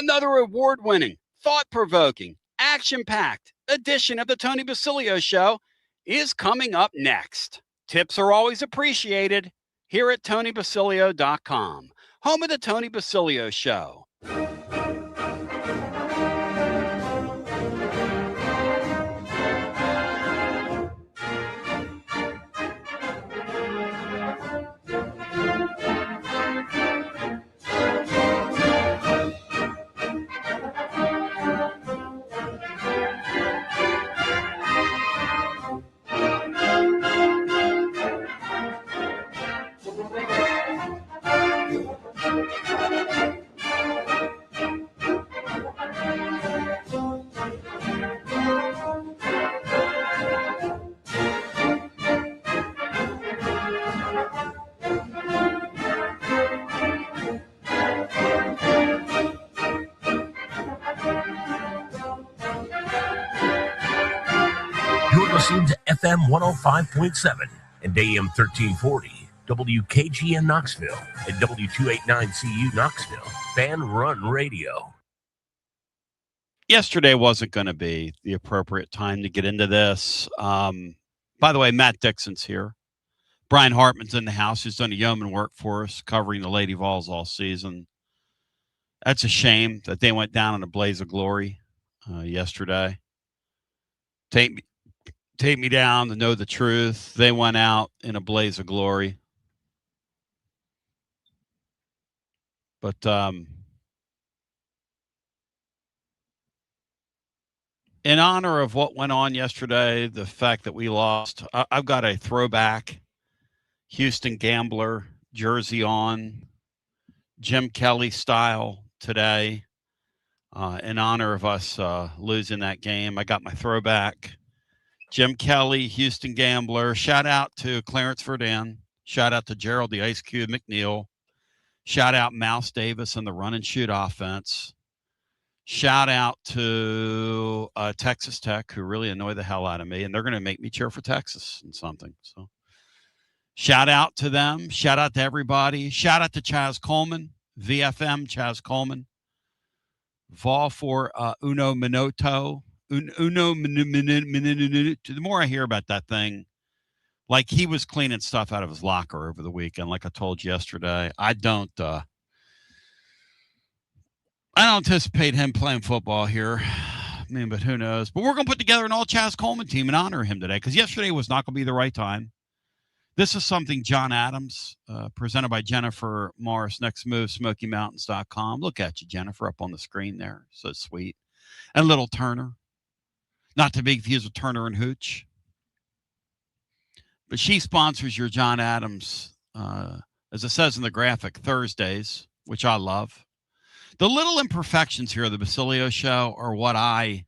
Another award-winning, thought-provoking, action-packed edition of the Tony Basilio Show is coming up next. Tips are always appreciated here at TonyBasilio.com, home of the Tony Basilio Show. Listening to FM 105.7 and AM 1340, WKGN Knoxville and W289CU Knoxville, Fan Run Radio. Yesterday wasn't going to be the appropriate time to get into this. By the way, Matt Dixon's here. Brian Hartman's in the house. He's done a yeoman work for us, covering the Lady Vols all season. That's a shame that they went down in a blaze of glory yesterday. Take me down to know the truth. They went out in a blaze of glory. But in honor of what went on yesterday, the fact that we lost, I've got a throwback Houston Gambler jersey on, Jim Kelly style today, in honor of us losing that game. I got my throwback Jim Kelly, Houston Gambler. Shout out to Clarence Verdun. Shout out to Gerald the Ice Cube McNeil. Shout out Mouse Davis and the run and shoot offense. Shout out to Texas Tech, who really annoy the hell out of me, and they're going to make me cheer for Texas and something. So shout out to them. Shout out to everybody. Shout out to Chaz Coleman, VFM Chaz Coleman. Vol for Uno Minuto. The more I hear about that thing, like he was cleaning stuff out of his locker over the weekend, like I told you yesterday. I don't anticipate him playing football here. I mean, but who knows? But we're going to put together an all Chaz Coleman team and honor him today, because yesterday was not going to be the right time. This is something John Adams, presented by Jennifer Morris, Next Move, SmokyMountains.com. Look at you, Jennifer, up on the screen there. So sweet. And little Turner. Not to be confused with Turner and Hooch. But she sponsors your John Adams, as it says in the graphic, Thursdays, which I love. The little imperfections here of the Basilio Show are what I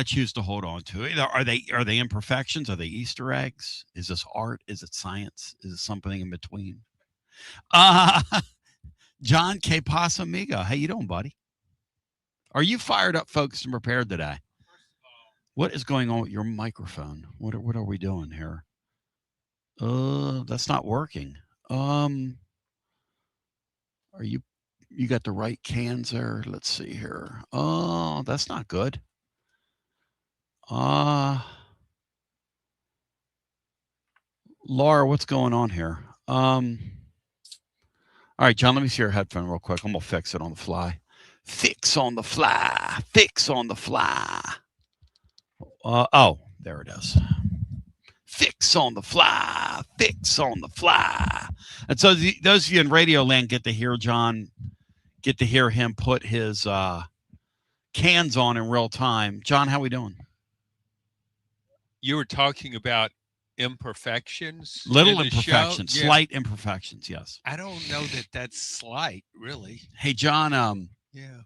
choose to hold on to. Are they imperfections? Are they Easter eggs? Is this art? Is it science? Is it something in between? John K. Pasa Amigo. How you doing, buddy? Are you fired up, focused, and prepared today? What is going on with your microphone? What are we doing here? That's not working. Are you got the right cans there? Let's see here. Oh, that's not good. Laura, what's going on here? All right, John, let me see your headphone real quick. I'm gonna fix it on the fly. Fix on the fly. Fix on the fly. Oh, there it is. Fix on the fly. Fix on the fly. And so those of you in Radio Land get to hear John, get to hear him put his cans on in real time. John, how we doing? You were talking about imperfections. Little imperfections, yeah. Slight imperfections, yes. I don't know that that's slight, really. Hey, John, yeah.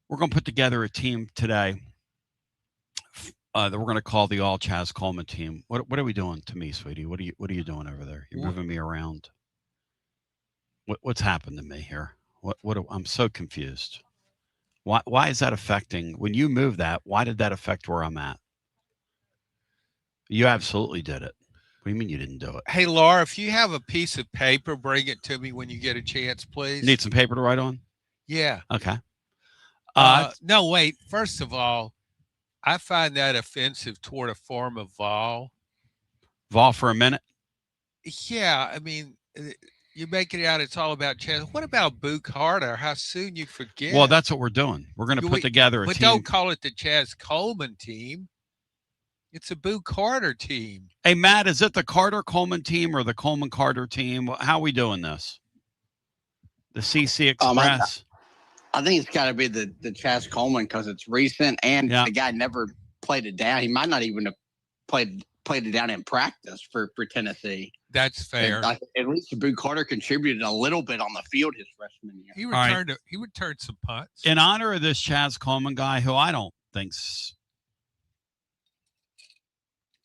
We're going to put together a team today that we're going to call the All Chaz Coleman team. What are we doing to me, sweetie? What are you doing over there? You're moving me around. What's happened to me here? I'm so confused. Why is that affecting when you move that? Why did that affect where I'm at? You absolutely did it. What do you mean you didn't do it? Hey, Laura, if you have a piece of paper, bring it to me when you get a chance, please. Need some paper to write on? Yeah. Okay. No, wait. First of all, I find that offensive toward a form of vol. Vol for a minute. Yeah, I mean, you make it out it's all about Chaz. What about Boo Carter? How soon you forget? Well, that's what we're doing. We're going to put together a but team. don't call it the Chaz Coleman team. It's a Boo Carter team. Hey, Matt, is it the Carter Coleman team or the Coleman Carter team? How are we doing this? The CC Express. I think it's got to be the Chaz Coleman because it's recent and the guy never played it down. He might not even have played it down in practice for Tennessee. That's fair. At least Boo Carter contributed a little bit on the field his freshman year. He returned some punts. In honor of this Chaz Coleman guy, who I don't think's.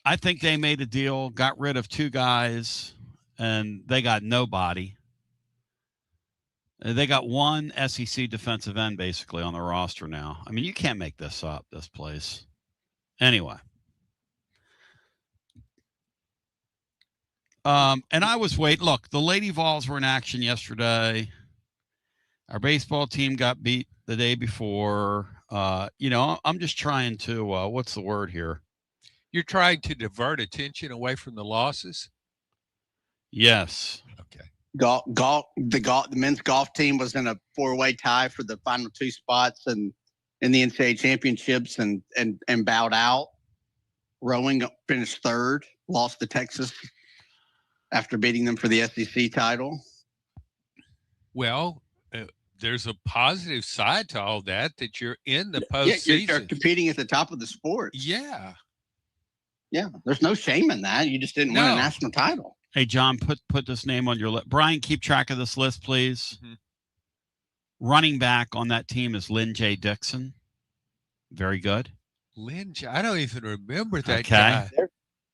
I think they made a deal, got rid of 2 guys, and they got nobody. They got 1 SEC defensive end basically on the roster now. I mean, you can't make this up, this place. Anyway. And I was waiting. Look, the Lady Vols were in action yesterday. Our baseball team got beat the day before. I'm just trying to, what's the word here? You're trying to divert attention away from the losses? Yes. Okay. The men's golf team was in a 4-way tie for the final 2 spots and in the NCAA championships and bowed out. Rowing finished 3rd, lost to Texas after beating them for the SEC title. Well, there's a positive side to all that you're in the postseason. You're competing at the top of the sport. Yeah. Yeah, there's no shame in that. You just didn't win a national title. Hey, John, put this name on your list. Brian, keep track of this list, please. Mm-hmm. Running back on that team is Lynn J. Dixon. Very good. Lynn J. I don't even remember that guy.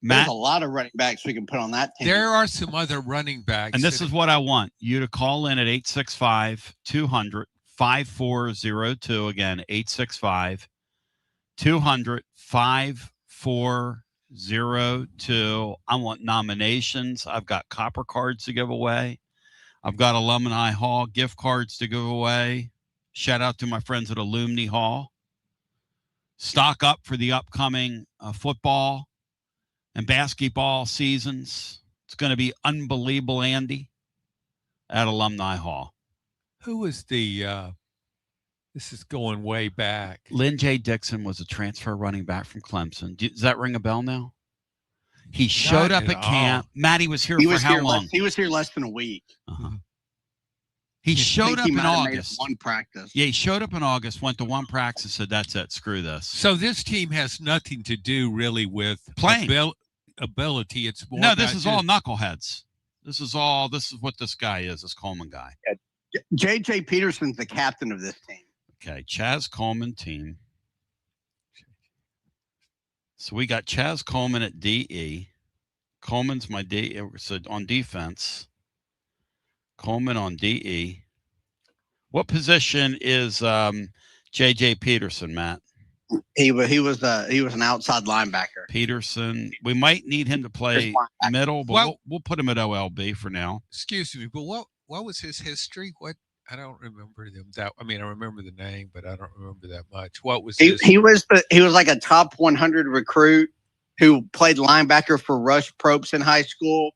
There's a lot of running backs we can put on that team. There are some other running backs. And this is what I want you to call in at 865-200-5402. Again, 865-200-5402. I want nominations. I've got copper cards to give away. I've got Alumni Hall gift cards to give away. Shout out to my friends at Alumni Hall. Stock up for the upcoming football and basketball seasons. It's going to be unbelievable, Andy, at Alumni Hall. Who was the this is going way back. Lynn J. Dixon was a transfer running back from Clemson. Does that ring a bell now? He showed up at camp. Matty was here for how long? He was here less than a week. Uh-huh. He showed up in August. One practice. Yeah, he showed up in August, went to one practice, said, that's it, screw this. So this team has nothing to do really with playing ability. It's more no, this is all knuckleheads. This is what this guy is, this Coleman guy. Yeah. J.J. Peterson's the captain of this team. Okay, Chaz Coleman team. So we got Chaz Coleman at DE. Coleman's my DE. So on defense. Coleman on DE. What position is J.J. Peterson, Matt? He was an outside linebacker. Peterson. We might need him to play middle, but we'll put him at OLB for now. Excuse me, but what was his history? I don't remember them I remember the name, but I don't remember that much. What was he was like a top 100 recruit who played linebacker for Rush Probst in high school,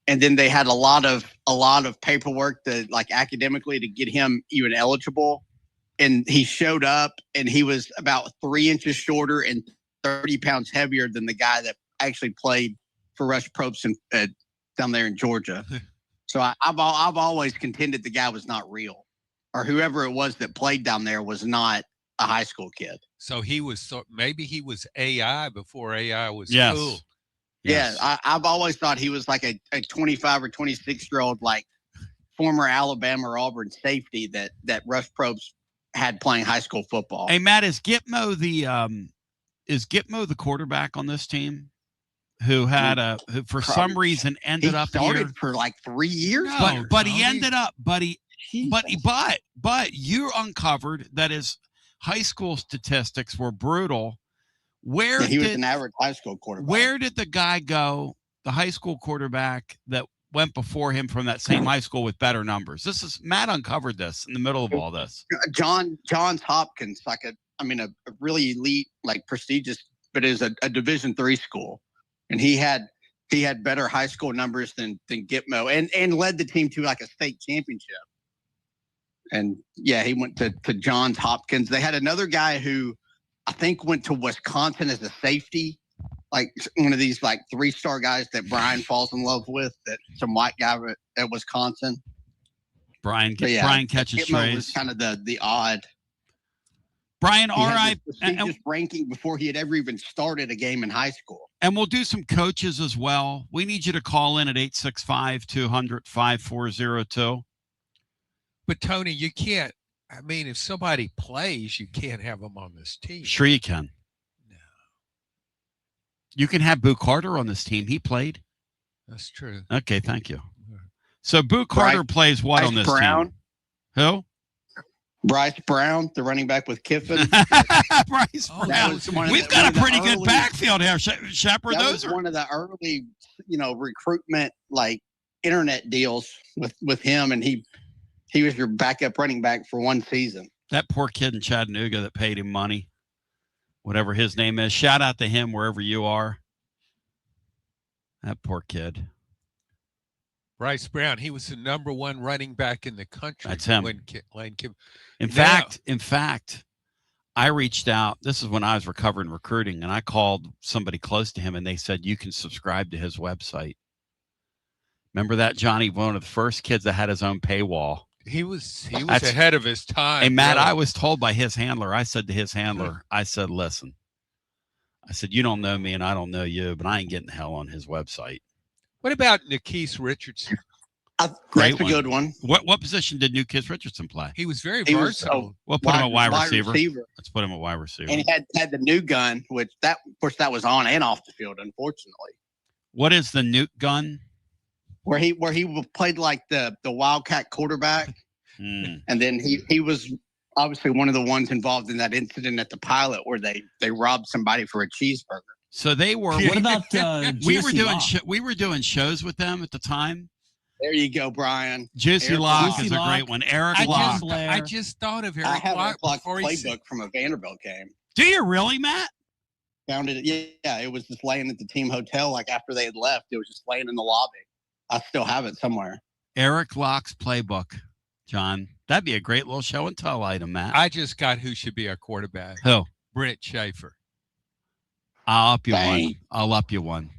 and then they had a lot of paperwork to like academically to get him even eligible. And he showed up, and he was about 3 inches shorter and 30 pounds heavier than the guy that actually played for Rush Probst down there in Georgia. So I've always contended the guy was not real, or whoever it was that played down there was not a high school kid. So maybe he was AI before AI was cool. Yes. Yeah, I've always thought he was like a 25 or 26-year-old like former Alabama or Auburn safety that Rush Probst had playing high school football. Hey Matt, is Gitmo the quarterback on this team? Who for some reason ended up started for like 3 years, but he ended up, but you uncovered that his high school statistics were brutal. He was an average high school quarterback. Where did the guy go? The high school quarterback that went before him from that same high school with better numbers. This is Matt uncovered this in the middle of all this. Johns Hopkins, like a really elite, like prestigious, but is a Division III school, and he had better high school numbers than Gitmo, and led the team to like a state championship. And yeah, he went to Johns Hopkins. They had another guy who I think went to Wisconsin as a safety, like one of these like 3-star guys that Brian falls in love with. That some white guy at Wisconsin. Brian catches Gitmo was kind of the odd. Brian, all right. And ranking before he had ever even started a game in high school. And we'll do some coaches as well. We need you to call in at 865-200-5402. But Tony, you can't. I mean, if somebody plays, you can't have them on this team. Sure, you can. No, you can have Boo Carter on this team. He played. That's true. Okay, thank you. So Boo Carter plays what on this team? Who? Bryce Brown, the running back with Kiffin. Bryce Brown. We've got a pretty good backfield here. Shepard, those are one of the early, recruitment like internet deals with him, and he was your backup running back for one season. That poor kid in Chattanooga that paid him money, whatever his name is. Shout out to him wherever you are. That poor kid. Bryce Brown, he was the number 1 running back in the country. That's him. In fact, I reached out. This is when I was recovering recruiting, and I called somebody close to him, and they said, you can subscribe to his website. Remember that, Johnny? One of the first kids that had his own paywall. He was ahead of his time. Hey, Matt, I was told by his handler, I said to his handler, I said, listen, I said, you don't know me and I don't know you, but I ain't getting hell on his website. What about Nikese Richardson? That's a good one. What position did Nikese Richardson play? He was very versatile. We'll put him at wide receiver. Let's put him at wide receiver. And he had the new gun, which of course that was on and off the field, unfortunately. What is the Nuke gun? Where he played like the Wildcat quarterback, and then he was obviously one of the ones involved in that incident at the Pilot where they robbed somebody for a cheeseburger. So they were. What about we were doing shows with them at the time. There you go, Brian. Juicy Locke is a great one. Eric Locke. I just thought of Eric Locke. I have Eric Locke's playbook from a Vanderbilt game. Do you really, Matt? Found it. Yeah, it was just laying at the team hotel. Like after they had left, it was just laying in the lobby. I still have it somewhere. Eric Locke's playbook, John. That'd be a great little show and tell item, Matt. I just got who should be our quarterback. Who? Brett Schaefer. I'll up you one.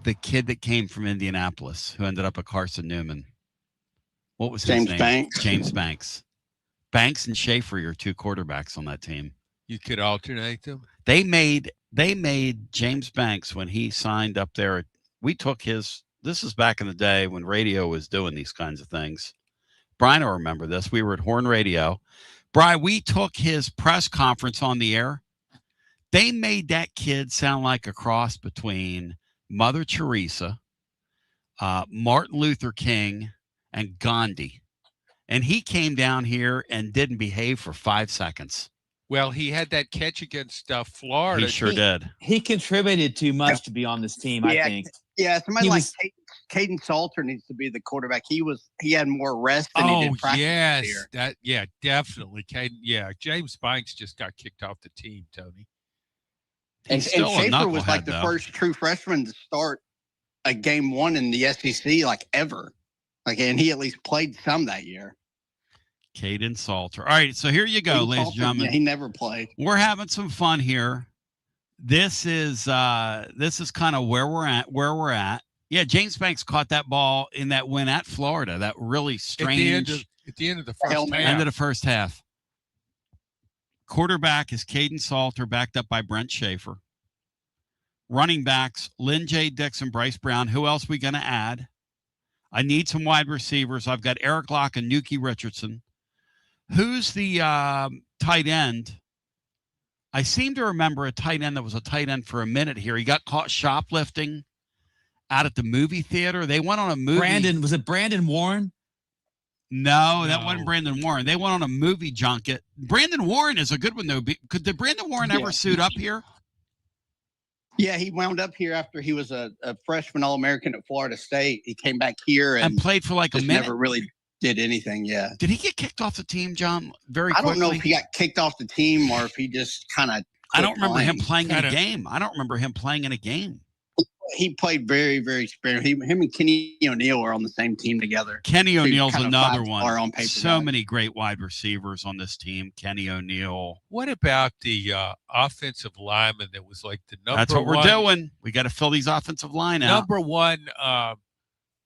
The kid that came from Indianapolis who ended up at Carson Newman. What was his name? Banks. James Banks. Banks and Schaefer are 2 quarterbacks on that team. You could alternate them. They made James Banks when he signed up there. We took his. This is back in the day when radio was doing these kinds of things. Brian will remember this. We were at Horn Radio. Brian, we took his press conference on the air. They made that kid sound like a cross between Mother Teresa, Martin Luther King, and Gandhi. And he came down here and didn't behave for 5 seconds. Well, he had that catch against Florida. He sure did. He contributed too much to be on this team, I think. Yeah, somebody Caden Salter needs to be the quarterback. He had more rest than he did practice this year. Definitely. Caden, James Banks just got kicked off the team, Tony. And Schaefer was like the first true freshman to start a game 1 in the SEC like ever. And he at least played some that year. Caden Salter. All right, so here you go, ladies and gentlemen. Yeah, he never played. We're having some fun here. This is kind of where we're at. Yeah, James Banks caught that ball in that win at Florida. That really strange. At the end of the first half. End of the first half. Quarterback is Caden Salter, backed up by Brent Schaefer. Running backs, Lynn J. Dixon, Bryce Brown. Who else we going to add? I need some wide receivers. I've got Eric Locke and Nuke Richardson. Who's the tight end? I seem to remember a tight end that was a tight end for a minute here. He got caught shoplifting out at the movie theater. They went on a movie. Was it Brandon Warren? No, that wasn't Brandon Warren. They went on a movie junket. Brandon Warren is a good one, though. Did Brandon Warren ever suit up here? Yeah, he wound up here after he was a freshman All-American at Florida State. He came back here and played for like a just minute. never really did anything. Yeah. Did he get kicked off the team, John? Very I quickly. don't know if he got kicked off the team or if he just kind of. I don't remember him playing in a game. I don't remember him playing in a game. He played very, very sparingly. Him and Kenny O'Neill are on the same team together. Kenny O'Neill's another one. On paper so many great wide receivers on this team. Kenny O'Neill. What about the offensive lineman that was like the number one? That's what we're doing. We got to fill these offensive line out. Number one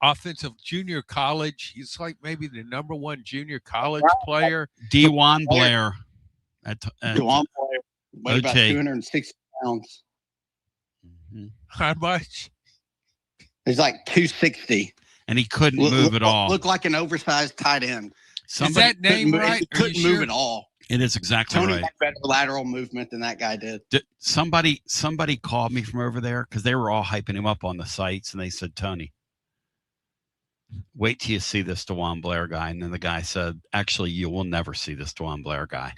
offensive junior college. He's like maybe the number one junior college player. DeJuan Blair. DeJuan Blair. Weighed about 260 pounds. Mm-hmm. How much? He's like 260. And he couldn't move at all. Looked like an oversized tight end. Is that name right? He couldn't move at all. It is exactly Tony right. had better lateral movement than that guy did. Somebody called me from over there because they were all hyping him up on the sites, and they said, Tony, wait till you see this DeJuan Blair guy. And then the guy said, actually, you will never see this DeJuan Blair guy.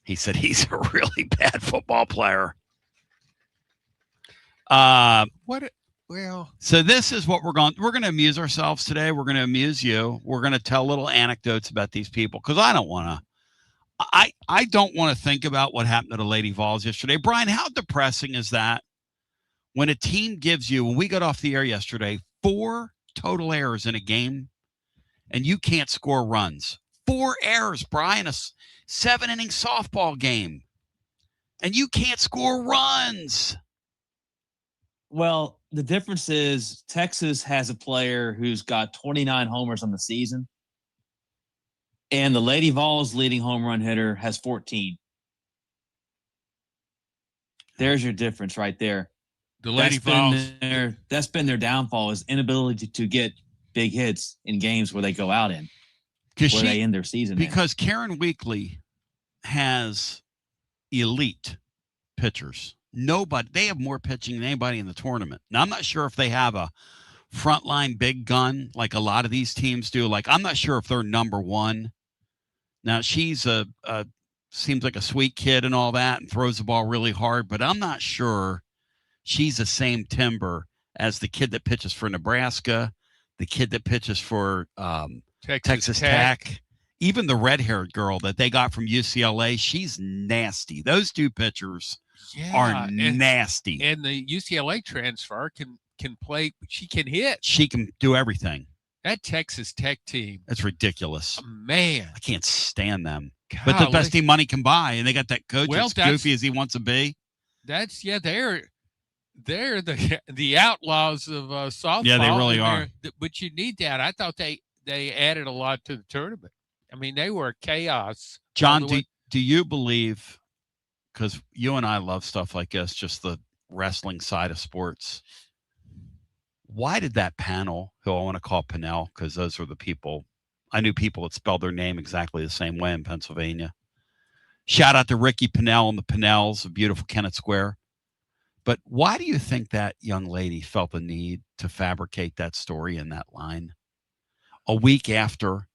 He said he's a really bad football player. So this is what we're going to amuse ourselves today. We're going to amuse you. We're going to tell little anecdotes about these people because I don't want to think about what happened to the Lady Vols yesterday. Brian, how depressing is that when a team gives you, when we got off the air yesterday, 4 total errors in a game and you can't score runs. 4 errors, Brian, a 7-inning softball game, and you can't score runs. Well, the difference is Texas has a player who's got 29 homers on the season, and the Lady Vols leading home run hitter has 14. There's your difference right there. The Lady Vols. That's been their downfall, is inability to get big hits in games where they go out in. Where they end their season. Because Karen Weekly has elite pitchers. They have more pitching than anybody in the tournament. Now, I'm not sure if they have a frontline big gun like a lot of these teams do. Like, I'm not sure if they're number one. Now, she's seems like a sweet kid and all that and throws the ball really hard, but I'm not sure she's the same timber as the kid that pitches for Nebraska, the kid that pitches for Texas Tech, even the red-haired girl that they got from UCLA. She's nasty. Those 2 pitchers are nasty. And the UCLA transfer can play. She can hit. She can do everything. That Texas Tech team. That's ridiculous. Man. I can't stand them. Golly. But the best team money can buy, and they got that coach as goofy as he wants to be. They're the outlaws of softball. Yeah, they really are. But you need that. I thought they added a lot to the tournament. I mean, they were chaos. John, do you believe, because you and I love stuff like this, just the wrestling side of sports, why did that panel, who I want to call Pinnell, because those are the people, I knew people that spelled their name exactly the same way in Pennsylvania. Shout out to Ricky Pinnell and the Pinnells of beautiful Kennett Square. But why do you think that young lady felt the need to fabricate that story in that line? A week after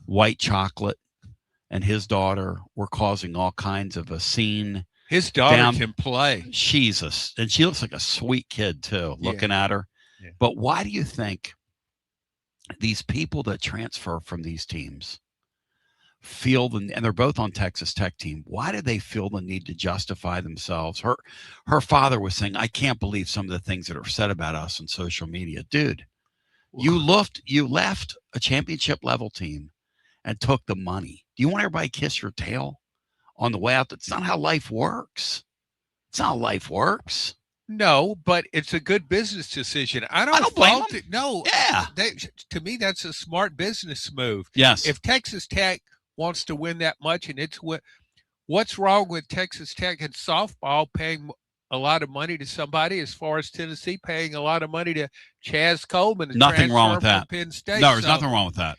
White Chocolate and his daughter were causing all kinds of a scene. His daughter can play. And she looks like a sweet kid too, looking at her. Yeah. But why do you think these people that transfer from these teams feel and they're both on Texas Tech team, why do they feel the need to justify themselves? Her father was saying, I can't believe some of the things that are said about us on social media. Dude, you left a championship level team and took the money. Do you want everybody to kiss your tail on the way out? That's not how life works. It's not how life works. No, but it's a good business decision. I don't blame them. No. Yeah. To me, that's a smart business move. Yes. If Texas Tech wants to win that much, and what's wrong with Texas Tech and softball paying a lot of money to somebody, as far as Tennessee paying a lot of money to Chaz Coleman? Nothing wrong with that. Penn State. No, there's nothing wrong with that.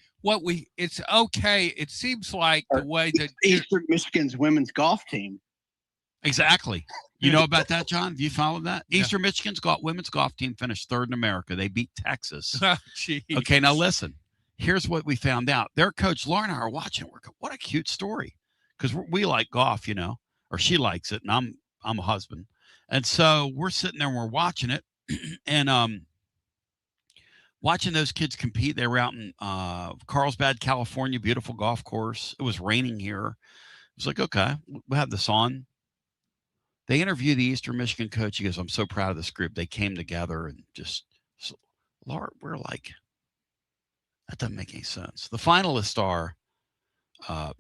It's okay. It seems like the way that Eastern Michigan's women's golf team. Exactly. You know about that, John? Have you followed that? Yeah. Eastern Michigan's women's golf team finished 3rd in America. They beat Texas. Okay, now listen. Here's what we found out. Their coach, Laura and I are watching it. We're going, what a cute story. Because we like golf, or she likes it, and I'm a husband. And so we're sitting there and we're watching it, and watching those kids compete. They were out in Carlsbad, California, beautiful golf course. It was raining here. It was like, okay, we'll have this on. They interview the Eastern Michigan coach. He goes, I'm so proud of this group. They came together and just, so, Lord, we're like, that doesn't make any sense. The finalists are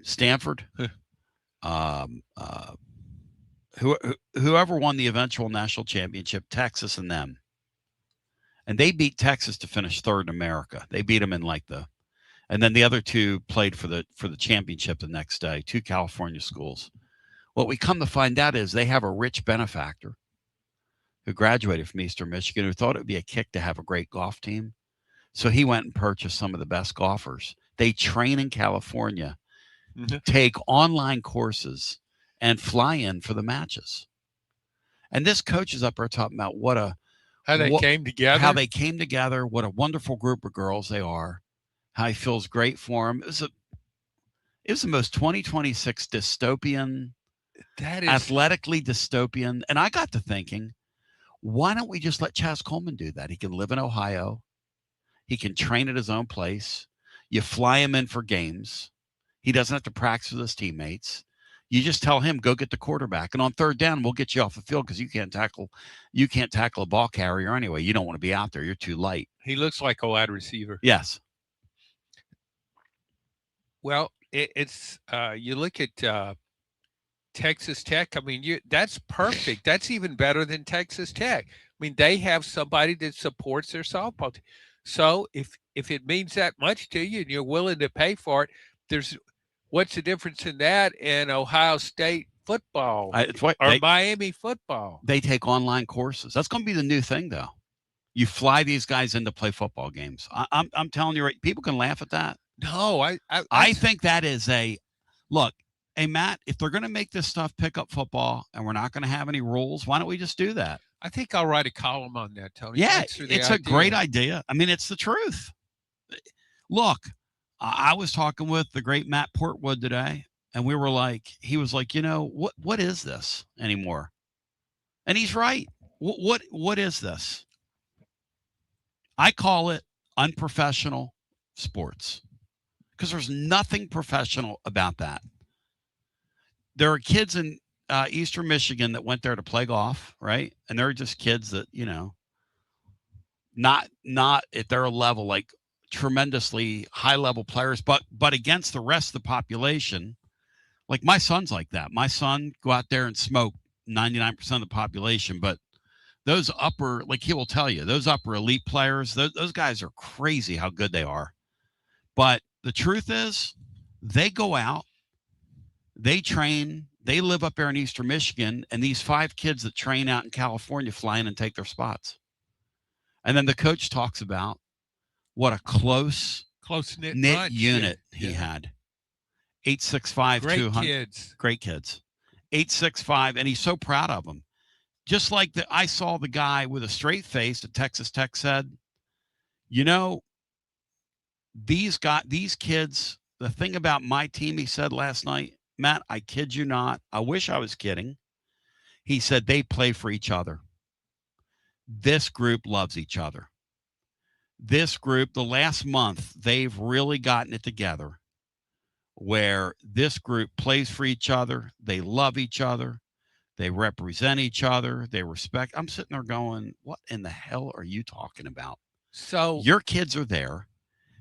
Stanford, whoever won the eventual national championship, Texas and them. And they beat Texas to finish third in America. They beat them in and then the other two played for the championship the next day, two California schools. What we come to find out is they have a rich benefactor who graduated from Eastern Michigan who thought it would be a kick to have a great golf team. So he went and purchased some of the best golfers. They train in California, take online courses, and fly in for the matches. And this coach is up there talking about how they came together. What a wonderful group of girls they are, how he feels great for them. It was the most 2026 dystopian, athletically dystopian. And I got to thinking, why don't we just let Chaz Coleman do that? He can live in Ohio. He can train at his own place. You fly him in for games. He doesn't have to practice with his teammates. You just tell him, go get the quarterback. And on third down, we'll get you off the field because you can't tackle a ball carrier anyway. You don't want to be out there. You're too light. He looks like a wide receiver. Yes. Well, it's you look at Texas Tech. I mean, that's perfect. That's even better than Texas Tech. I mean, they have somebody that supports their softball team. So if it means that much to you and you're willing to pay for it, what's the difference in that and Ohio State football Miami football? They take online courses. That's going to be the new thing, though. You fly these guys in to play football games. I'm telling you, right? People can laugh at that. No, I think that is look. Hey, Matt, if they're going to make this stuff pickup football and we're not going to have any rules, why don't we just do that? I think I'll write a column on that, Tony. Yeah, it's a great idea. I mean, it's the truth. Look, I was talking with the great Matt Portwood today, and he was like, what is this anymore? And he's right. What is this? I call it unprofessional sports because there's nothing professional about that. There are kids in Eastern Michigan that went there to play golf, right? And they're just kids that, not at their level, like tremendously high level players, but against the rest of the population. Like my son's like that. My son go out there and smoke 99% of the population, but those upper, like he will tell you, those upper elite players, those guys are crazy how good they are. But the truth is, they go out, they train, they live up there in Eastern Michigan, and these 5 kids that train out in California fly in and take their spots. And then the coach talks about what a close-knit unit he had. 8'6", 200. Great kids. 8'6", and he's so proud of them. Just like I saw the guy with a straight face at Texas Tech said, these kids, the thing about my team, he said last night, Matt, I kid you not. I wish I was kidding. He said they play for each other. This group loves each other. This group, the last month, they've really gotten it together where this group plays for each other. They love each other. They represent each other. They respect. I'm sitting there going, what in the hell are you talking about? So your kids are there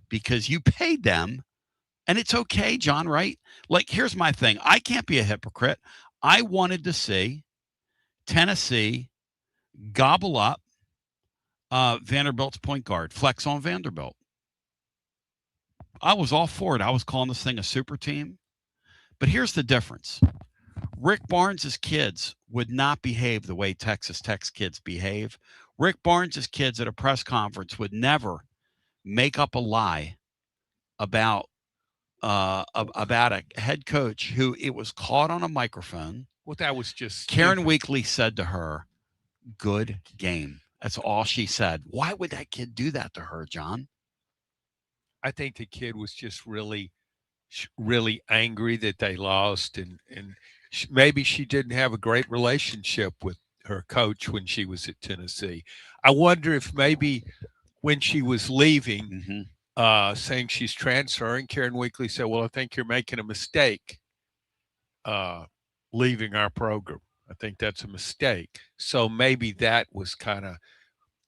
because you paid them. And it's okay, John, right? Like, here's my thing. I can't be a hypocrite. I wanted to see Tennessee gobble up Vanderbilt's point guard, flex on Vanderbilt. I was all for it. I was calling this thing a super team. But here's the difference. Rick Barnes' kids would not behave the way Texas Tech's kids behave. Rick Barnes' kids at a press conference would never make up a lie about a head coach who it was caught on a microphone. Well, that was just Karen Weekly said to her, good game. That's all she said. Why would that kid do that to her, John? I think the kid was just really angry that they lost, and maybe she didn't have a great relationship with her coach when she was at Tennessee. I wonder if maybe when she was leaving, saying she's transferring, Karen Weekly said, "Well, I think you're making a mistake leaving our program. I think that's a mistake." So maybe that was kind of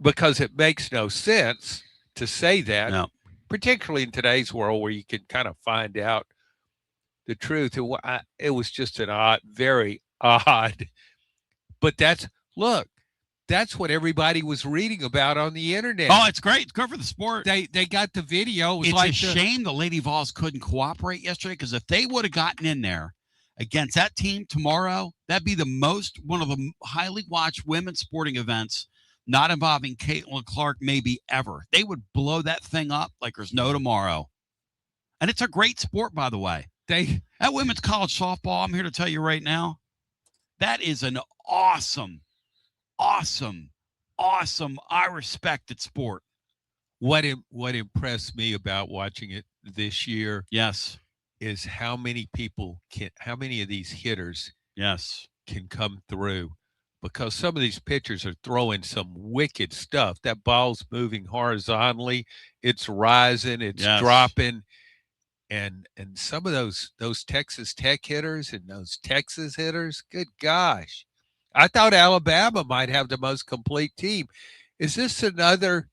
because it makes no sense to say that, No. particularly in today's world where you can kind of find out the truth. It was just an odd, very odd, but that's what everybody was reading about on the internet. Oh, it's great. It's good for the sport. They got the video. It was It's like a shame the Lady Vols couldn't cooperate yesterday, because if they would have gotten in there against that team tomorrow, that'd be one of the highly watched women's sporting events not involving Caitlin Clark maybe ever. They would blow that thing up like there's no tomorrow. And it's a great sport, by the way. That women's college softball, I'm here to tell you right now, that is an awesome, I respected sport. What impressed me about watching it this year, yes, is how many of these hitters, yes, can come through, because some of these pitchers are throwing some wicked stuff. That ball's moving horizontally, it's rising, it's dropping, and some of those Texas Tech hitters and those Texas hitters, good gosh. I thought Alabama might have the most complete team. Is this another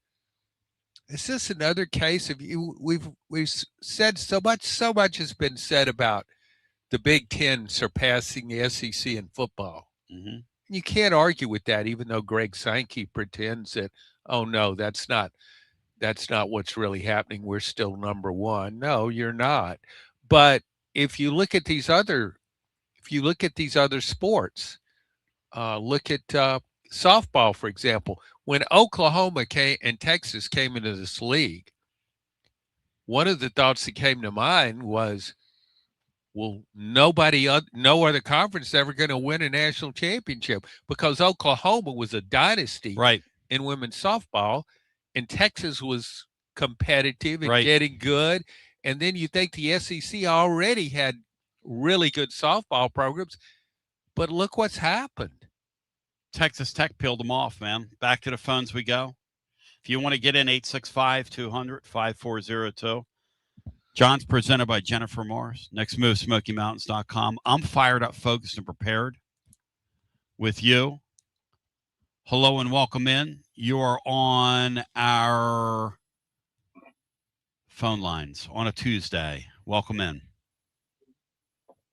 case of we've said so much has been said about the Big Ten surpassing the SEC in football. Mm-hmm. You can't argue with that, even though Greg Sankey pretends that, oh no, that's not what's really happening. We're still number one. No, you're not. But if you look at these other sports, look at softball, for example. When Oklahoma and Texas came into this league, one of the thoughts that came to mind was, well, no other conference is ever going to win a national championship, because Oklahoma was a dynasty in women's softball, and Texas was competitive and getting good. And then you think the SEC already had really good softball programs, but look what's happened. Texas Tech peeled them off, man. Back to the phones we go. If you want to get in, 865-200-5402. John's presented by Jennifer Morris. Next move, SmokyMountains.com. I'm fired up, focused, and prepared with you. Hello and welcome in. You are on our phone lines on a Tuesday. Welcome in.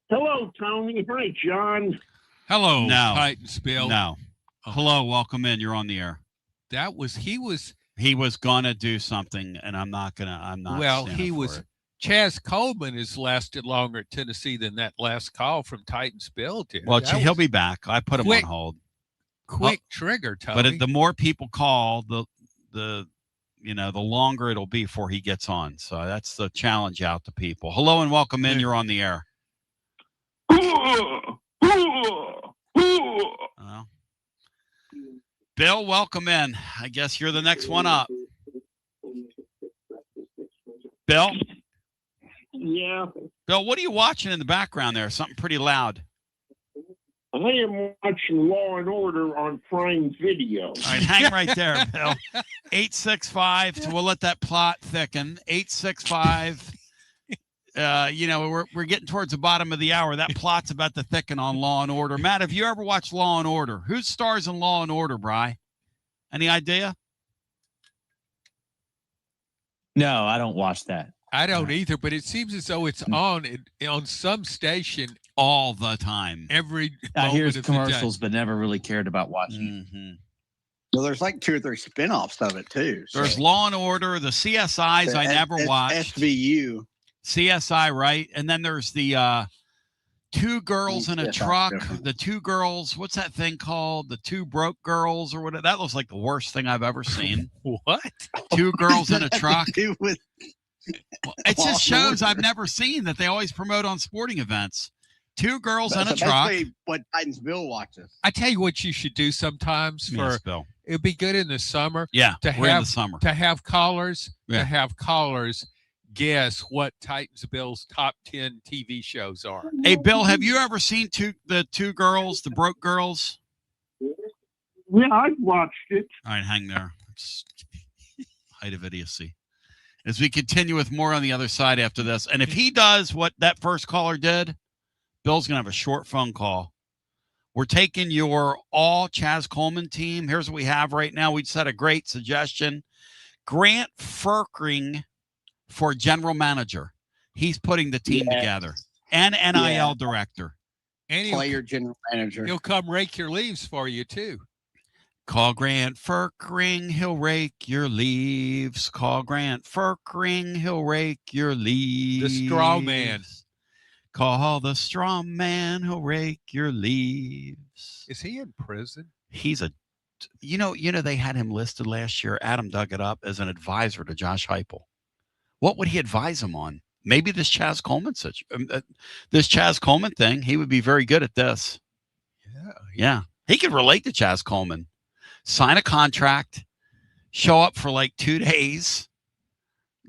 Hello, Tony. Hi, John. Hello, Titans Bill. No. Oh. Hello, welcome in. You're on the air. He was gonna do something, and I'm not. Well, Chaz Coleman has lasted longer at Tennessee than that last call from Titans Bill did. Well, he'll be back. I put him on hold. Quick trigger, Tony. But the more people call, the longer it'll be before he gets on. So that's the challenge out to people. Hello and welcome in. You're on the air. Bill, welcome in. I guess you're the next one up. Bill? Yeah. Bill, what are you watching in the background there? Something pretty loud. I am watching Law and Order on Prime Video. All right, hang right there, Bill. 865, we'll let that plot thicken. 865. We're getting towards the bottom of the hour. That plot's about to thicken on Law and Order. Matt, have you ever watched Law and Order? Who stars in Law and Order, Bri? Any idea? No, I don't watch that. I don't either, but it seems as though it's on some station all the time. I hear commercials, but never really cared about watching it. Well, there's like 2 or 3 spinoffs of it too. So. There's Law and Order, the CSIs I never watched. SVU. CSI, right? And then there's the 2 girls in a truck. The 2 girls, what's that thing called? The 2 broke girls or whatever. That looks like the worst thing I've ever seen. What? 2 girls in a truck. Well, it just shows I've never seen that they always promote on sporting events. 2 girls in a truck. What Titans Bill watches. I tell you what you should do sometimes Bill. It'd be good in the summer. Yeah, in the summer. To have callers guess what Titans Bill's top 10 TV shows are. Hey, Bill, have you ever seen the 2 girls, the broke girls? Yeah, I've watched it. All right, hang there. It's height of idiocy. As we continue with more on the other side after this. And if he does what that first caller did, Bill's going to have a short phone call. We're taking your all Chaz Coleman team. Here's what we have right now. We just had a great suggestion. Grant Ferkring for general manager. He's putting the team together. And NIL director. And Player general manager. He'll come rake your leaves for you, too. Call Grant Ferkring, he'll rake your leaves. Call Grant Ferkring, he'll rake your leaves. The straw man. Call the straw man, he'll rake your leaves. Is he in prison? He's a, you know, they had him listed last year. Adam dug it up as an advisor to Josh Heupel. What would he advise him on? Maybe this Chaz Coleman thing. He would be very good at this. Yeah. He could relate to Chaz Coleman. Sign a contract, show up for like 2 days,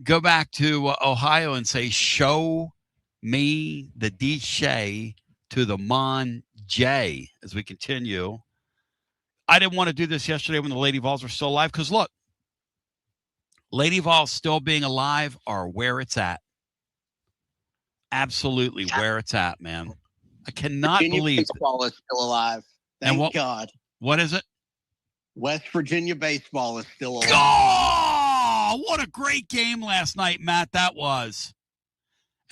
go back to Ohio and say, show me the D-Shay to the Mon J as we continue. I didn't want to do this yesterday when the Lady Vols were still alive because, look, Lady Vols still being alive are where it's at. Absolutely where it's at, man. I cannot believe baseball is still alive. Thank God. What is it? West Virginia baseball is still alive. Oh, what a great game last night, Matt. That was.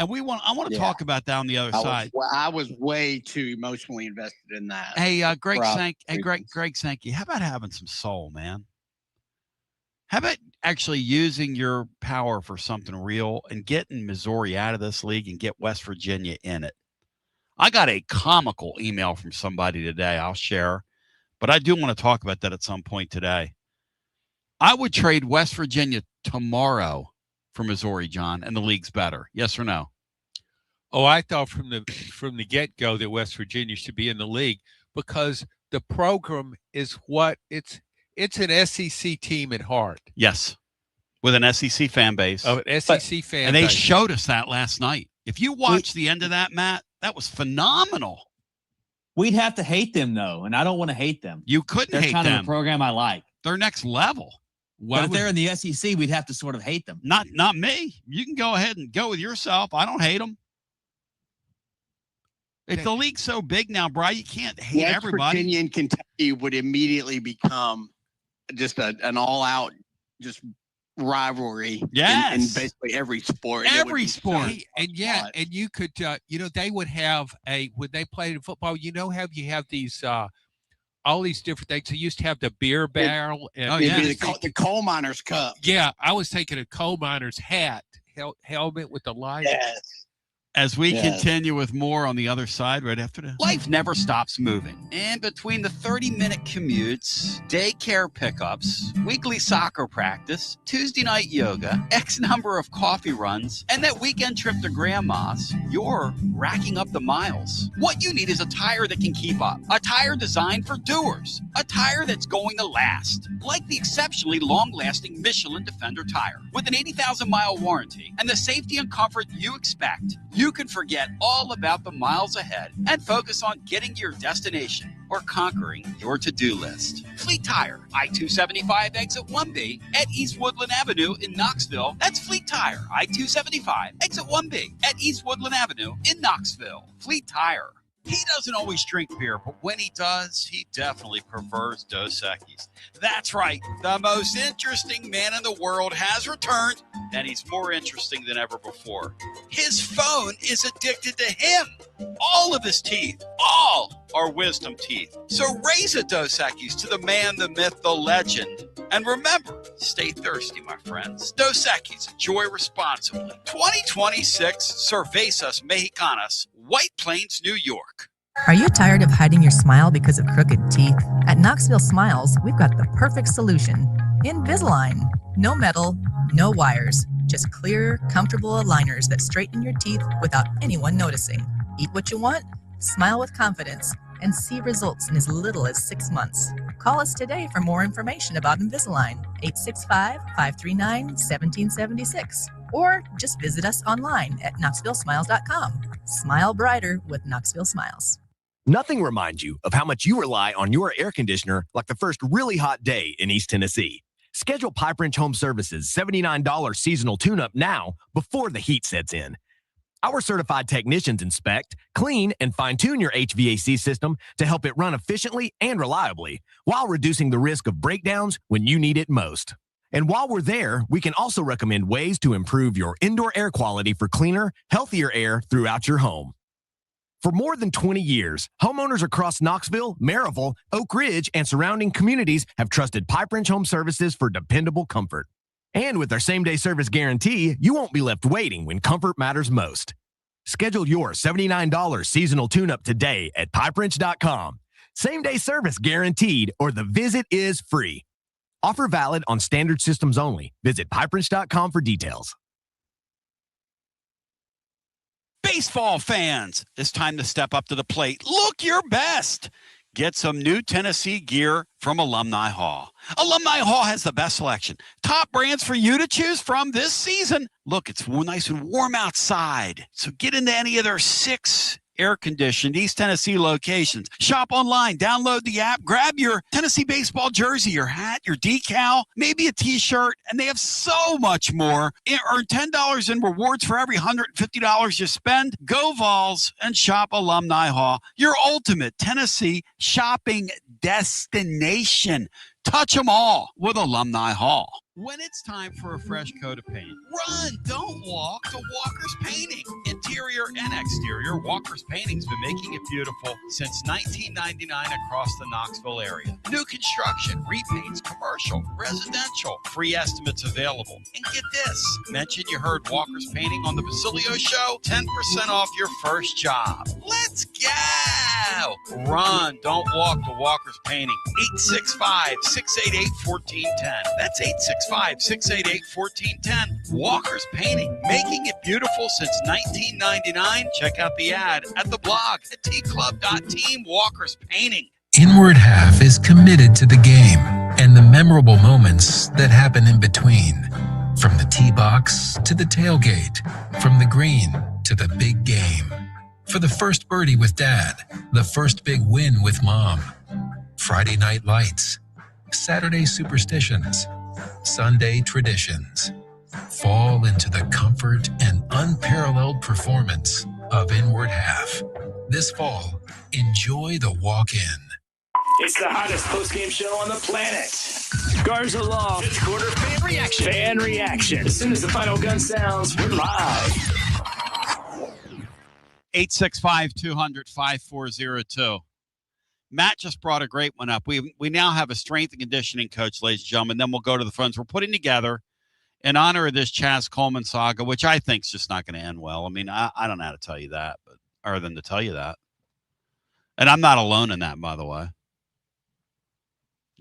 And I want to talk about that on the other side. I was way too emotionally invested in that. Hey, Greg Sankey, how about having some soul, man? How about actually using your power for something real and getting Missouri out of this league and get West Virginia in it? I got a comical email from somebody today I'll share, but I do want to talk about that at some point today. I would trade West Virginia tomorrow for Missouri, John, and the league's better. Yes or no? Oh, I thought from the get-go that West Virginia should be in the league because the program is what it's an SEC team at heart. Yes, with an SEC fan base. An SEC fan and they base. showed us that last night. If you watch the end of that, Matt, that was phenomenal. We'd have to hate them, though, and I don't want to hate them. You couldn't hate them. They're kind of a program I like. They're next level. But if they're in the SEC, we'd have to sort of hate them. Not me. You can go ahead and go with yourself. I don't hate them. If the league's so big now, Brian, you can't hate everybody. West Virginia and Kentucky would immediately become just an all-out just rivalry. Yes. In basically every sport. Every sport. And you could, they would have when they played in football, how you have these, all these different things. They used to have the beer barrel. The coal miner's cup. Yeah, I was thinking a coal miner's hat, helmet with the light. Yes. As we continue with more on the other side right after this. Life never stops moving. And between the 30-minute commutes, daycare pickups, weekly soccer practice, Tuesday night yoga, X number of coffee runs, and that weekend trip to grandma's, you're racking up the miles. What you need is a tire that can keep up. A tire designed for doers. A tire that's going to last. Like the exceptionally long-lasting Michelin Defender tire. With an 80,000-mile warranty and the safety and comfort you expect, you can forget all about the miles ahead and focus on getting to your destination or conquering your to-do list. Fleet Tire, I-275 exit 1B at East Woodland Avenue in Knoxville. That's Fleet Tire, I-275 exit 1B at East Woodland Avenue in Knoxville. Fleet Tire. He doesn't always drink beer, but when he does, he definitely prefers Dos Equis. That's right. The most interesting man in the world has returned, and he's more interesting than ever before. His phone is addicted to him. All of his teeth, all are wisdom teeth. So raise a Dos Equis to the man, the myth, the legend. And remember, stay thirsty, my friends. Dos Equis, enjoy responsibly. 2026 Cervezas Mexicanas, White Plains, New York. Are you tired of hiding your smile because of crooked teeth? At Knoxville Smiles, we've got the perfect solution. Invisalign. No metal, no wires, just clear, comfortable aligners that straighten your teeth without anyone noticing. Eat what you want, smile with confidence, and see results in as little as 6 months. Call us today for more information about Invisalign, 865-539-1776. Or just visit us online at knoxvillesmiles.com. Smile brighter with Knoxville Smiles. Nothing reminds you of how much you rely on your air conditioner like the first really hot day in East Tennessee. Schedule Pipe Wrench Home Services' $79 seasonal tune-up now before the heat sets in. Our certified technicians inspect, clean, and fine-tune your HVAC system to help it run efficiently and reliably while reducing the risk of breakdowns when you need it most. And while we're there, we can also recommend ways to improve your indoor air quality for cleaner, healthier air throughout your home. For more than 20 years, homeowners across Knoxville, Maryville, Oak Ridge, and surrounding communities have trusted Pipe Wrench Home Services for dependable comfort. And with our same-day service guarantee, you won't be left waiting when comfort matters most. Schedule your $79 seasonal tune-up today at pipewrench.com. Same-day service guaranteed, or the visit is free. Offer valid on standard systems only. Visit pipewrench.com for details. Baseball fans, it's time to step up to the plate. Look your best. Get some new Tennessee gear from Alumni Hall. Alumni Hall has the best selection. Top brands for you to choose from this season. Look, it's nice and warm outside. So get into any of their 6 air-conditioned East Tennessee locations. Shop online, download the app, grab your Tennessee baseball jersey, your hat, your decal, maybe a t-shirt, and they have so much more. Earn $10 in rewards for every $150 you spend. Go Vols and shop Alumni Hall, your ultimate Tennessee shopping destination. Touch them all with Alumni Hall. When it's time for a fresh coat of paint, run, don't walk to Walker's Painting. Interior and exterior, Walker's Painting's been making it beautiful since 1999 across the Knoxville area. New construction, repaints, commercial, residential, free estimates available. And get this, mention you heard Walker's Painting on the Basilio show, 10% off your first job. Let's go! Run, don't walk to Walker's Painting. 865-688-1410. That's 865-688-1410. Walker's Painting, making it beautiful since 1999. Check out the ad at the blog at tclub.team. Walker's Painting. Inward Half is committed to the game and the memorable moments that happen in between. From the tee box to the tailgate, from the green to the big game. For the first birdie with Dad, the first big win with Mom. Friday night lights, Saturday superstitions, Sunday traditions. Fall into the comfort and unparalleled performance of Inward Half. This fall, enjoy the walk-in. It's the hottest post-game show on the planet. Garza Law. Fifth quarter fan reaction. Fan reaction. As soon as the final gun sounds, we're live. 865-200-5402. Matt just brought a great one up. We now have a strength and conditioning coach, ladies and gentlemen. Then we'll go to the phones. We're putting together in honor of this Chaz Coleman saga, which I think is just not going to end well. I mean, I don't know how to tell you that, but other than to tell you that. And I'm not alone in that, by the way.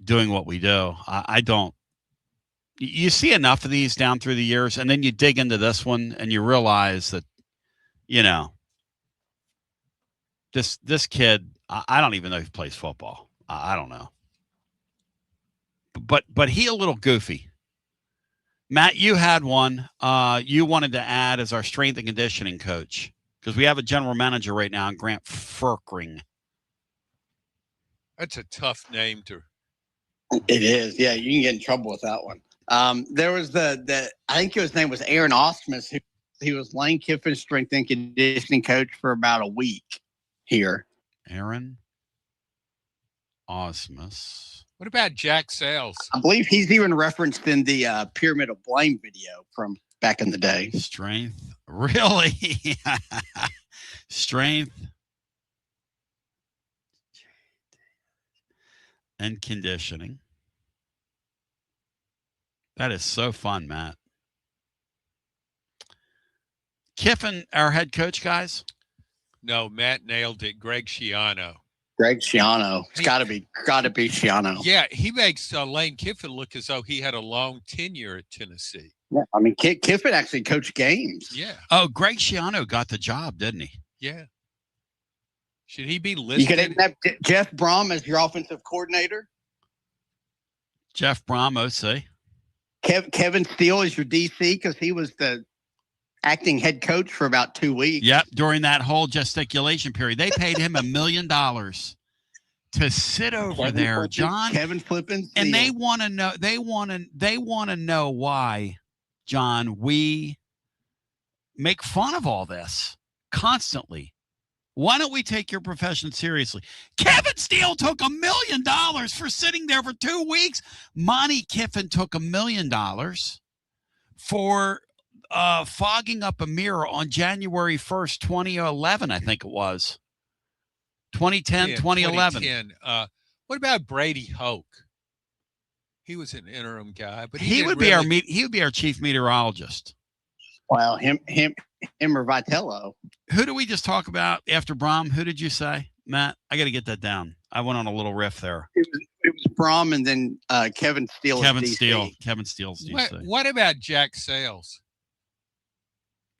Doing what we do. I don't. You see enough of these down through the years, and then you dig into this one, and you realize that, you know, this kid, I don't even know if he plays football. I don't know. But he a little goofy. Matt, you had one you wanted to add as our strength and conditioning coach, because we have a general manager right now, Grant Ferkring. That's a tough name to. It is. Yeah, you can get in trouble with that one. There was the I think his name was Aaron Ostmus. He was Lane Kiffin's strength and conditioning coach for about a week here. Aaron Osmus. What about Jack Sales? I believe he's even referenced in the Pyramid of Blame video from back in the day. Strength. Really? Strength and conditioning. That is so fun, Matt. Kiffin, our head coach, guys? No, Matt nailed it. Greg Schiano. Greg Schiano. It's got to be Schiano. Yeah, he makes Lane Kiffin look as though he had a long tenure at Tennessee. Yeah, I mean, Kiffin actually coached games. Yeah. Oh, Greg Schiano got the job, didn't he? Yeah. Should he be listed? You could have Jeff Brom as your offensive coordinator. Jeff Brom, OC. Kevin Steele is your DC because he was the acting head coach for about 2 weeks. Yep, during that whole gesticulation period. They paid him $1 million to sit over there, John. Kevin flipping. And they want to know. They want to know why, John, we make fun of all this constantly. Why don't we take your profession seriously? Kevin Steele took $1 million for sitting there for 2 weeks. Monty Kiffin took $1 million for fogging up a mirror on January 1st, 2011, I think it was. 2010, 2011. 2010. What about Brady Hoke? He was an interim guy, but he would be our chief meteorologist. Well, him or Vitello. Who do we just talk about after Brom? Who did you say, Matt? I got to get that down. I went on a little riff there. It was Brom and then Kevin Steele. Kevin Steele's DC. What about Jack Sales?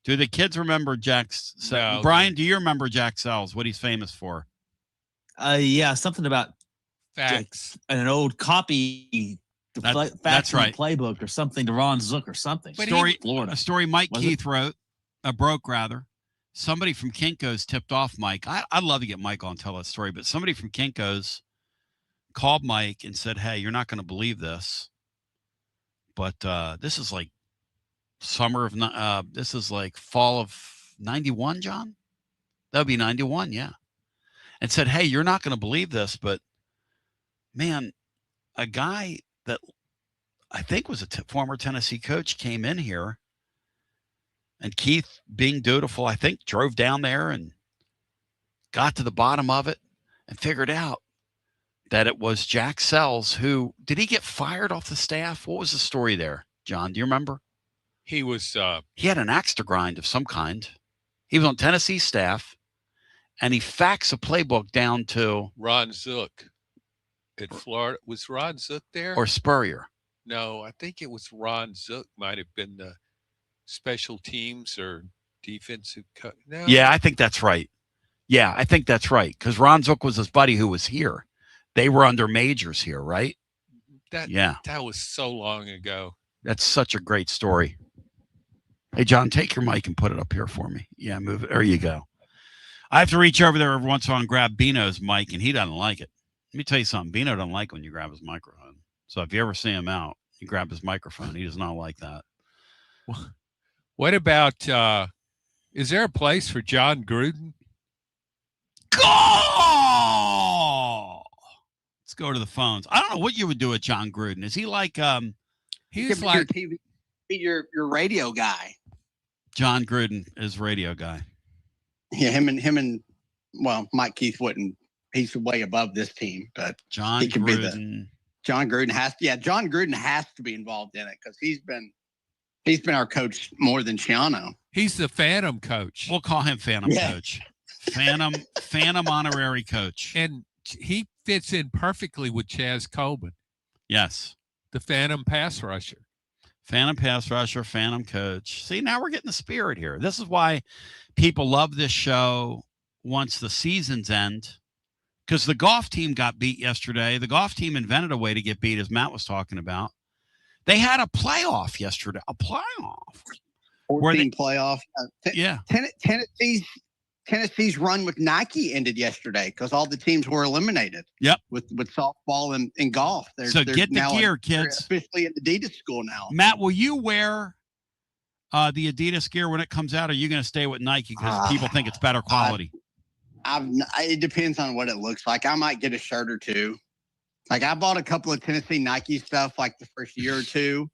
Do the kids remember Jack Sales? No, Brian, do you remember Jack Sales? What he's famous for? Yeah, something about facts. An old copy. That's right. Playbook or something to Ron Zook or something. A story Mike Keith wrote, broke rather. Somebody from Kinko's tipped off Mike. I'd love to get Mike on and tell that story, but somebody from Kinko's called Mike and said, "Hey, you're not going to believe this, but this is like this is like fall of 91, John. That would be 91, yeah." And said, "Hey, you're not going to believe this, but man, a guy that I think was a former Tennessee coach came in here, and Keith, being dutiful, I think drove down there and got to the bottom of it and figured out that it was Jack Sells who, did he get fired off the staff? What was the story there, John? Do you remember? He was, he had an axe to grind of some kind. He was on Tennessee's staff, and he faxed a playbook down to Ron Zook at Florida. Was Ron Zook there? Or Spurrier? No, I think it was Ron Zook. Might have been the special teams or defensive coach. No. Yeah, I think that's right. Yeah, I think that's right. Because Ron Zook was his buddy who was here. They were under majors here, right? That was so long ago. That's such a great story. Hey, John, take your mic and put it up here for me. Yeah, move it. There you go. I have to reach over there every once in a while and grab Bino's mic, and he doesn't like it. Let me tell you something. Bino doesn't like when you grab his microphone. So if you ever see him out, you grab his microphone. He does not like that. What about, is there a place for John Gruden? Go! Let's go to the phones. I don't know what you would do with John Gruden. Is he like, he's like your radio guy. John Gruden is radio guy. Yeah, him and Mike Keith wouldn't. He's way above this team, but John Gruden. John Gruden has to. Yeah, John Gruden has to be involved in it because he's been our coach more than Shiano. He's the Phantom coach. We'll call him Phantom coach. Phantom honorary coach. And he fits in perfectly with Chaz Coleman. Yes. The Phantom pass rusher. Phantom pass rusher, Phantom coach. See, now we're getting the spirit here. This is why people love this show once the seasons end. Because the golf team got beat yesterday. The golf team invented a way to get beat, as Matt was talking about. They had a playoff yesterday. A playoff. 14 playoff. Yeah. Tennessee's run with Nike ended yesterday because all the teams were eliminated. Yep. With softball and golf. So get the gear, kids. Officially at Adidas school now. Matt, will you wear the Adidas gear when it comes out? Or are you going to stay with Nike because people think it's better quality? It depends on what it looks like. I might get a shirt or two. Like I bought a couple of Tennessee Nike stuff like the first year or two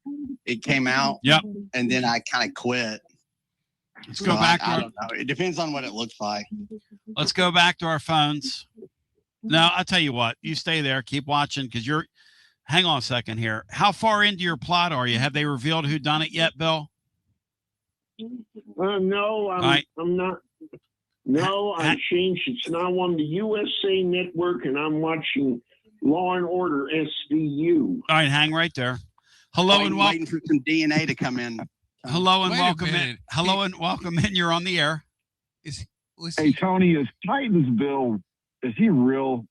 it came out. Yep. And then I kind of quit. Let's go back. I don't know. It depends on what it looks like. Let's go back to our phones. No, I'll tell you what. You stay there. Keep watching because hang on a second here. How far into your plot are you? Have they revealed who done it yet, Bill? No, I'm not. No, I changed. It's now on the USA Network, and I'm watching Law and Order SVU. All right, hang right there. Hello and welcome. Waiting for some DNA to come in. Hello and welcome in. Hello and welcome in. You're on the air. Hey, Tony, is Titans Bill, is he real?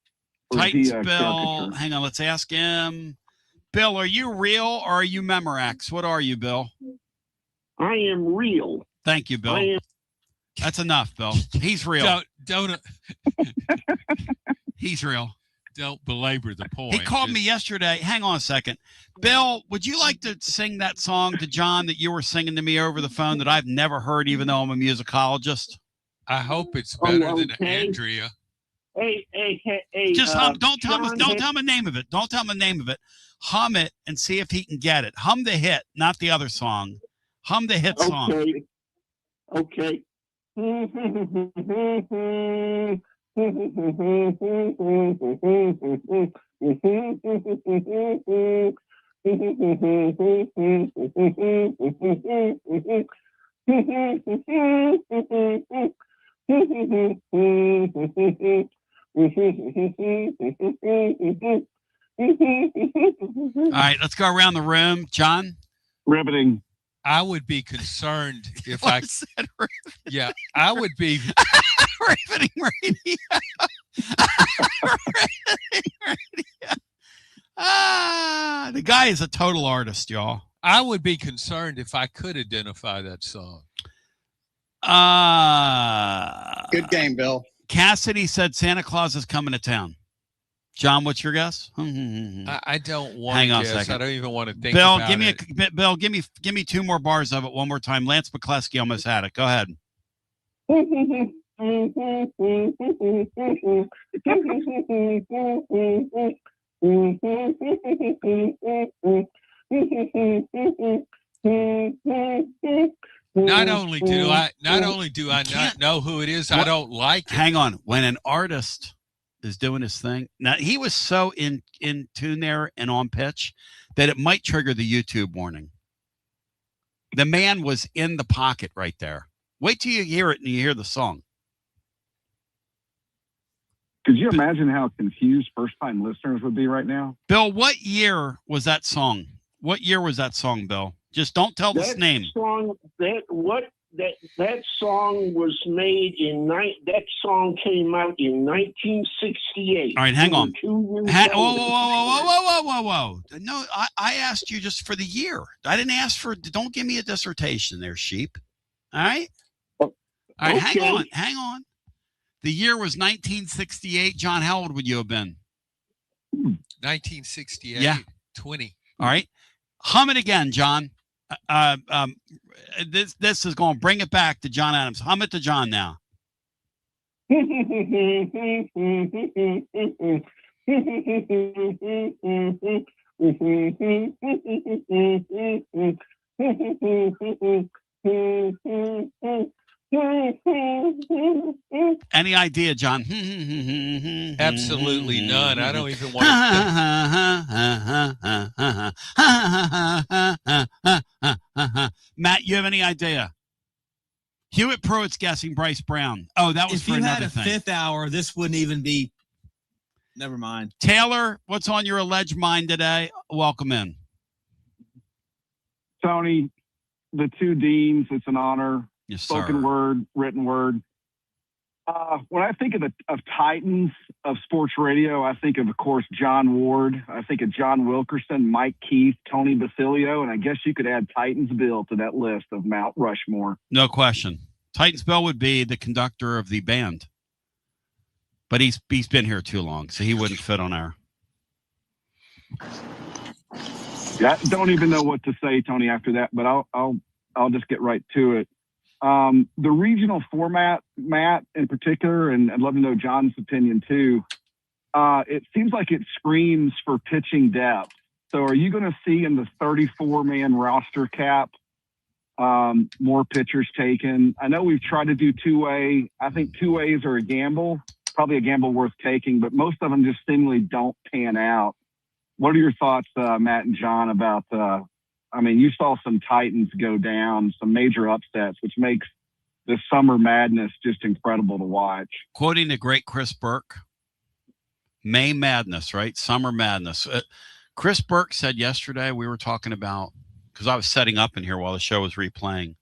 Titans Bill, hang on, let's ask him. Bill, are you real or are you Memorex? What are you, Bill? I am real. Thank you, Bill. That's enough, Bill. He's real. Don't He's real. Don't belabor the point. He called me yesterday. Hang on a second. Bill, would you like to sing that song to John that you were singing to me over the phone that I've never heard, even though I'm a musicologist? I hope it's better than Andrea. Hey. Just hum. Don't tell him the name of it. Don't tell him the name of it. Hum it and see if he can get it. Hum the hit, not the other song. Hum the hit song. Okay. All right, let's go around the room. John? Riveting. I would be concerned if I would be riveting radio. The guy is a total artist, y'all. I would be concerned if I could identify that song. Good game, Bill. Cassidy said Santa Claus is coming to town. John, what's your guess? I don't want Hang to on guess. a second. I don't even want to think Bill, about it. Bill, give me two more bars of it one more time. Lance McCluskey almost had it. Go ahead. Not only do I not know who it is, I don't like it. Hang on. When an artist is doing his thing, now he was so in tune there and on pitch that it might trigger the YouTube warning. The man was in the pocket right there. Wait till you hear it and you hear the song. Could you imagine how confused first-time listeners would be right now? Bill, what year was that song? What year was that song, Bill? Just don't tell the name. That song was made that song came out in 1968. All right, hang on. Whoa. No, I asked you just for the year. I didn't ask for, don't give me a dissertation there, sheep. All right? All right, okay. Hang on. The year was 1968. John, how old would you have been? 1968. Yeah. 20. All right. Hum it again, John. This is going to bring it back to John Adams. Hum it to John now. Any idea, John? Absolutely none. I don't even want to. Matt, you have any idea? Hewitt Pruitt's guessing Bryce Brown. Oh, that was if for you another had a thing. Fifth hour, this wouldn't even be. Never mind. Taylor, what's on your alleged mind today? Welcome in. Tony, the two deans, it's an honor. Yes, spoken sir. Word, written word. When I think of Titans of sports radio, I think of course, John Ward. I think of John Wilkerson, Mike Keith, Tony Basilio, and I guess you could add Titans Bill to that list of Mount Rushmore. No question. Titans Bill would be the conductor of the band. But he's been here too long, so he wouldn't fit on air. Yeah, don't even know what to say, Tony, after that, but I'll just get right to it. The regional format, Matt, in particular, and I'd love to know John's opinion too. It seems like it screams for pitching depth. So are you going to see in the 34-man roster cap more pitchers taken? I know we've tried to do two-way. I think two-ways are a gamble, probably a gamble worth taking, but most of them just seemingly don't pan out. What are your thoughts, Matt and John, about you saw some Titans go down, some major upsets, which makes this summer madness just incredible to watch. Quoting the great Chris Burke, May Madness, right? Summer Madness. Chris Burke said yesterday, we were talking about, because I was setting up in here while the show was replaying,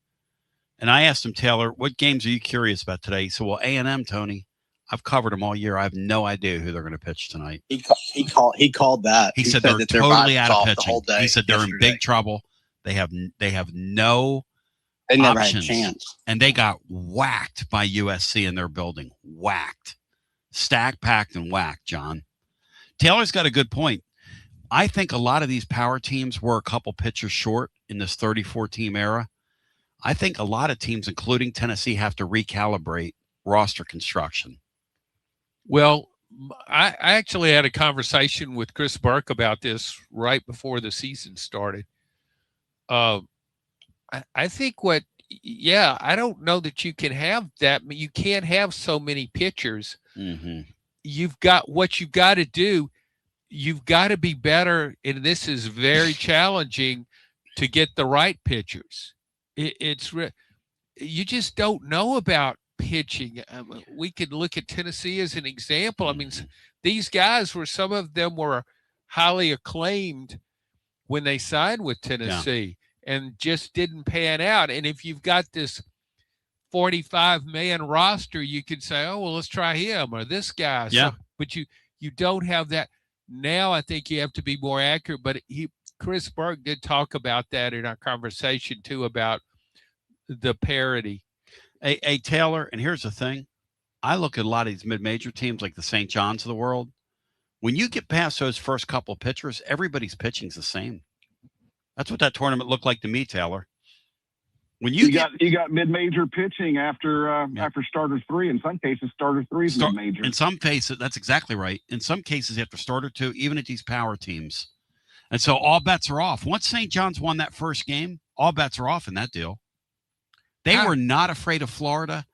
and I asked him, Taylor, what games are you curious about today? He said, well, A&M, Tony. I've covered them all year. I have no idea who they're going to pitch tonight. He called that. He said they're totally out of pitching. He said they're in big trouble. They have no They never options, had a chance. and they got whacked by USC in their building. Whacked. Stacked, packed, and whacked, John. Taylor's got a good point. I think a lot of these power teams were a couple pitchers short in this 34-team era. I think a lot of teams, including Tennessee, have to recalibrate roster construction. Well, I actually had a conversation with Chris Burke about this right before the season started. I think I don't know that you can have that. You can't have so many pitchers. Mm-hmm. You've got to do. You've got to be better, and this is very challenging to get the right pitchers. You just don't know about pitching. We could look at Tennessee as an example. I mean, these guys some of them were highly acclaimed when they signed with Tennessee and just didn't pan out. And if you've got this 45-man roster, you could say, oh, well, let's try him or this guy. Yeah. So, but you don't have that. Now I think you have to be more accurate, but Chris Burke did talk about that in our conversation too, about the parity. Hey, Taylor, and here's the thing. I look at a lot of these mid-major teams like the St. John's of the world. When you get past those first couple pitchers, everybody's pitching's the same. That's what that tournament looked like to me, Taylor. When you got mid-major pitching after starter 3. In some cases, starter 3 is mid-major. In some cases, that's exactly right. In some cases, after starter 2, even at these power teams. And so all bets are off. Once St. John's won that first game, all bets are off in that deal. They were not afraid of Florida.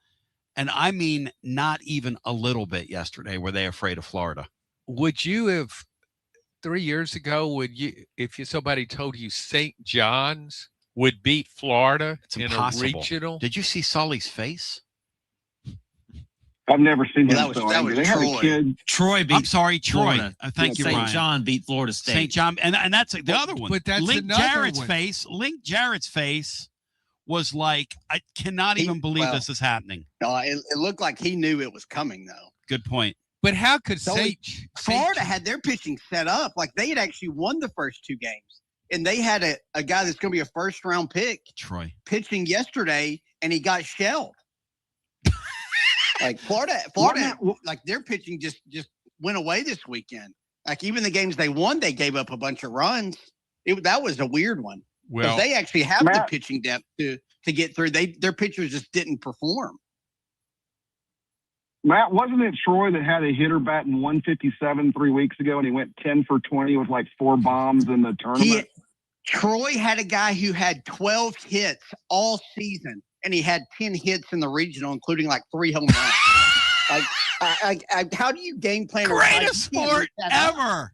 And I mean, not even a little bit yesterday were they afraid of Florida. Would you have 3 years ago, if somebody told you St. John's would beat Florida in a regional? Did you see Sully's face? I've never seen him. That was they had a kid. Troy beat Troy. Florida. Thank you, Ryan. St. John beat Florida State. St. John, and that's the other one. But that's Link another Jarrett's one. face. Link Jarrett's face was like, I cannot even believe this is happening. No, it looked like he knew it was coming, though. Good point. But how could Florida had their pitching set up like they had actually won the first 2 games, and they had a guy that's going to be a first-round pick, Troy, pitching yesterday, and he got shelled. Like Florida, like their pitching just went away this weekend. Like even the games they won, they gave up a bunch of runs. That was a weird one. Well, they actually have the pitching depth to get through. Their pitchers just didn't perform. Matt, wasn't it Troy that had a hitter batting 157 3 weeks ago, and he went 10 for 20 with like 4 bombs in the tournament? Troy had a guy who had 12 hits all season, and he had 10 hits in the regional, including like 3 home runs. How do you game plan? Greatest sport ever.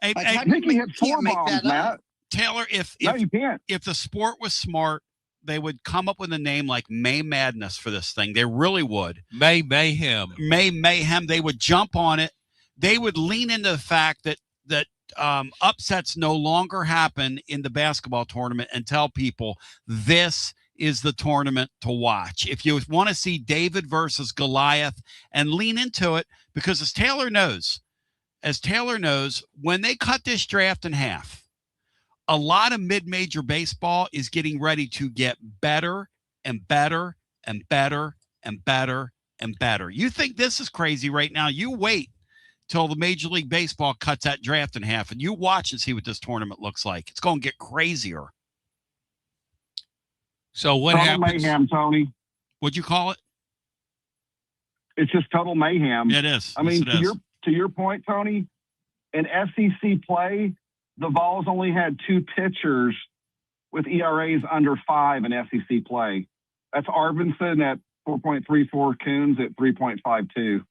I think he had 4 bombs, Matt. Taylor, if the sport was smart, they would come up with a name like May Madness for this thing. They really would. May Mayhem. May Mayhem. They would jump on it. They would lean into the fact that upsets no longer happen in the basketball tournament and tell people this is the tournament to watch. If you want to see David versus Goliath, and lean into it, because as Taylor knows, when they cut this draft in half, a lot of mid-major baseball is getting ready to get better and better and better and better and better. You think this is crazy right now? You wait till the Major League Baseball cuts that draft in half, and you watch and see what this tournament looks like. It's going to get crazier. So what happens? Mayhem, Tony. What'd you call it? It's just total mayhem. It is. I mean, to your point, Tony, in SEC play, the Vols only had 2 pitchers with ERAs under 5 in SEC play. That's Arvinson at 4.34, Coons at 3.52.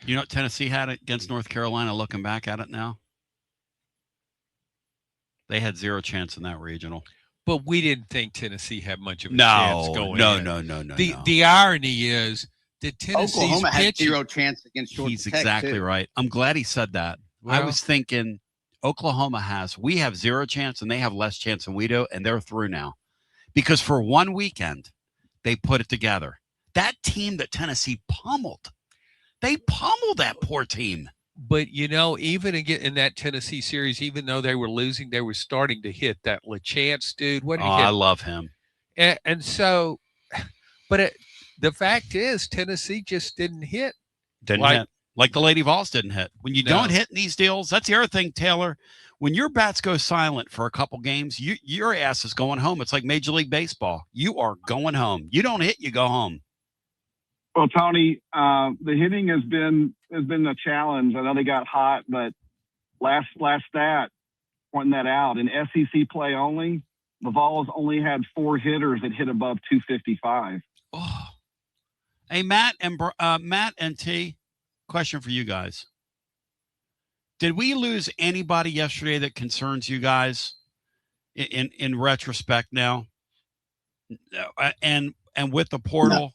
You know what Tennessee had against North Carolina, looking back at it now? They had 0 chance in that regional. But we didn't think Tennessee had much of a chance going in. No. The irony is that Tennessee's Oklahoma had pitching, 0 chance against Georgia He's Tech, exactly too. right. I'm glad he said that. I was thinking Oklahoma we have 0 chance, and they have less chance than we do, and they're through now. Because for one weekend, they put it together. That team that Tennessee pummeled, they pummeled that poor team. But even again in that Tennessee series, even though they were losing, they were starting to hit that LaChance dude. What did he hit? I love him. And so, but the fact is, Tennessee just didn't hit. Didn't hit. Like the Lady Vols didn't hit. When you don't hit in these deals, that's the other thing, Taylor. When your bats go silent for a couple games, your ass is going home. It's like Major League Baseball. You are going home. You don't hit, you go home. Well, Tony, the hitting has been a challenge. I know they got hot, but last stat pointing that out in SEC play only, the Vols only had 4 hitters that hit above 255. Oh. Hey, Matt and T, question for you guys. Did we lose anybody yesterday that concerns you guys in retrospect now? And with the portal? No.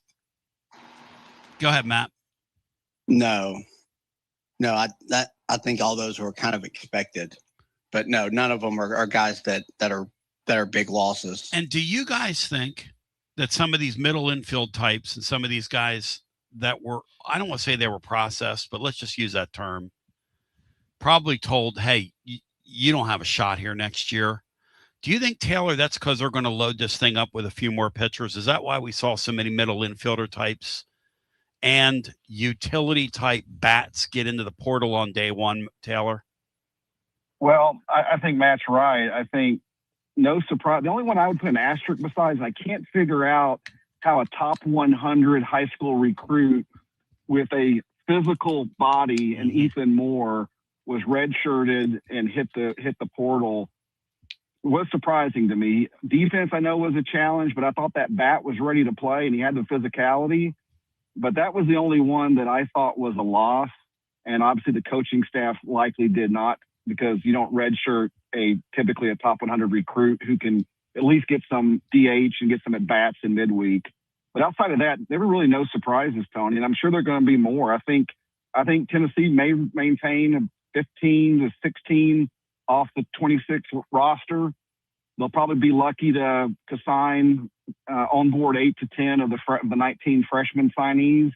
Go ahead, Matt. No, I think all those were kind of expected, but no, none of them are guys that are big losses. And do you guys think that some of these middle infield types and some of these guys that were, I don't want to say they were processed, but let's just use that term, probably told, hey, you don't have a shot here next year. Do you think, Taylor, that's because they're going to load this thing up with a few more pitchers? Is that why we saw so many middle infielder types and utility type bats get into the portal on day one, Taylor? Well, I think Matt's right. I think no surprise. The only one I would put an asterisk beside is I can't figure out how a top 100 high school recruit with a physical body and Ethan Moore was redshirted and hit the portal. It was surprising to me. Defense, I know, was a challenge, but I thought that bat was ready to play and he had the physicality. But that was the only one that I thought was a loss. And obviously the coaching staff likely did not, because you don't redshirt typically a top 100 recruit who can at least get some DH and get some at bats in midweek. But outside of that, there were really no surprises, Tony, and I'm sure there are going to be more. I think Tennessee may maintain 15 to 16 off the 26 roster. They'll probably be lucky to sign on board 8 to 10 of the 19 freshman signees.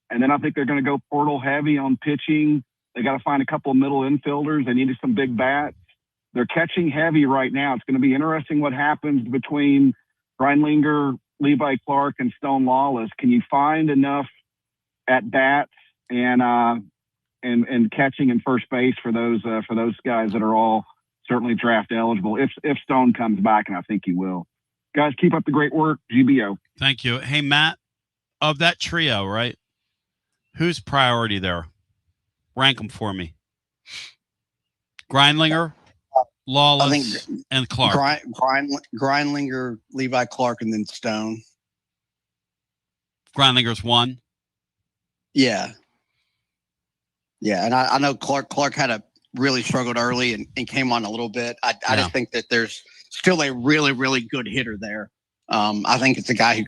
And then I think they're going to go portal heavy on pitching. They got to find a couple of middle infielders. They needed some big bats. They're catching heavy right now. It's going to be interesting what happens between Grindlinger, Levi Clark, and Stone Lawless. Can you find enough at bats and catching and first base for those guys that are all certainly draft eligible if Stone comes back, and I think he will. Guys, keep up the great work. GBO. Thank you. Hey, Matt, of that trio, right? Who's priority there? Rank them for me. Grindlinger, Lawless, and Clark. Grindlinger, Levi Clark, and then Stone. Grindlinger's 1. Yeah. Yeah, and I know Clark had really struggled early and came on a little bit. I just think that there's still a really, really good hitter there. I think it's a guy who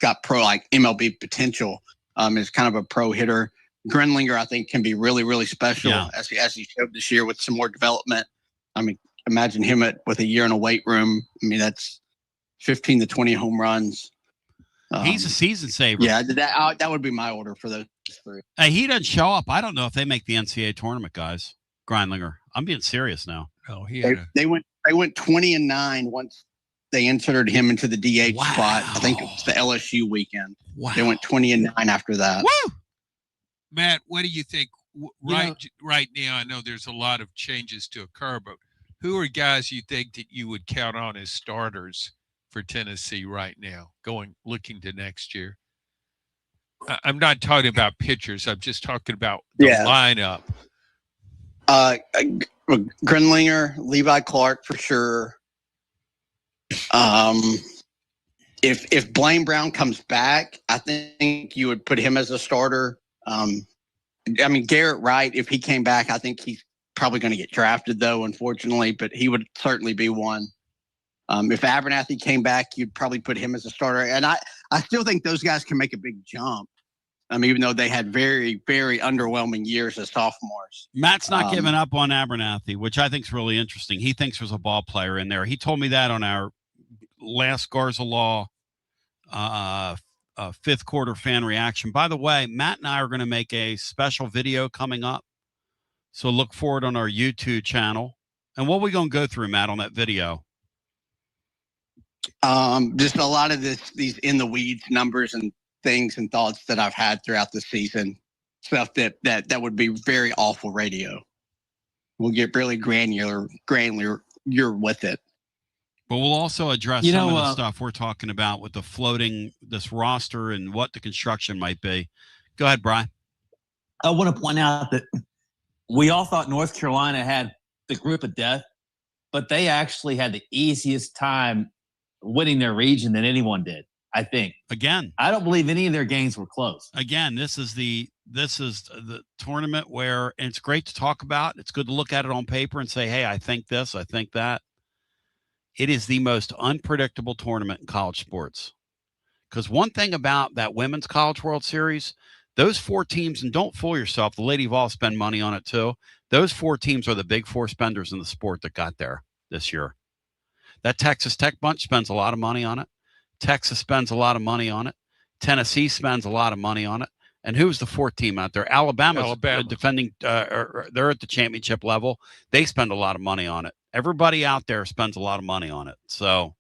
got pro like MLB potential. Is kind of a pro hitter. Grindlinger, I think, can be really, really special as he showed this year with some more development. I mean, imagine him with a year in a weight room. I mean, that's 15 to 20 home runs. He's a season saver. Yeah, that would be my order for those 3. Hey, he doesn't show up. I don't know if they make the NCAA tournament, guys. Grindlinger. I'm being serious now. Oh, they went 20-9 once they inserted him into the DH spot. I think it was the LSU weekend. Wow. They went 20-9 after that. Woo! Matt, what do you think? Right now, I know there's a lot of changes to occur, but who are guys you think that you would count on as starters for Tennessee right now, looking to next year? I'm not talking about pitchers. I'm just talking about the lineup. Grindlinger, Levi Clark for sure. If Blaine Brown comes back, I think you would put him as a starter. I mean, Garrett Wright, if he came back, I think he's probably going to get drafted, though, unfortunately, but he would certainly be one. If Abernathy came back, you'd probably put him as a starter. And I still think those guys can make a big jump, even though they had very, very underwhelming years as sophomores. Matt's not giving up on Abernathy, which I think is really interesting. He thinks there's a ball player in there. He told me that on our last Garza Law fifth quarter fan reaction. By the way, Matt and I are going to make a special video coming up So look for it on our YouTube channel. And what are we going to go through, Matt, on that video? Just a lot of these in the weeds numbers and things and thoughts that I've had throughout the season. Stuff that would be very awful radio. We'll get really granular with it. But we'll also address some of the stuff we're talking about with the floating, this roster and what the construction might be. Go ahead, Brian. I want to point out that we all thought North Carolina had the group of death, but they actually had the easiest time winning their region than anyone did, I think. Again, I don't believe any of their games were close. Again, this is the tournament where, and it's great to talk about. It's good to look at it on paper and say, hey, I think this, I think that. It is the most unpredictable tournament in college sports. Because one thing about that Women's College World Series, those 4 teams, and don't fool yourself, the Lady Vols spend money on it too. Those 4 teams are the big 4 spenders in the sport that got there this year. That Texas Tech bunch spends a lot of money on it. Texas spends a lot of money on it. Tennessee spends a lot of money on it. And who's the 4th team out there? Alabama's defending. They're at the championship level. They spend a lot of money on it. Everybody out there spends a lot of money on it. So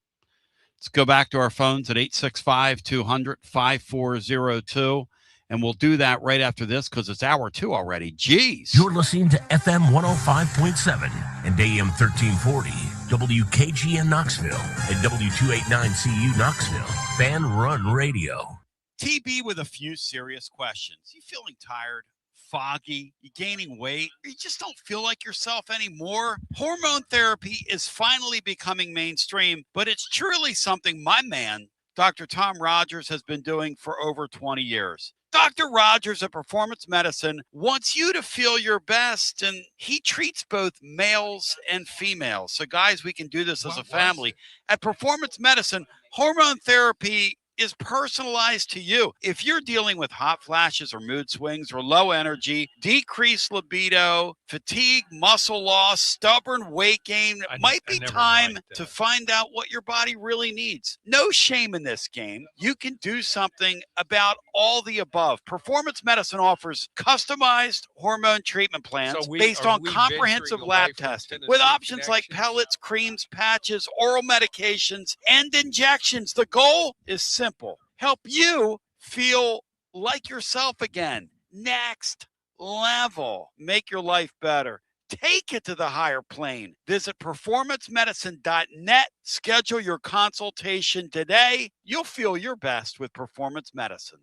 let's go back to our phones at 865-200-5402. And we'll do that right after this because it's hour 2 already. Jeez. You're listening to FM 105.7 and AM 1340, WKGN Knoxville and W289CU Knoxville. Fan Run Radio. TB with a few serious questions. You feeling tired, foggy, you gaining weight, or you just don't feel like yourself anymore? Hormone therapy is finally becoming mainstream, but it's truly something my man, Dr. Tom Rogers, has been doing for over 20 years. Dr. Rogers at Performance Medicine wants you to feel your best, and he treats both males and females. So, guys, we can do this as a family. At Performance Medicine, hormone therapy is personalized to you. If you're dealing with hot flashes or mood swings or low energy, decreased libido, fatigue, muscle loss, stubborn weight gain, it might be time to find out what your body really needs. No shame in this game. You can do something about all the above. Performance Medicine offers customized hormone treatment plans based on comprehensive lab testing with options like pellets, creams, patches, oral medications, and injections. The goal is simple. Help you feel like yourself again. Next level. Make your life better. Take it to the higher plane. Visit performancemedicine.net. Schedule your consultation today. You'll feel your best with Performance Medicine.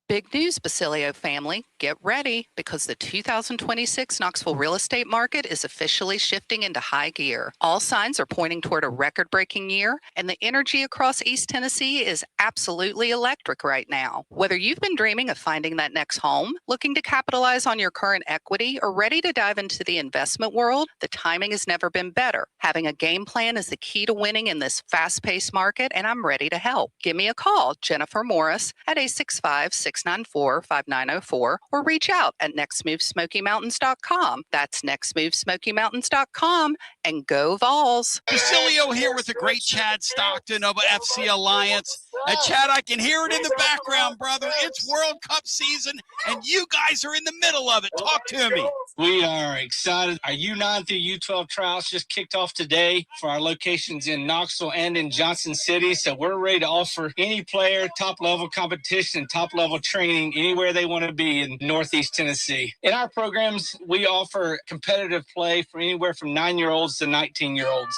Big news, Basilio family. Get ready because the 2026 Knoxville real estate market is officially shifting into high gear. All signs are pointing toward a record-breaking year, and the energy across East Tennessee is absolutely electric right now. Whether you've been dreaming of finding that next home, looking to capitalize on your current equity, or ready to dive into the investment world, the timing has never been better. Having a game plan is the key to winning in this fast-paced market, and I'm ready to help. Give me a call, Jennifer Morris, at 865-694-5904, or reach out at nextmovesmokymountains.com. That's nextmovesmokymountains.com, and go Vols. Basilio here with the great Chad Stockton of FC Alliance. And Chad, I can hear it in the background, brother. It's World Cup season, and you guys are in the middle of it. Talk to me. We are excited. Our U9 through U12 trials just kicked off today for our locations in Knoxville and in Johnson City. So we're ready to offer any player top-level competition, top-level training anywhere they want to be in Northeast Tennessee. In our programs, we offer competitive play for anywhere from 9-year-olds to 19-year-olds.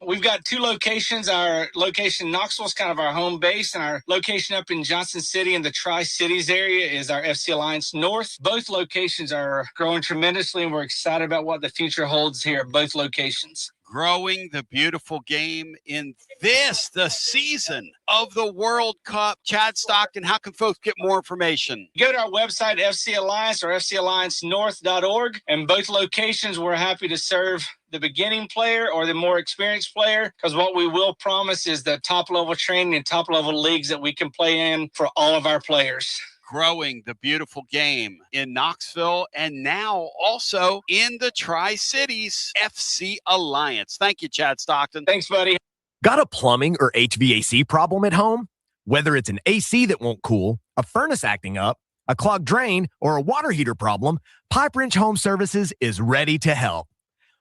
We've got 2 locations. Our location in Knoxville is kind of our home base, and our location up in Johnson City in the Tri-Cities area is our FC Alliance North. Both locations are growing tremendously, and we're excited about what the future holds here at both locations. Growing the beautiful game in the season of the World Cup. Chad Stockton, how can folks get more information? Go to our website, FC Alliance or FCAllianceNorth.org. And both locations, we're happy to serve the beginning player or the more experienced player, because what we will promise is the top-level training and top-level leagues that we can play in for all of our players. Growing the beautiful game in Knoxville and now also in the Tri-Cities. FC Alliance. Thank you, Chad Stockton. Thanks, buddy. Got a plumbing or HVAC problem at home? Whether it's an AC that won't cool, a furnace acting up, a clogged drain, or a water heater problem, Pipe Wrench Home Services is ready to help.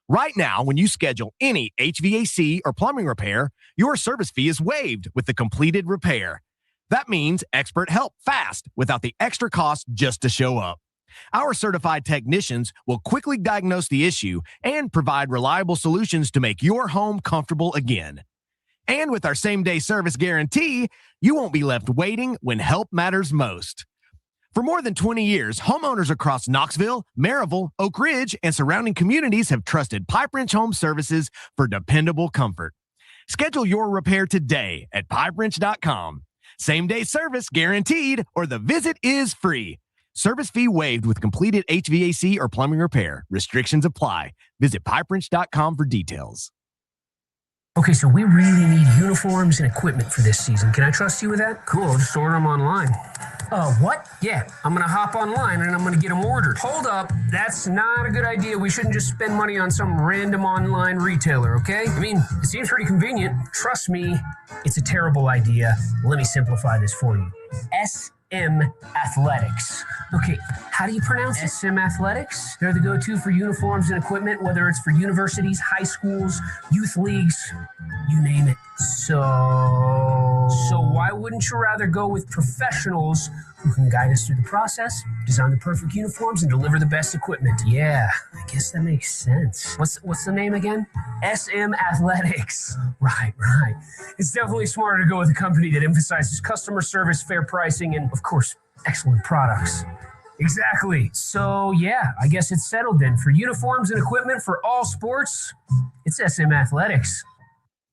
Right now, when you schedule any HVAC or plumbing repair, your service fee is waived with the completed repair. That means expert help fast without the extra cost just to show up. Our certified technicians will quickly diagnose the issue and provide reliable solutions to make your home comfortable again. And with our same-day service guarantee, you won't be left waiting when help matters most. For more than 20 years, homeowners across Knoxville, Maryville, Oak Ridge, and surrounding communities have trusted Pipe Wrench Home Services for dependable comfort. Schedule your repair today at pipewrench.com. Same-day service guaranteed, or the visit is free. Service fee waived with completed HVAC or plumbing repair. Restrictions apply. Visit pipewrench.com for details. Okay, so we really need uniforms and equipment for this season. Can I trust you with that? Cool, I'll just order them online. What? Yeah, I'm going to hop online and I'm going to get them ordered. Hold up, that's not a good idea. We shouldn't just spend money on some random online retailer, okay? I mean, it seems pretty convenient. Trust me, it's a terrible idea. Let me simplify this for you. SM Athletics. Okay, how do you pronounce it? SM Athletics? They're the go-to for uniforms and equipment, whether it's for universities, high schools, youth leagues, you name it. So why wouldn't you rather go with professionals who can guide us through the process, design the perfect uniforms, and deliver the best equipment? Yeah, I guess that makes sense. What's the name again? SM Athletics. Right. It's definitely smarter to go with a company that emphasizes customer service, fair pricing, and, of course, excellent products. Exactly. So, yeah, I guess it's settled then. For uniforms and equipment for all sports, it's SM Athletics.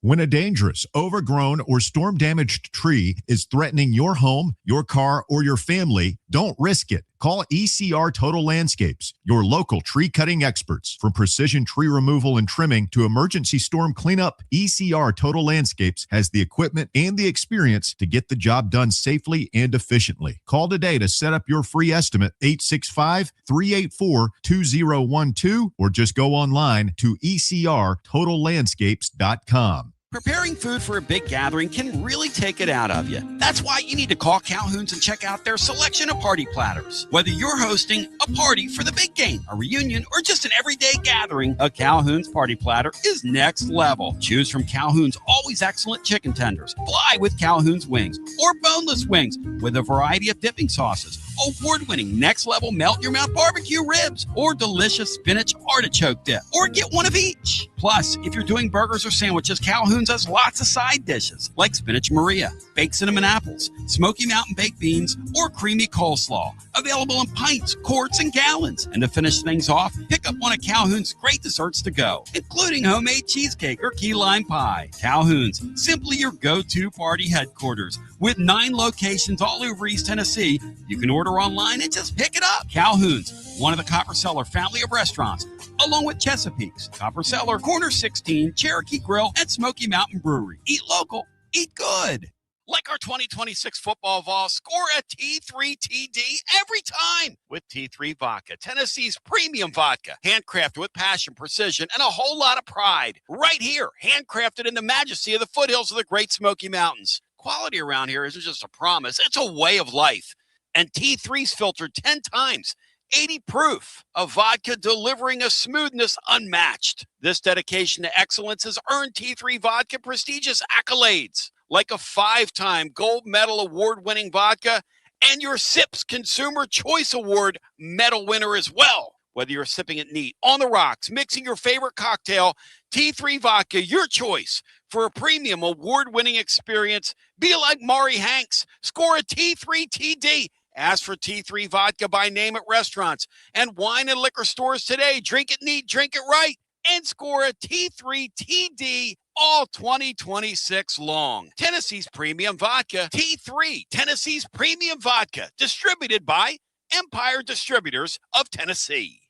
When a dangerous, overgrown, or storm-damaged tree is threatening your home, your car, or your family, don't risk it. Call ECR Total Landscapes, your local tree cutting experts. From precision tree removal and trimming to emergency storm cleanup, ECR Total Landscapes has the equipment and the experience to get the job done safely and efficiently. Call today to set up your free estimate, 865-384-2012, or just go online to ecrtotallandscapes.com. Preparing food for a big gathering can really take it out of you. That's why you need to call Calhoun's and check out their selection of party platters. Whether you're hosting a party for the big game, a reunion, or just an everyday gathering, a Calhoun's party platter is next level. Choose from Calhoun's always excellent chicken tenders, fly with Calhoun's wings, or boneless wings with a variety of dipping sauces, award-winning next-level melt-your-mouth barbecue ribs, or delicious spinach artichoke dip, or get one of each. Plus, if you're doing burgers or sandwiches, Calhoun's has lots of side dishes like spinach Maria, baked cinnamon apples, Smoky Mountain baked beans, or creamy coleslaw. Available in pints, quarts, and gallons. And to finish things off, pick up one of Calhoun's great desserts to go, including homemade cheesecake or key lime pie. Calhoun's, simply your go-to party headquarters. With 9 locations all over East Tennessee, you can order online and just pick it up. Calhoun's, one of the Copper Cellar family of restaurants, along with Chesapeake's, Copper Cellar, Corner 16, Cherokee Grill, and Smoky Mountain Brewery. Eat local, eat good. Like our 2026 football Vols, score a T3 TD every time with T3 Vodka, Tennessee's premium vodka. Handcrafted with passion, precision, and a whole lot of pride. Right here, handcrafted in the majesty of the foothills of the Great Smoky Mountains. Quality around here isn't just a promise, it's a way of life. And T3's filtered 10 times. 80 proof of vodka delivering a smoothness unmatched. This dedication to excellence has earned T3 Vodka prestigious accolades, like a 5-time gold medal award-winning vodka and your SIPS Consumer Choice Award medal winner as well. Whether you're sipping it neat, on the rocks, mixing your favorite cocktail, T3 Vodka, your choice for a premium award-winning experience. Be like Maury Hanks. Score a T3 TD. Ask for T3 Vodka by name at restaurants and wine and liquor stores today. Drink it neat, drink it right, and score a T3 TD all 2026 long. Tennessee's Premium Vodka, T3, Tennessee's Premium Vodka, distributed by Empire Distributors of Tennessee.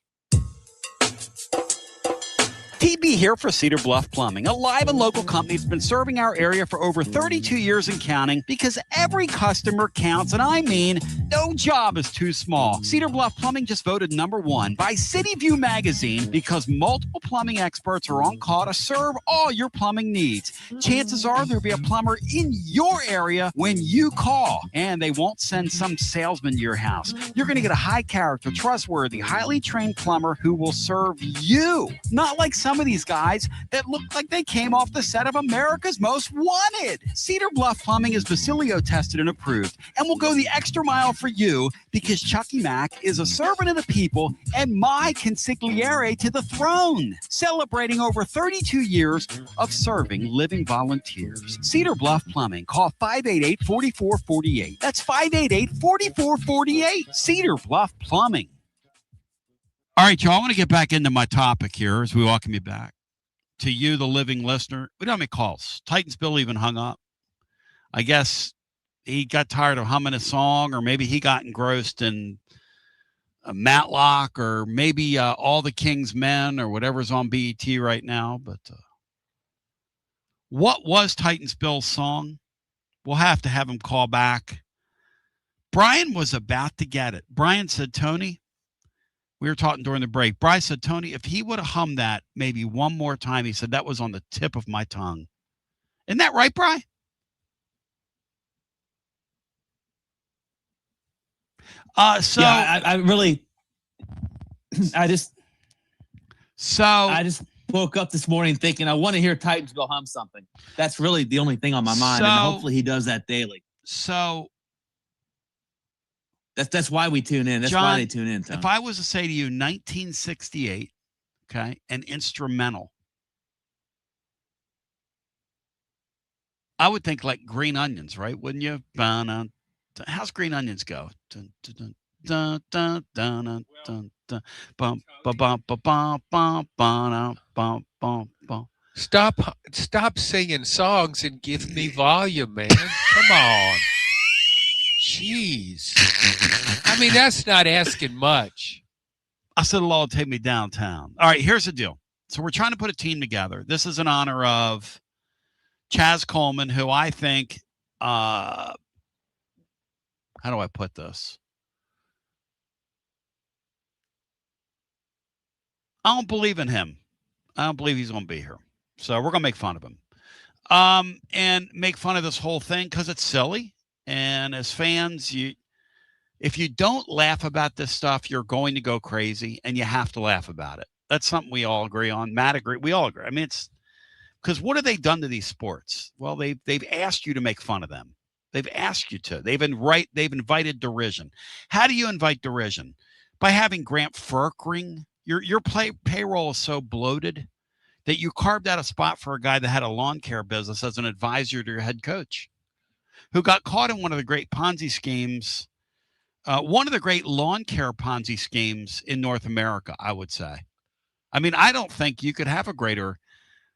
TB here for Cedar Bluff Plumbing, a live and local company that's been serving our area for over 32 years and counting because every customer counts, and I mean no job is too small. Cedar Bluff Plumbing just voted #1 by City View magazine because multiple plumbing experts are on call to serve all your plumbing needs. Chances are there'll be a plumber in your area when you call, and they won't send some salesman to your house. You're going to get a high character, trustworthy, highly trained plumber who will serve you. Not like some of these guys that look like they came off the set of America's Most Wanted. Cedar Bluff Plumbing is Basilio tested and approved and will go the extra mile for you because Chucky Mack is a servant of the people and my consigliere to the throne, celebrating over 32 years of serving living volunteers. Cedar Bluff Plumbing. Call 588-4448. That's 588-4448. Cedar Bluff Plumbing. All right, y'all, I want to get back into my topic here as we welcome you back. To you, the living listener, we don't have any calls. Titans Bill even hung up. I guess he got tired of humming a song, or maybe he got engrossed in Matlock, or maybe All the King's Men, or whatever's on BET right now. But what was Titans Bill's song? We'll have to have him call back. Brian was about to get it. Brian said, Tony, we were talking during the break. Brian said, Tony, if he would have hummed that maybe one more time, he said, that was on the tip of my tongue. Isn't that right, Brian? I just woke up this morning thinking I want to hear Titans Bill hum something. That's really the only thing on my mind, and hopefully he does that daily. So that's why we tune in. That's John, why they tune in, Tony. If I was to say to you 1968, okay, an instrumental, I would think like Green Onions, right? Wouldn't you? How's Green Onions go? Stop singing songs and give me volume, man. Come on. Jeez. I mean, that's not asking much. I said the law would take me downtown. All right, here's the deal. So we're trying to put a team together. This is in honor of Chaz Coleman, who I think, how do I put this? I don't believe in him. I don't believe he's going to be here. So we're going to make fun of him. And make fun of this whole thing because it's silly. And as fans, if you don't laugh about this stuff, you're going to go crazy, and you have to laugh about it. That's something we all agree on. Matt agree. We all agree. I mean, it's because what have they done to these sports? Well, they've asked you to make fun of them. They've asked you to. They've invited derision. How do you invite derision? By having Grant Ferkring. Your payroll is so bloated that you carved out a spot for a guy that had a lawn care business as an advisor to your head coach, who got caught in one of the great Ponzi schemes, one of the great lawn care Ponzi schemes in North America, I would say. I mean, I don't think you could have a greater.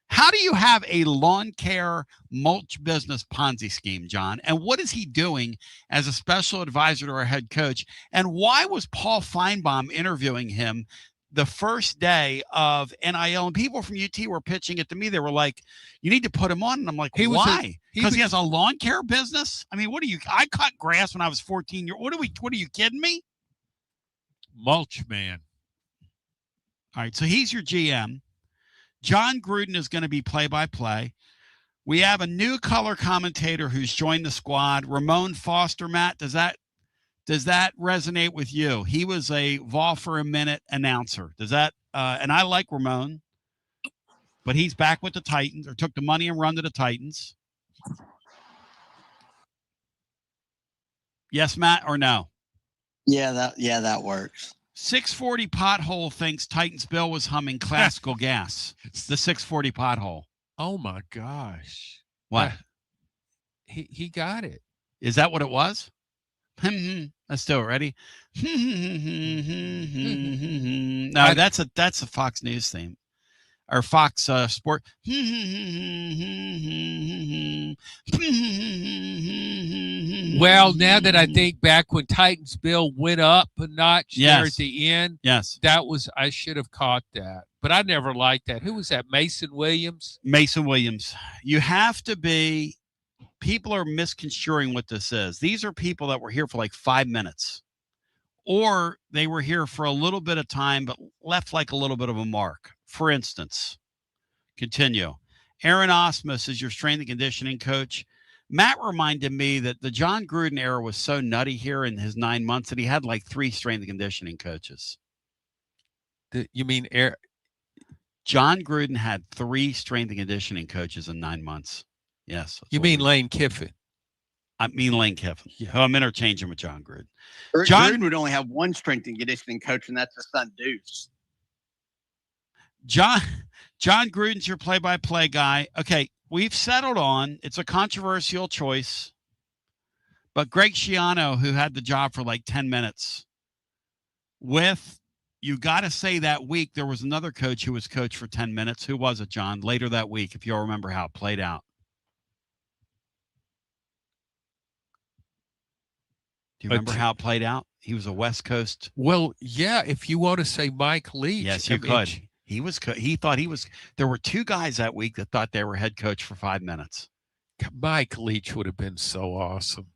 How do you have a lawn care mulch business Ponzi scheme, John? And what is he doing as a special advisor to our head coach? And why was Paul Feinbaum interviewing him the first day of NIL? And people from UT were pitching it to me. They were like, you need to put him on. And I'm like, why? Because he has a lawn care business? I mean, I cut grass when I was 14 years old. What are you kidding me? Mulch man. All right, so he's your GM. John Gruden is going to be play-by-play. We have a new color commentator who's joined the squad, Ramon Foster. Matt, does that resonate with you? He was a Vol for a Minute announcer. Does that? And I like Ramon, but he's back with the Titans, or took the money and run to the Titans. Yes, Matt, or no? Yeah, that works. 640 Pothole thinks Titans Bill was humming classical gas. The 640 Pothole. Oh my gosh! What? He got it. Is that what it was? Let's do it. Ready? No, that's a Fox News theme. or Fox Sport. Well, now that I think back when Titansville went up a notch there at the end, I should have caught that. But I never liked that. Who was that? Mason Williams? Mason Williams. You have to be, people are misconstruing what this is. These are people that were here for like 5 minutes. Or they were here for a little bit of time, but left like a little bit of a mark. For instance, continue. Aaron Osmus is your strength and conditioning coach. Matt reminded me that the John Gruden era was so nutty here in his 9 months that he had like 3 strength and conditioning coaches. You mean John Gruden had 3 strength and conditioning coaches in 9 months. Yes. You mean Lane Kiffin? I mean Lane Kiffin. Yeah. I'm interchanging with John Gruden. Gruden would only have 1 strength and conditioning coach, and that's his son Deuce. John Gruden's your play-by-play guy. Okay, we've settled on, it's a controversial choice, but Greg Schiano, who had the job for like 10 minutes, you got to say that week there was another coach who was coach for 10 minutes. Who was it, John? Later that week, if you'll remember how it played out. Do you remember how it played out? He was a West Coast. Well, yeah, if you want to say Mike Leach. Yes, you could. He thought there were 2 guys that week that thought they were head coach for 5 minutes. Mike Leach would have been so awesome.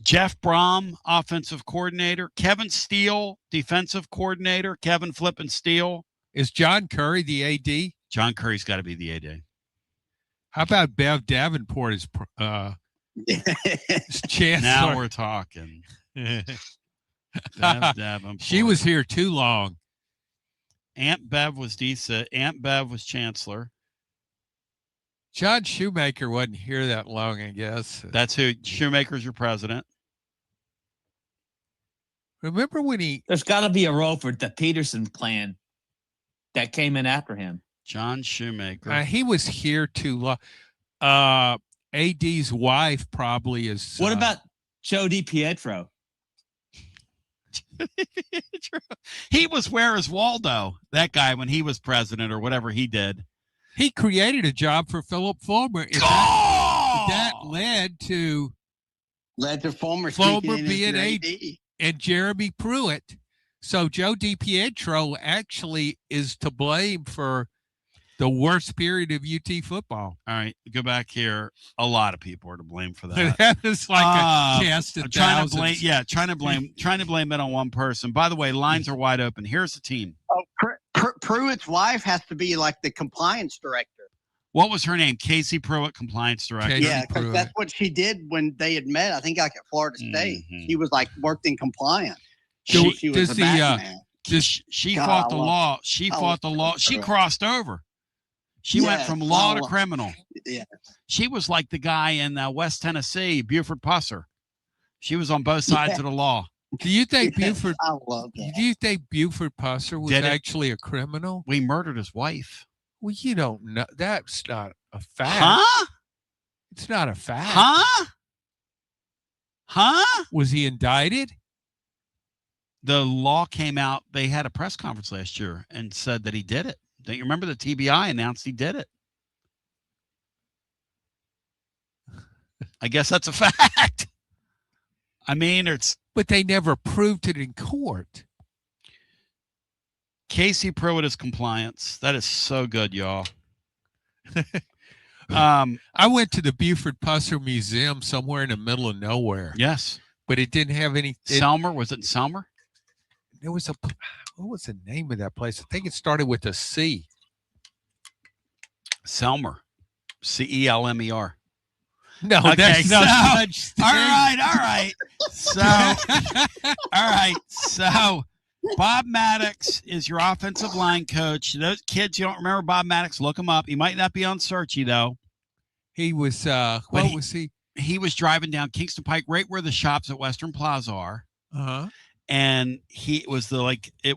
Jeff Brom, offensive coordinator. Kevin Steele, defensive coordinator. Kevin Flippin' Steele. Is John Curry the AD? John Curry's got to be the AD. How about Bev Davenport as chancellor? Now we're talking. Bev Davenport. She was here too long. Aunt Bev was decent. Aunt Bev was chancellor. John Shoemaker wasn't here that long, I guess. That's who. Shoemaker's your president. Remember when There's got to be a role for the Peterson clan that came in after him. John Shoemaker. He was here too long. AD's wife probably is. What about Joe DiPietro? He was Where is Waldo, that guy, when he was president or whatever he did. He created a job for Philip Fulmer. That led to Fulmer being AD and Jeremy Pruitt. So Joe DiPietro actually is to blame for the worst period of UT football. All right, go back here. A lot of people are to blame for that. That is like a cast of trying thousands. to blame it on one person. By the way, lines are wide open. Here's the team. Oh, Pruitt's wife has to be like the compliance director. What was her name? Casey Pruitt, compliance director. Yeah, because that's what she did when they had met. I think like at Florida State. She was like worked in compliance. She was the Batman. She fought the law. She fought the law. She crossed over. She went from law to criminal. Yeah. She was like the guy in West Tennessee, Buford Pusser. She was on both sides of the law. Do you think Buford? I love that. Do you think Buford Pusser was actually a criminal? We murdered his wife. Well, you don't know. That's not a fact. Huh? It's not a fact. Huh? Was he indicted? The law came out. They had a press conference last year and said that he did it. Don't you remember the TBI announced he did it? I guess that's a fact. I mean, but they never proved it in court. Casey Pruitt is compliance. That is so good, y'all. I went to the Buford Pusser Museum somewhere in the middle of nowhere. Yes. But it didn't have any. Selmer? Was it in Selmer? There was what was the name of that place? I think it started with a C. Selmer. CELMER. No, okay, that's no such thing. All right. So, Bob Maddox is your offensive line coach. Those kids, you don't remember Bob Maddox, look him up. He might not be on Searchy, though. He was, was he? He was driving down Kingston Pike, right where the shops at Western Plaza are. Uh-huh. And he was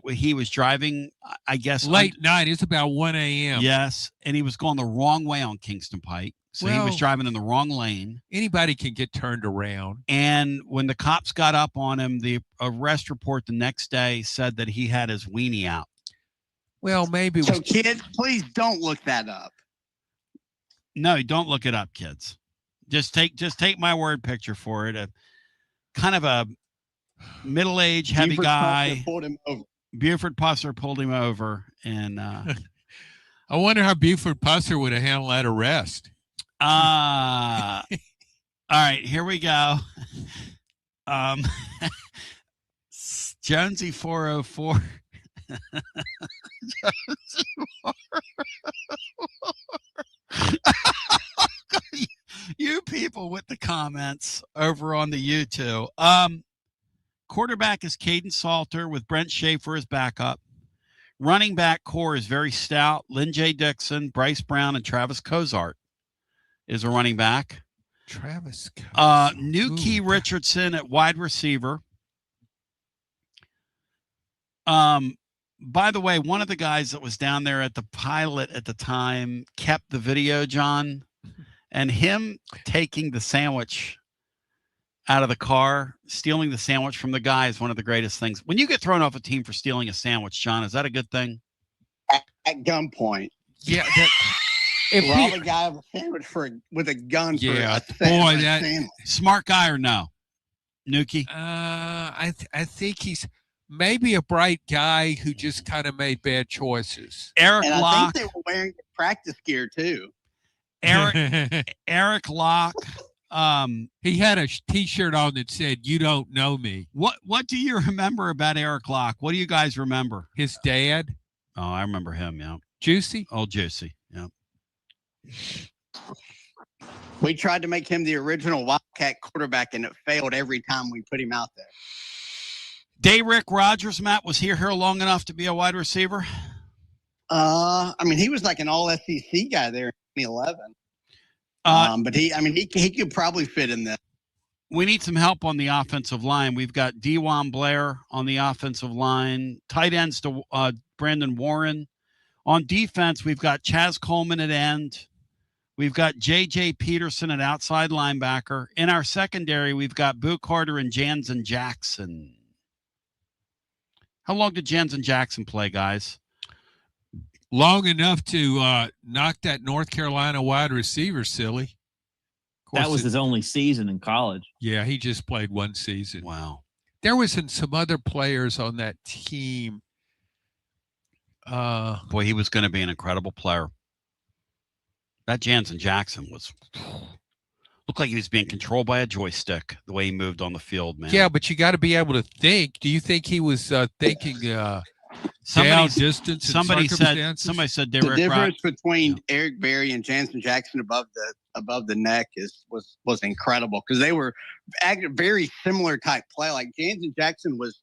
he was driving, I guess. Late night. It's about 1 a.m. Yes. And he was going the wrong way on Kingston Pike. So he was driving in the wrong lane. Anybody can get turned around. And when the cops got up on him, the arrest report the next day said that he had his weenie out. Well, maybe. So, kids, please don't look that up. No, don't look it up, kids. Just take my word picture for it. Kind of a middle-aged, heavy Buford guy. Pusser pulled him over. Buford Pusser pulled him over, and I wonder how Buford Pusser would have handled that arrest. all right, here we go. Jonesy 404. Jonesy 404. You people with the comments over on the YouTube. Quarterback is Caden Salter with Brent Schaefer as backup. Running back core is very stout. Lynn J. Dixon, Bryce Brown, and Travis Cozart is a running back. Travis Cozart. Nuki Richardson at wide receiver. By the way, one of the guys that was down there at the pilot at the time kept the video, John, and him taking the sandwich out of the car, stealing the sandwich from the guy is one of the greatest things. When you get thrown off a team for stealing a sandwich, John, is that a good thing? At gunpoint. Yeah. Rob a guy with a sandwich with a gun. Yeah, for a boy, that sandwich. Smart guy or no? Nuki? I think he's maybe a bright guy who just kind of made bad choices. Eric and Locke. I think they were wearing practice gear too. Eric Locke. He had a T-shirt on that said, "You don't know me." What do you remember about Eric Locke? What do you guys remember? His dad. Oh, I remember him. Yeah, Juicy. Oh, Juicy. Yeah. We tried to make him the original Wildcat quarterback, and it failed every time we put him out there. Rick Rogers, Matt, was he here long enough to be a wide receiver? I mean, he was like an all SEC guy there in 2011. But he could probably fit in there. We need some help on the offensive line. We've got Dewan Blair on the offensive line, tight ends to Brandon Warren. On defense, we've got Chaz Coleman at end. We've got J.J. Peterson at outside linebacker. In our secondary, we've got Boo Carter and Jansen Jackson. How long did Jansen Jackson play, guys? Long enough to knock that North Carolina wide receiver silly. That was his only season in college. Yeah, he just played one season. Wow. There was some other players on that team. Boy, he was going to be an incredible player. That Jansen Jackson looked like he was being controlled by a joystick the way he moved on the field, man. Yeah, but you got to be able to think. Do you think he was thinking down distance? Somebody said the difference between Eric Berry and Jansen Jackson above the neck was incredible because they were very similar type play. Like Jansen Jackson was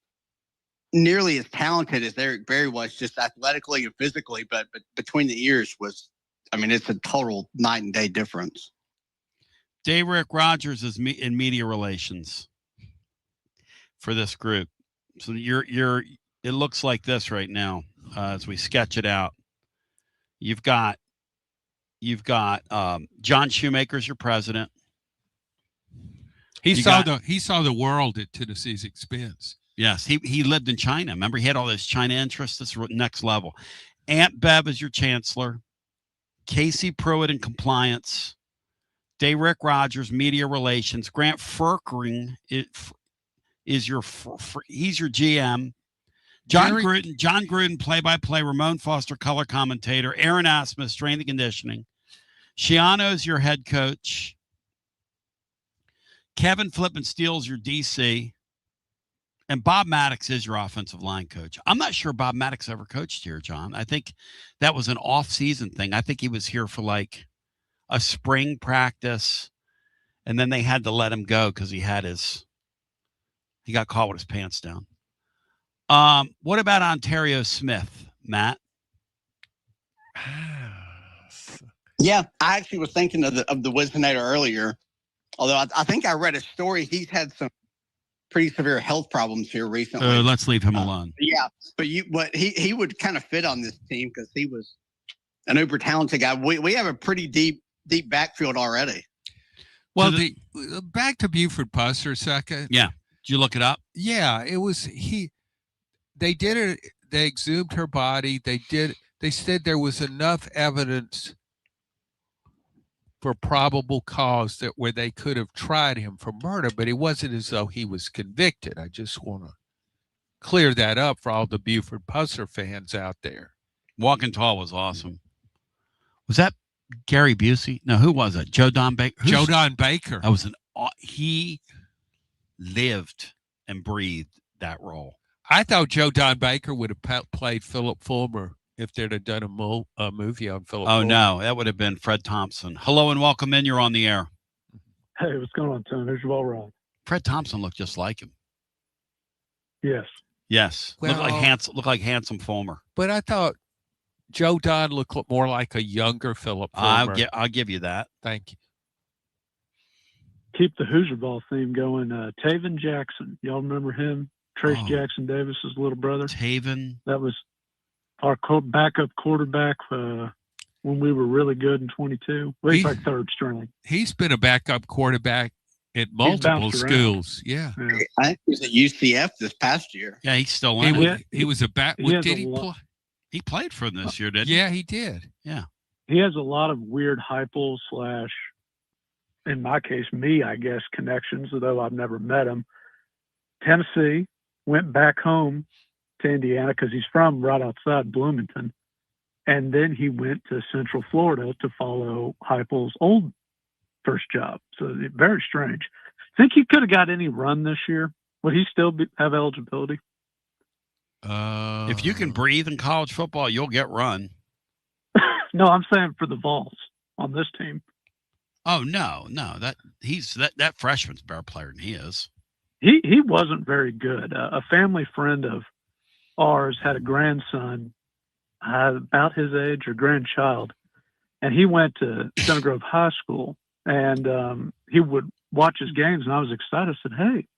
nearly as talented as Eric Berry was, just athletically and physically, but between the ears it's a total night and day difference. Rick Rogers is in media relations for this group. So it looks like this right now as we sketch it out. You've got John Shoemaker's your president. He saw the world at Tennessee's expense. Yes, he lived in China. Remember, he had all those China interests. That's next level. Aunt Bev is your chancellor. Casey Pruitt in compliance. Rick Rogers, media relations. Grant Ferkering is he's your GM. John Gruden, play-by-play. Ramon Foster, color commentator. Aaron Asmus, strength and conditioning. Shiano's your head coach. Kevin Flippin Steele's your DC. And Bob Maddox is your offensive line coach. I'm not sure Bob Maddox ever coached here, John. I think that was an off-season thing. I think he was here for like a spring practice, and then they had to let him go because he got caught with his pants down. What about Ontario Smith, Matt? Yeah, I actually was thinking of the Wisdonator earlier. Although I think I read a story. He's had some pretty severe health problems here recently. Let's leave him alone. Yeah, but he would kind of fit on this team because he was an uber talented guy. We have a pretty deep backfield already. Well, back to Buford Puss for a second. Yeah. Did you look it up? Yeah, it was they did it. they exhumed her body. They said there was enough evidence for probable cause that where they could have tried him for murder, but it wasn't as though he was convicted. I just want to clear that up for all the Buford Pusser fans out there. Walking Tall was awesome. Was that Gary Busey? No, who was it? Joe Don Baker? Joe Don Baker. That was he lived and breathed that role. I thought Joe Don Baker would have played Philip Fulmer if they'd have done a movie on Philip Fulmer. No, that would have been Fred Thompson. Hello and welcome in. You're on the air. Hey, what's going on, Tony? Who's well wrong? Fred Thompson looked just like him. Yes. Yes. Well, looked like handsome Fulmer. But I thought Joe Don looked more like a younger Philip Fulmer. I'll give you that. Thank you. Keep the Hoosier Ball theme going. Taven Jackson. Y'all remember him? Trace Jackson Davis's little brother. Taven. That was our backup quarterback when we were really good in 22. Well, he's like third string. He's been a backup quarterback at multiple schools. Yeah. I think he was at UCF this past year. Yeah, he's still in. He was a back. Did he play? He played for them this year, didn't he? Yeah, he did. Yeah. He has a lot of weird Heupel / in my case, me, I guess, connections, although I've never met him. Tennessee, went back home to Indiana because he's from right outside Bloomington. And then he went to Central Florida to follow Heupel's old first job. So very strange. Think he could have got any run this year? Would he still have eligibility? If you can breathe in college football, you'll get run. No, I'm saying for the Vols on this team. Oh no, that freshman's a better player than he is. He wasn't very good. A family friend of ours had a grandson about his age or grandchild, and he went to Center Grove High School, and he would watch his games, and I was excited. I said, "Hey,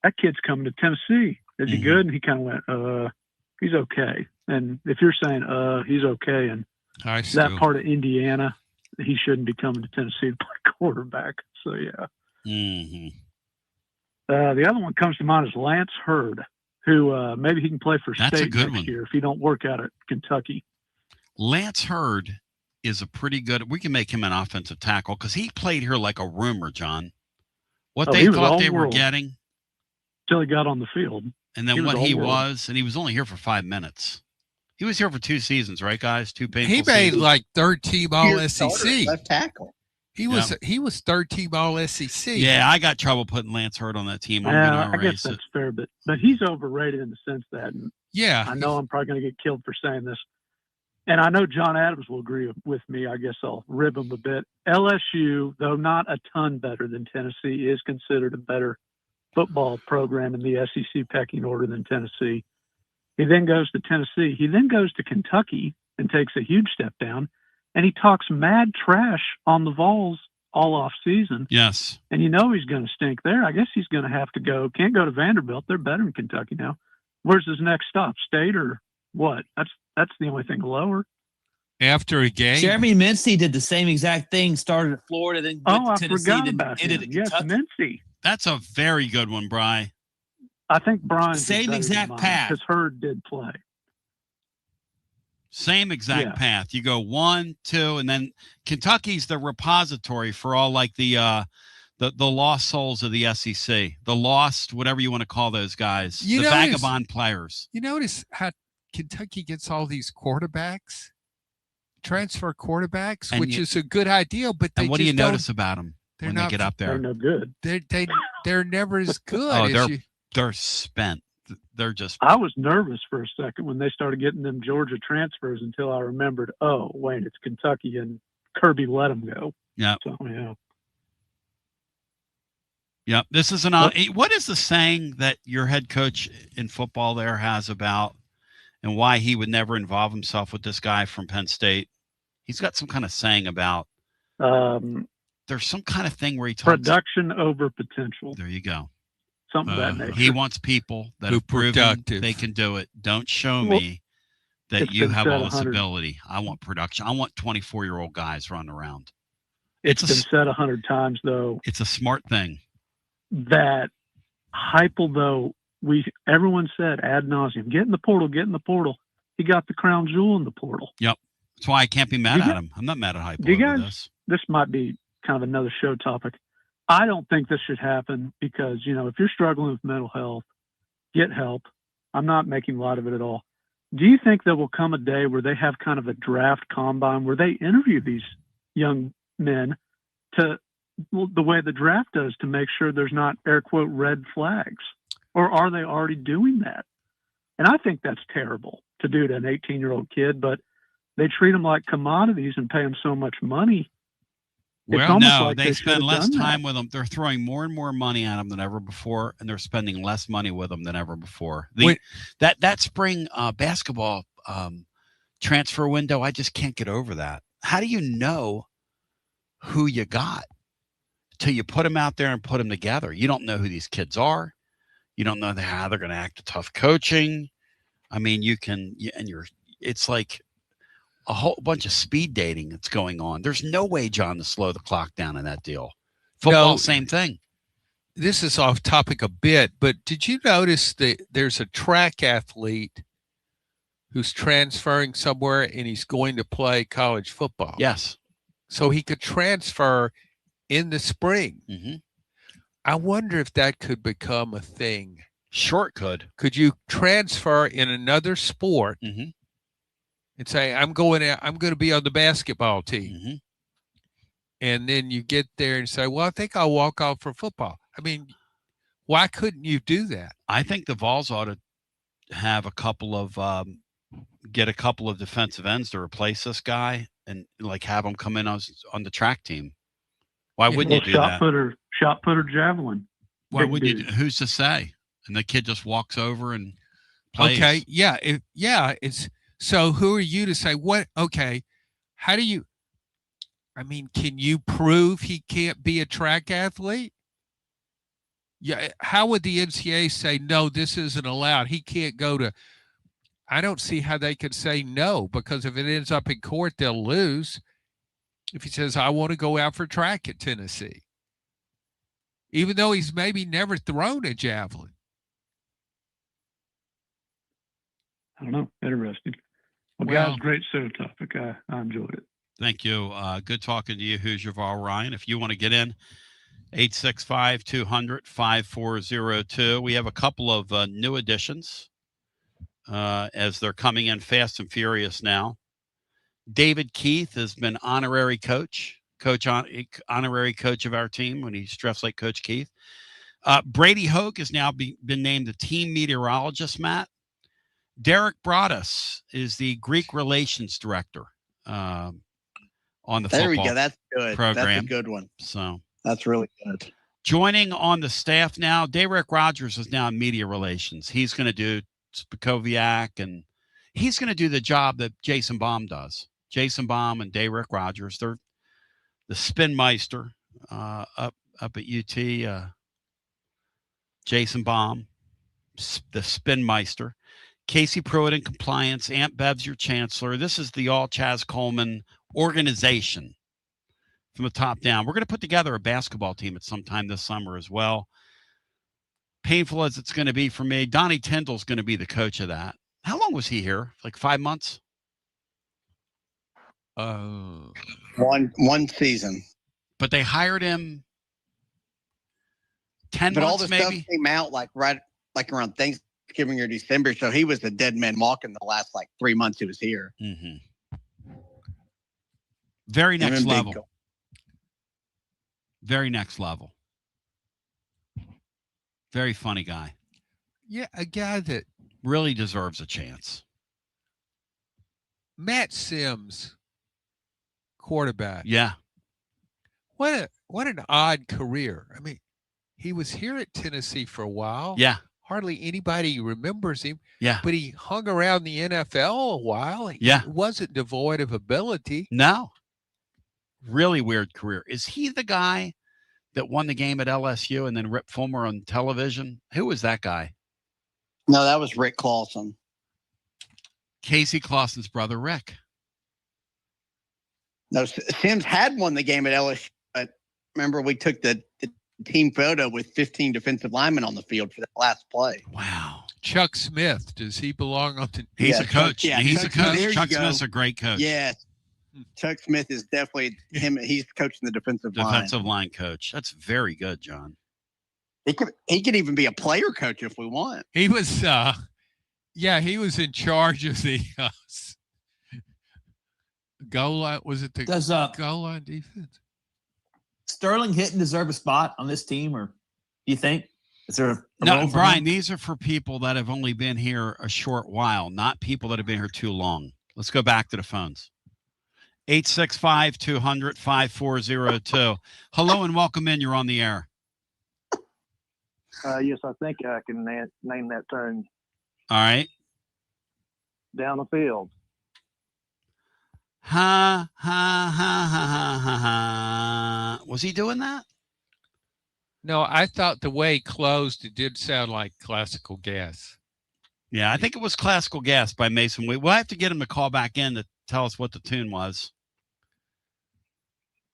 that kid's coming to Tennessee. Is he good?" And he kind of went, he's okay. And if you're saying, he's okay, and that part of Indiana, he shouldn't be coming to Tennessee to play quarterback. So, yeah. Mm-hmm. The other one comes to mind is Lance Hurd, who maybe he can play for That's state a good next one. year if he don't work out at Kentucky. Lance Hurd is a pretty good – we can make him an offensive tackle because he played here like a rumor, John. What they thought they were getting. Until he got on the field. And then what he was, and he was only here for 5 minutes. He was here for 2 seasons, right, guys? 2 painful He made seasons. like third team All SEC. Left tackle. He was third team All SEC. Yeah, I got trouble putting Lance Hurd on that team. I'm Yeah, going to I guess erase that's it. fair, but he's overrated in the sense that, and yeah, I know I'm probably going to get killed for saying this, and I know John Adams will agree with me. I guess I'll rib him a bit. LSU, though not a ton better than Tennessee, is considered a better football program in the SEC pecking order than Tennessee. He then goes to Tennessee. He then goes to Kentucky and takes a huge step down, and he talks mad trash on the Vols all off season. Yes. And you know he's going to stink there. I guess he's going to have to go. Can't go to Vanderbilt. They're better in Kentucky now. Where's his next stop? State or what? That's the only thing lower. After a game, Jeremy Mincy did the same exact thing. Started at Florida, then went to Tennessee, forgot then about ended him. at Yes, Kentucky. Mincy. That's a very good one, Bri. I think Brian's Same exact path. because Hurd did play. Same exact path. You go 1, 2, and then Kentucky's the repository for all like the lost souls of the SEC, the lost, whatever you want to call those guys, the vagabond players. You notice how Kentucky gets all these quarterbacks, transfer quarterbacks, And which is a good idea. But they and what do you just don't- notice about them when they get up there? They're no good. They're never as good. Oh, as they're spent. They're just. I was nervous for a second when they started getting them Georgia transfers until I remembered, oh, wait, it's Kentucky and Kirby let them go. Yeah. So, yeah. Yeah. This is what is the saying that your head coach in football there has about and why he would never involve himself with this guy from Penn State? He's got some kind of saying about there's some kind of thing where he talks production over potential. There you go. Something of that nature. He wants people that have proven they can do it. Don't show me that you have all this ability. I want production. I want 24-year-old guys running around. It's been said 100 times, though. It's a smart thing. That Heupel, though, everyone said ad nauseum, get in the portal, get in the portal. He got the crown jewel in the portal. Yep. That's why I can't be mad at him. I'm not mad at Heupel Do you over guys, this. this might be kind of another show topic. I don't think this should happen because, if you're struggling with mental health, get help. I'm not making light of it at all. Do you think there will come a day where they have kind of a draft combine where they interview these young men to the way the draft does to make sure there's not air quote red flags? Or are they already doing that? And I think that's terrible to do to an 18-year-old kid, but they treat them like commodities and pay them so much money. Well, no, they spend less time with them. They're throwing more and more money at them than ever before, and they're spending less money with them than ever before. That spring basketball transfer window, I just can't get over that. How do you know who you got till you put them out there and put them together? You don't know who these kids are. You don't know how they're going to act to tough coaching. I mean, it's like a whole bunch of speed dating that's going on. There's no way, John, to slow the clock down in that deal. Football, same thing. This is off topic a bit, but did you notice that there's a track athlete who's transferring somewhere and he's going to play college football? Yes. So he could transfer in the spring. Mm-hmm. I wonder if that could become a thing. Sure it could. Could you transfer in another sport and say, I'm going to be on the basketball team. Mm-hmm. And then you get there and say, well, I think I'll walk off for football. I mean, why couldn't you do that? I think the Vols ought to have get a couple of defensive ends to replace this guy and like have him come in on the track team. Why wouldn't you do that? Shot putter, javelin. Why would you? Who's to say? And the kid just walks over and plays. Okay, yeah, it's so. Who are you to say what? Okay, how do you? I mean, can you prove he can't be a track athlete? Yeah, how would the NCAA say no? This isn't allowed. He can't go to. I don't see how they could say no, because if it ends up in court, they'll lose. If he says, I want to go out for track at Tennessee, even though he's maybe never thrown a javelin. I don't know. Interesting. Well, guys, great show topic. I enjoyed it. Thank you. Good talking to you. Who's your Vol, Ryan? If you want to get in, 865-200-5402. We have a couple of new additions as they're coming in fast and furious now. David Keith has been honorary honorary coach of our team when he's dressed like Coach Keith. Brady Hoke has now been named the team meteorologist, Matt. Derek Broadus is the Greek relations director on the there football we go. That's good. program. That's a good one. So that's really good. Joining on the staff now, Derek Rogers is now in media relations. He's going to do Spakoviak, and he's going to do the job that Jason Baum does. Jason Baum and Derek Rogers, they're the spinmeister up at UT. Jason Baum, the spinmeister. Casey Pruitt in compliance. Aunt Bev's your chancellor. This is the all Chaz Coleman organization from the top down. We're going to put together a basketball team at some time this summer as well. Painful as it's going to be for me, Donnie Tyndall's going to be the coach of that. How long was he here? Like 5 months? One season. But they hired him 10 but months all the maybe? stuff came out like around Thanksgiving or December, so he was a dead man walking the last 3 months he was here. Mm-hmm. Very next level. Very next level. Very funny guy. Yeah, a guy that really deserves a chance. Matt Sims, quarterback. Yeah. What an odd career. I mean, he was here at Tennessee for a while. Yeah. Hardly anybody remembers him. Yeah. But he hung around the NFL a while. He wasn't devoid of ability. No. Really weird career. Is he the guy that won the game at LSU and then ripped Fulmer on television? Who was that guy? No, that was Rick Clausen. Casey Clausen's brother, Rick. No, Sims had won the game at LSU. But remember, we took the team photo with 15 defensive linemen on the field for that last play. Wow. Chuck Smith, does he belong on the? He's a coach. He's a coach. There Chuck you go. Smith's a great coach. Yes. Chuck Smith is definitely him. He's coaching the defensive line coach. That's very good, John. He could even be a player coach if we want. He was, he was in charge of the goal line. Was it the goal line defense? Sterling Hitton deserve a spot on this team, or do you think? Is there a No, role for Brian, him? these are for people that have only been here a short while, not people that have been here too long. Let's go back to the phones. 865-200-5402. Hello and welcome in. You're on the air. Yes, I think I can name that turn. All right. Down the field. Ha, ha, ha, ha, ha, ha, ha. Was he doing that? No, I thought the way he closed, it did sound like Classical Gas. Yeah, I think it was Classical Gas by Mason Wheat. We'll have to get him to call back in to tell us what the tune was.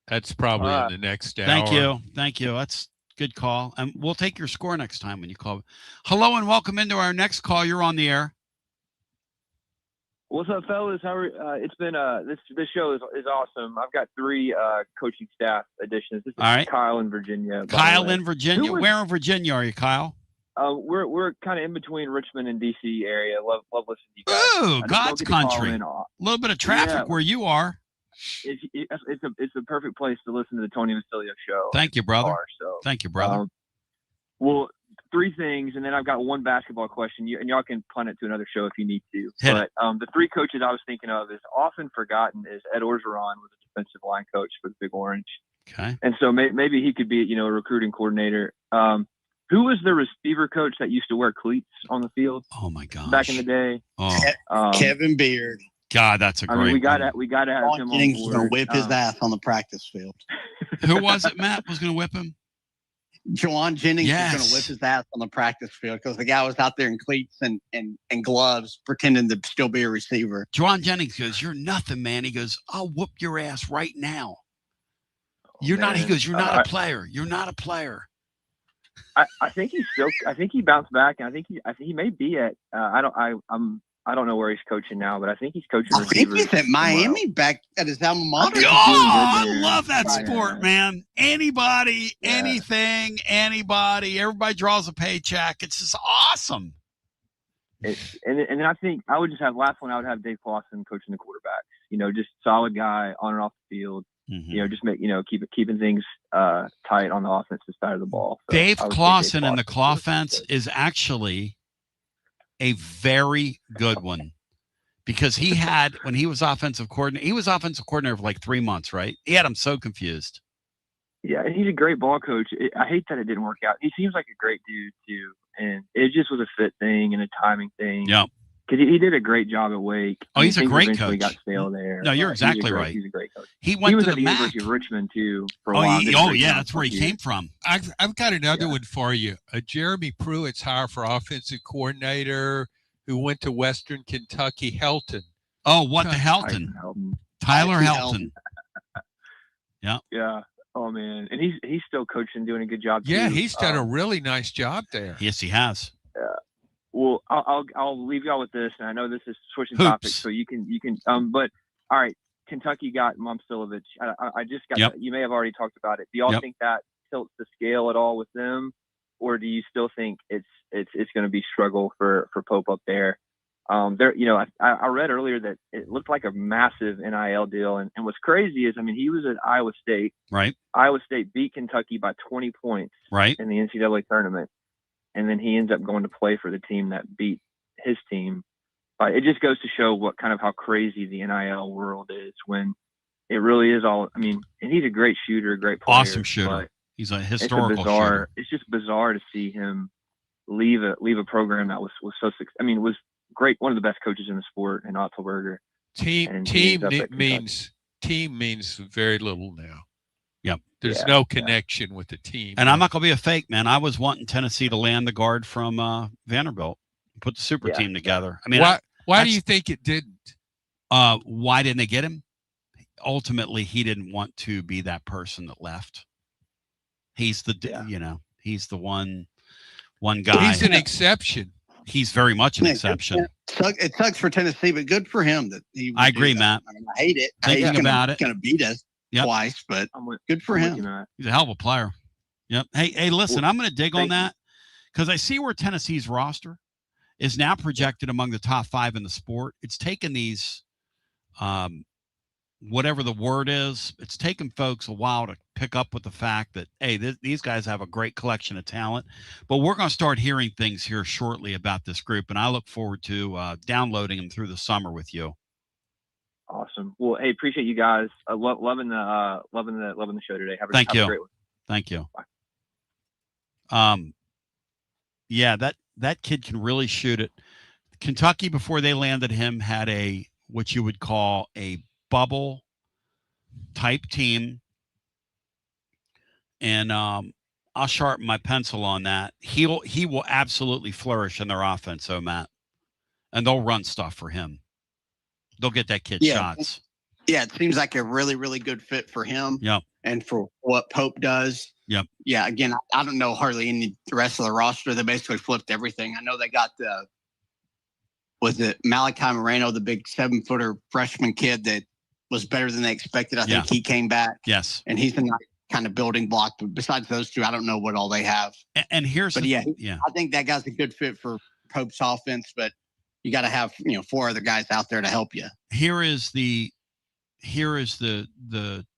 That's probably in the next hour. Thank you. That's a good call. And we'll take your score next time when you call. Hello and welcome into our next call. You're on the air. What's up, fellas? How are, it's been this show is awesome. I've got 3 coaching staff additions. This is All right. Kyle in Virginia. Kyle in Virginia. Where in Virginia are you, Kyle? We're kind of in between Richmond and DC area. Love listening to you guys. Ooh, God's country. A little bit of traffic where you are. It's a perfect place to listen to the Tony Basilio show. Thank you, brother. So, Thank you, brother. Well, 3 things, and then I've got 1 basketball question. And y'all can punt it to another show if you need to. But the 3 coaches I was thinking of is often forgotten is Ed Orgeron was a defensive line coach for the Big Orange. Okay. And so maybe he could be, a recruiting coordinator. Who was the receiver coach that used to wear cleats on the field? Oh my gosh. Back in the day. Oh. Kevin Beard. God, that's a great. I mean, we got to have him on Jennings is board. going to whip his ass on the practice field. Who was it, Matt, was going to whip him? Juwan Jennings is going to whip his ass on the practice field because the guy was out there in cleats and gloves pretending to still be a receiver. Juwan Jennings goes, "You're nothing, man." He goes, "I'll whoop your ass right now." You're not. He goes, "You're not a player. You're not a player." I think he's still. I think he bounced back, and I think he may be at. I don't know where he's coaching now, but I think he's coaching. I think he's at Miami back at his alma mater. I love that sport, man. Anybody, anything, anybody, everybody draws a paycheck. It's just awesome. And I think I would just have last one. I would have Dave Clawson coaching the quarterbacks. Just solid guy on and off the field. Mm-hmm. Just keeping things tight on the offensive side of the ball. So Dave Clawson and the Clawfence is actually a very good one because he had, when he was offensive coordinator for like 3 months, right? He had him so confused. Yeah, and he's a great ball coach. I hate that it didn't work out. He seems like a great dude too, and it just was a fit thing and a timing thing. Yeah. Because he did a great job at Wake. Oh, he's a great coach. He got stale there. No, you're exactly right. He's a great coach. He was to at the MAC. University of Richmond too for a while. That's where he came from. I've got another one for you. Jeremy Pruitt's hired for offensive coordinator who went to Western Kentucky. Helton. Oh, what the Helton? Tyler Helton. Yeah. Yeah. Oh man, and he's still coaching, doing a good job. Yeah, too. he's done a really nice job there. Yes, he has. Well, I'll leave y'all with this, and I know this is switching topics, so you can. But all right, Kentucky got Momcilovic. I just got. Yep. You may have already talked about it. Do y'all think that tilts the scale at all with them, or do you still think it's going to be struggle for Pope up there? I read earlier that it looked like a massive NIL deal, and what's crazy is, he was at Iowa State. Right. Iowa State beat Kentucky by 20 points. Right. In the NCAA tournament. And then he ends up going to play for the team that beat his team. It just goes to show how crazy the NIL world is when it really is all. And he's a great shooter, a great player. Awesome shooter. He's a historical shooter. It's just bizarre to see him leave a program that was so successful. Was great, one of the best coaches in the sport, in Otzelberger. Team means very little now. Yep. There's no connection with the team. And I'm not going to be a fake, man. I was wanting Tennessee to land the guard from Vanderbilt, put the super team together. Why do you think it didn't? Why didn't they get him? Ultimately, he didn't want to be that person that left. He's the he's the one guy. He's an exception. He's very much an exception. It sucks for Tennessee, but good for him that he. I agree, Matt. I mean, I hate it. Thinking about it, going to beat us twice, but good for him. He's a hell of a player. Yep. Hey, listen, I'm going to dig on that because I see where Tennessee's roster is now projected among the top 5 in the sport. It's taken these, whatever the word is, it's taken folks a while to pick up with the fact that, hey, these guys have a great collection of talent. But we're going to start hearing things here shortly about this group, and I look forward to downloading them through the summer with you. Awesome. Well, hey, appreciate you guys. Loving the show today. Have a great one. Thank you. Bye. Yeah, that kid can really shoot it. Kentucky, before they landed him, had what you would call a bubble type team. And I'll sharpen my pencil on that. He will absolutely flourish in their offense, though, Matt. And they'll run stuff for him. They'll get that kid shots. Yeah, it seems like a really, really good fit for him. Yep. And for what Pope does. Yep. Yeah, again, I don't know hardly any the rest of the roster. They basically flipped everything. I know they got was it Malachi Moreno, the big 7-footer freshman kid that was better than they expected. I think he came back. Yes. And he's a nice kind of building block. But besides those two, I don't know what all they have. And here's I think that guy's a good fit for Pope's offense, but you got to have 4 other guys out there to help you. Here is the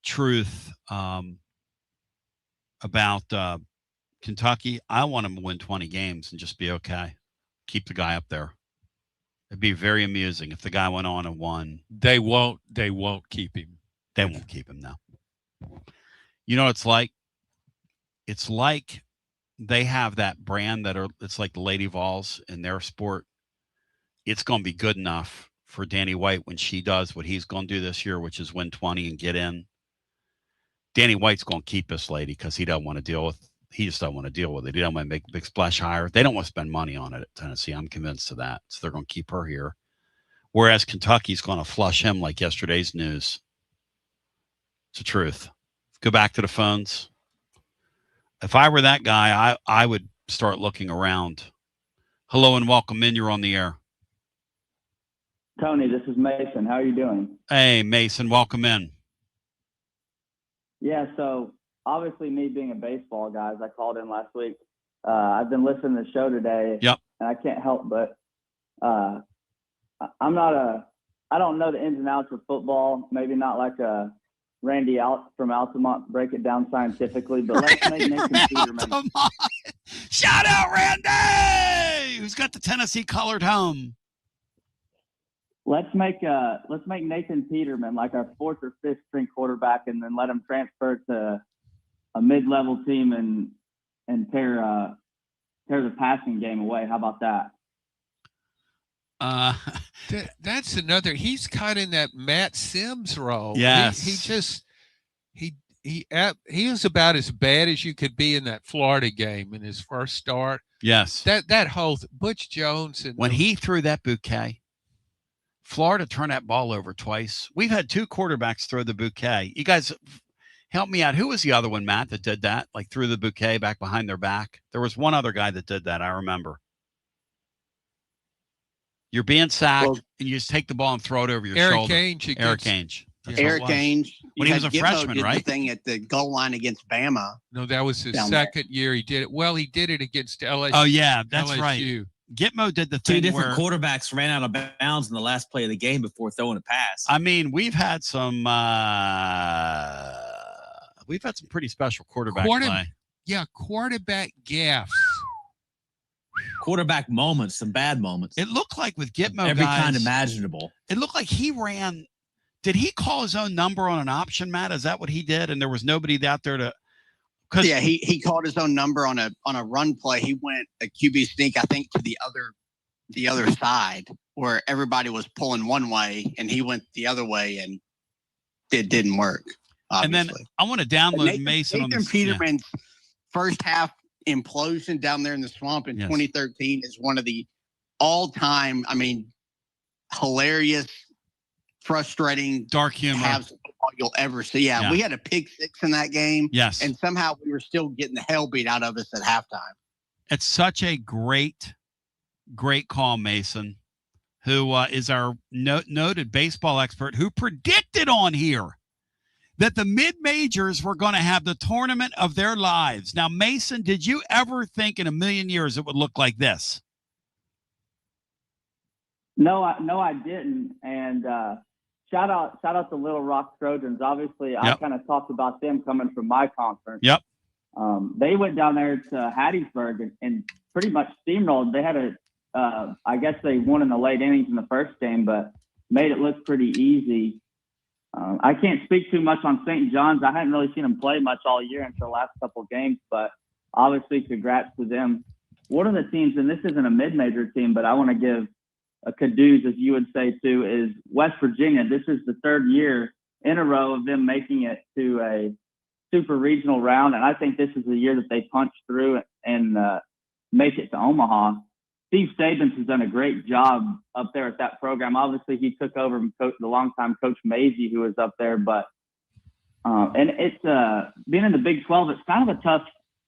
truth about Kentucky. I want them to win 20 games and just be okay. Keep the guy up there. It'd be very amusing if the guy went on and won. They won't keep him. They won't keep him now. You know what it's like? It's like they have that brand it's like the Lady Vols in their sport. It's going to be good enough for Danny White when she does what he's going to do this year, which is win 20 and get in. Danny White's going to keep this lady because he just doesn't want to deal with it. He don't want to make a big splash hire. They don't want to spend money on it at Tennessee. I'm convinced of that. So they're going to keep her here. Whereas Kentucky's going to flush him like yesterday's news. It's the truth. Go back to the phones. If I were that guy, I would start looking around. Hello and welcome in. You're on the air. Tony, this is Mason. How are you doing? Hey, Mason. Welcome in. Yeah, so obviously me being a baseball guy, as I called in last week, I've been listening to the show today. Yep. And I can't help but I don't know the ins and outs of football, maybe not like a Randy from Altamont break it down scientifically, but let's make Nathan Peterman. Shout out Randy, who's got the Tennessee colored home. Let's make Nathan Peterman like our 4th or 5th string quarterback, and then let him transfer to a mid-level team and tear the passing game away. How about that? That's another. He's kind of in that Matt Sims role. Yes. He was about as bad as you could be in that Florida game in his first start. Yes. That whole Butch Jones and when he threw that bouquet. Florida turned that ball over twice. We've had 2 quarterbacks throw the bouquet. You guys help me out. Who was the other one, Matt, that did that? Like threw the bouquet back behind their back? There was one other guy that did that. I remember. You're being sacked, and you just take the ball and throw it over your shoulder. Eric Ainge. Eric Ainge. When he was a freshman, did right? The thing at the goal line against Bama. No, that was his second year. He did it. Well, he did it against LSU. Oh, yeah, that's LSU. right. Gitmo did the thing. 2 different quarterbacks ran out of bounds in the last play of the game before throwing a pass. I mean, we've had some pretty special quarterback play. Yeah, quarterback gaffes. Quarterback moments, some bad moments. It looked like with Gitmo, every guys, kind imaginable. It looked like he ran. Did he call his own number on an option, Matt? Is that what he did? And there was nobody out there to. Yeah, he called his own number on a run play. He went a QB sneak, I think, to the other side where everybody was pulling one way, and he went the other way, and it didn't work. Obviously. And then I want to download Mason on Nathan this. Peterman's first half implosion down there in the swamp in 2013 is one of the all-time, hilarious, frustrating, dark humor halves of football you'll ever see. Yeah, we had a pick 6 in that game. Yes. And somehow we were still getting the hell beat out of us at halftime. It's such a great call, Mason, who is our noted baseball expert, who predicted on here that the mid-majors were going to have the tournament of their lives. Now, Mason, did you ever think in a million years it would look like this? No, I didn't. And shout out to Little Rock Trojans. Obviously, I kind of talked about them coming from my conference. Yep. They went down there to Hattiesburg and pretty much steamrolled. They had I guess they won in the late innings in the first game, but made it look pretty easy. I can't speak too much on St. John's. I hadn't really seen them play much all year until the last couple of games, but obviously congrats to them. One of the teams, and this isn't a mid-major team, but I want to give a kudos, as you would say too, is West Virginia. This is the third year in a row of them making it to a super regional round, and I think this is the year that they punch through and make it to Omaha. Steve Sabins has done a great job up there at that program. Obviously, he took over from the longtime coach Maisie, who was up there. But and it's being in the Big 12. It's kind of a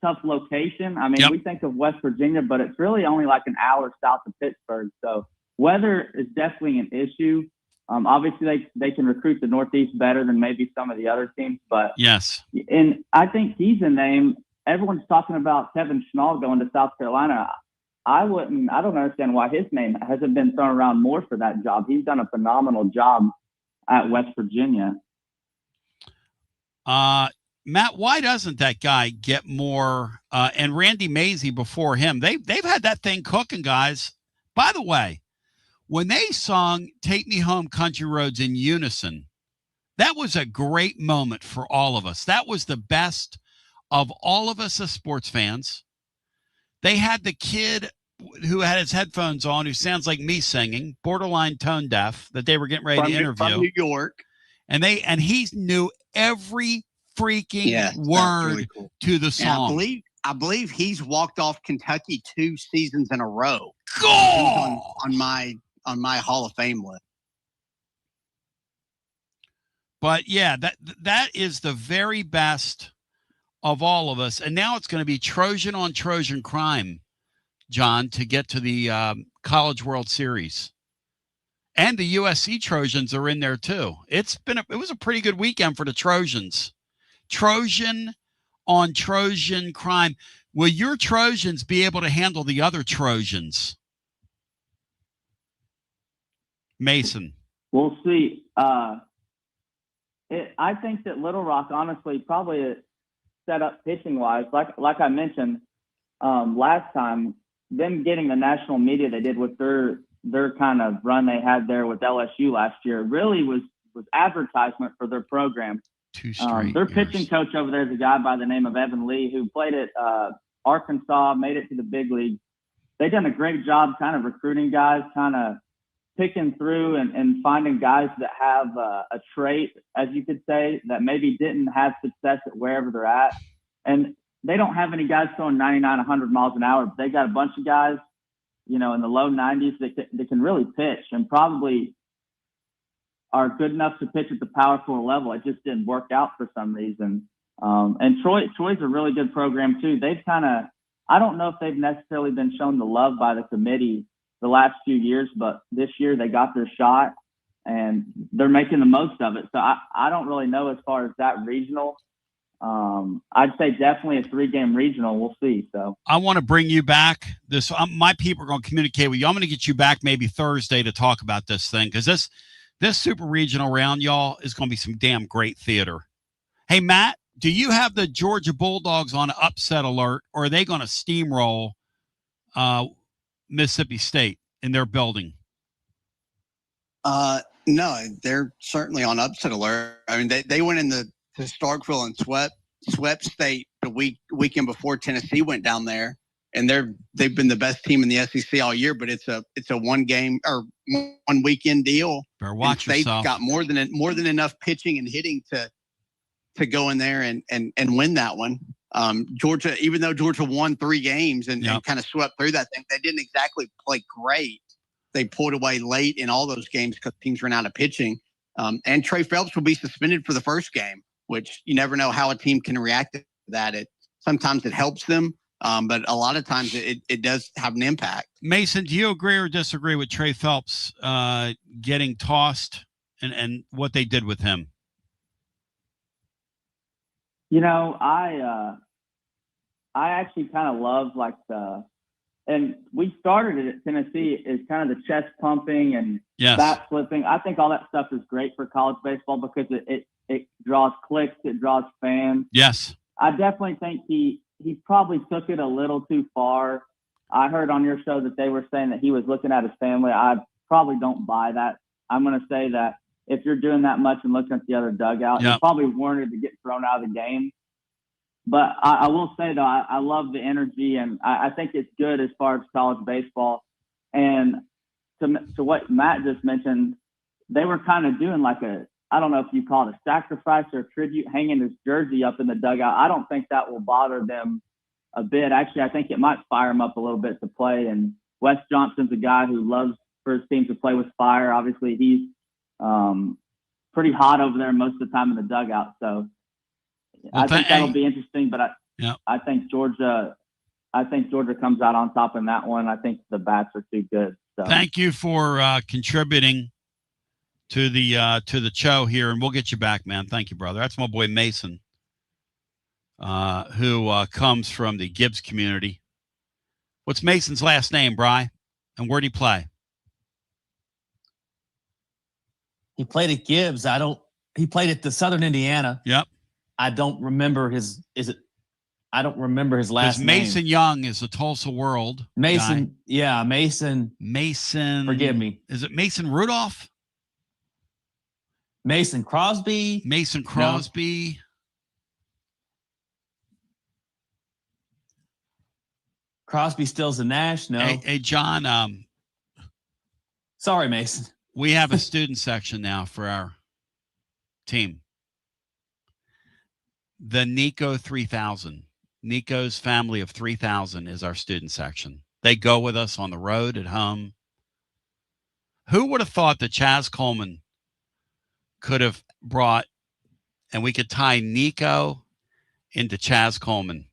tough location. I mean, we think of West Virginia, but it's really only like an hour south of Pittsburgh. So weather is definitely an issue. Obviously, they can recruit the Northeast better than maybe some of the other teams. But yes, and I think he's a name. Everyone's talking about Kevin Schnall going to South Carolina. I don't understand why his name hasn't been thrown around more for that job. He's done a phenomenal job at West Virginia. Matt, why doesn't that guy get more? And Randy Maisie before him, they've had that thing cooking, guys. By the way, when they sung "Take Me Home, Country Roads" in unison, that was a great moment for all of us. That was the best of all of us as sports fans. They had the kid who had his headphones on, who sounds like me singing, borderline tone deaf, that they were getting ready to interview. From New York. And he knew every freaking word really cool. To the song. I believe he's walked off Kentucky 2 seasons in a row. Go! On my Hall of Fame list. But yeah, that is the very best of all of us. And now it's going to be Trojan on Trojan crime, John, to get to the College World Series. And the USC Trojans are in there too. It was a pretty good weekend for the Trojans. Trojan on Trojan crime. Will your Trojans be able to handle the other Trojans? Mason. We'll see. I think that Little Rock, honestly, probably set up pitching wise, like I mentioned last time, them getting the national media they did with their kind of run they had there with LSU last year really was advertisement for their program. 2 straight their years. Pitching coach over there is a guy by the name of Evan Lee, who played at Arkansas, made it to the big league. They've done a great job kind of recruiting guys, kind of picking through and finding guys that have a trait, as you could say, that maybe didn't have success at wherever they're at. And they don't have any guys throwing 99, 100 miles an hour, but they got a bunch of guys, in the low 90s that can really pitch and probably are good enough to pitch at the Power 4 level. It just didn't work out for some reason. And Troy's a really good program too. They've I don't know if they've necessarily been shown the love by the committee the last few years, but this year they got their shot and they're making the most of it. So I don't really know as far as that regional. I'd say definitely a 3-game regional. We'll see. So I want to bring you back. My people are going to communicate with you. I'm going to get you back maybe Thursday to talk about this thing, because this super regional round, y'all, is going to be some damn great theater. Hey, Matt, do you have the Georgia Bulldogs on upset alert, or are they going to steamroll Mississippi State in their building? No, they're certainly on upset alert. I mean, they went to Starkville and swept State the weekend before Tennessee went down there, and they've been the best team in the SEC all year. But it's a 1-game or 1 weekend deal. Better watch State's yourself. Got more than enough pitching and hitting to go in there and win that one. Georgia, even though Georgia won 3 games and kind of swept through that thing, they didn't exactly play great. They pulled away late in all those games because teams ran out of pitching. And Trey Phelps will be suspended for the first game, which you never know how a team can react to that. Sometimes it helps them, but a lot of times it does have an impact. Mason, do you agree or disagree with Trey Phelps getting tossed and what they did with him? I actually kind of love and we started it at Tennessee is kind of the chest pumping and bat flipping. I think all that stuff is great for college baseball because it draws clicks, it draws fans. Yes. I definitely think he probably took it a little too far. I heard on your show that they were saying that he was looking at his family. I probably don't buy that. I'm going to say that if you're doing that much and looking at the other dugout, you probably wanted to get thrown out of the game. But I will say, though, I love the energy, and I think it's good as far as college baseball. And to what Matt just mentioned, they were kind of doing I don't know if you call it a sacrifice or a tribute, hanging his jersey up in the dugout. I don't think that will bother them a bit. Actually, I think it might fire him up a little bit to play. And Wes Johnson's a guy who loves for his team to play with fire. Obviously, he's pretty hot over there most of the time in the dugout. So I think that'll be interesting. But I think Georgia comes out on top in that one. I think the bats are too good. So. Thank you for contributing to the show here, and we'll get you back, man. Thank you, brother. That's my boy Mason, who comes from the Gibbs community. What's Mason's last name, Bri? And where'd he play? He played at Gibbs. He played at the Southern Indiana. Yep. I don't remember I don't remember his last name. Mason Young is the Tulsa World. Mason, guy. Yeah, Mason. Mason. Forgive me. Is it Mason Rudolph? Mason Crosby. Mason Crosby. No. Crosby stills a Nash. No. Hey, John. Sorry, Mason. We have a student section now for our team. The Nico 3000. Nico's family of 3,000 is our student section. They go with us on the road, at home. Who would have thought that Chaz Coleman could have brought, and we could tie Nico into Chaz Coleman?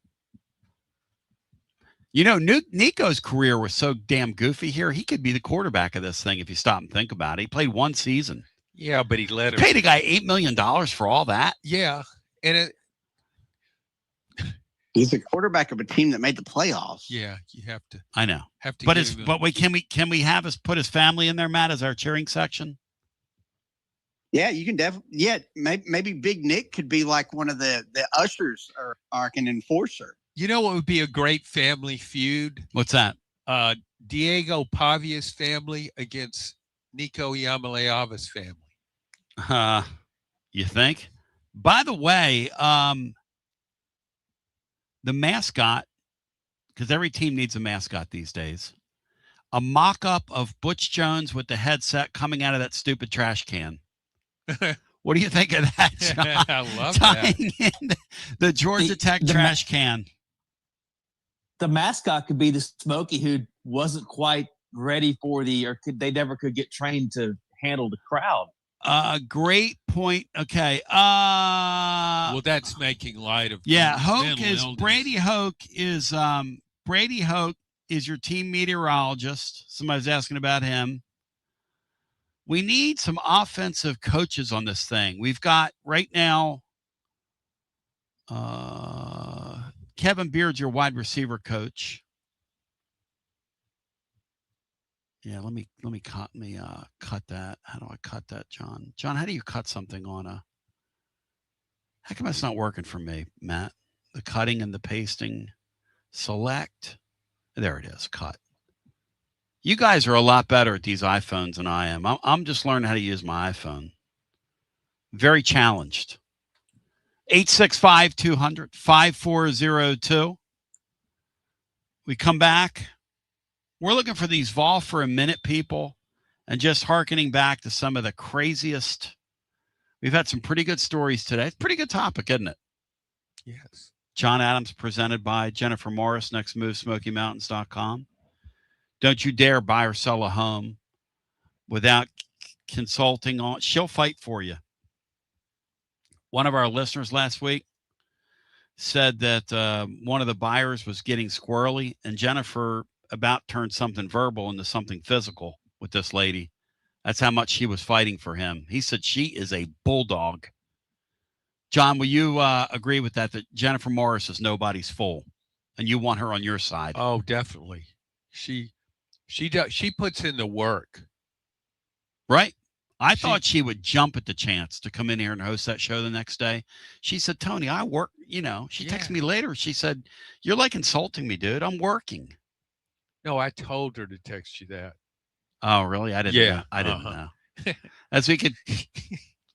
You know, Nico's career was so damn goofy here. He could be the quarterback of this thing if you stop and think about it. He played one season. Yeah, but he let him. Paid a guy $8 million for all that. Yeah, and he's a quarterback of a team that made the playoffs. Yeah, you have to. I know. Have to. But can we have us put his family in there, Matt, as our cheering section? Yeah, you can definitely. Yeah, maybe Big Nick could be like one of the ushers or an enforcer. You know what would be a great family feud? What's that? Diego Pavia's family against Nico Yamaleava's family. You think? By the way, the mascot, because every team needs a mascot these days, a mock-up of Butch Jones with the headset coming out of that stupid trash can. What do you think of that, John? I love that. In the Georgia Tech trash can. The mascot could be the Smokey who wasn't quite ready for they never could get trained to handle the crowd. Great point. Okay. Well, that's making light of Brady Hoke is your team meteorologist. Somebody's asking about him. We need some offensive coaches on this thing. We've got right now Kevin Beard's your wide receiver coach. Yeah, let me cut that. How do I cut that, John? John, how do you cut something on a? How come it's not working for me, Matt? The cutting and the pasting. Select. There it is. Cut. You guys are a lot better at these iPhones than I am. I'm just learning how to use my iPhone. Very challenged. 865-200-5402. We come back. We're looking for these Vol for a Minute people and just hearkening back to some of the craziest. We've had some pretty good stories today. It's a pretty good topic, isn't it? Yes. John Adams presented by Jennifer Morris. Next move, SmokyMountains.com. Don't you dare buy or sell a home without consulting on. She'll fight for you. One of our listeners last week said that one of the buyers was getting squirrely, and Jennifer about turned something verbal into something physical with this lady. That's how much she was fighting for him. He said she is a bulldog. John, will you agree with that Jennifer Morris is nobody's fool, and you want her on your side? Oh, definitely. She puts in the work. Right? I thought she would jump at the chance to come in here and host that show the next day. She said, Tony, I work, she texted me later. She said, you're like insulting me, dude. I'm working. No, I told her to text you that. Oh, really? I didn't know. I didn't know. As we could...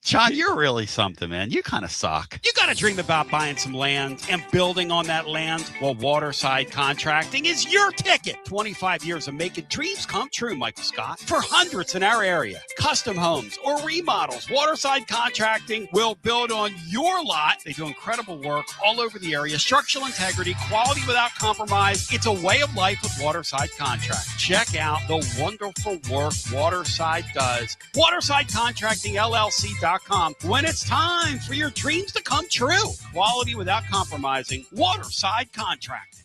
John, you're really something, man. You kind of suck. You got to dream about buying some land and building on that land? Well, Waterside Contracting is your ticket. 25 years of making dreams come true, Michael Scott. For hundreds in our area, custom homes or remodels, Waterside Contracting will build on your lot. They do incredible work all over the area. Structural integrity, quality without compromise. It's a way of life with Waterside Contract. Check out the wonderful work Waterside does. WatersideContractingLLC.com. When it's time for your dreams to come true. Quality without compromising. Waterside Contracting.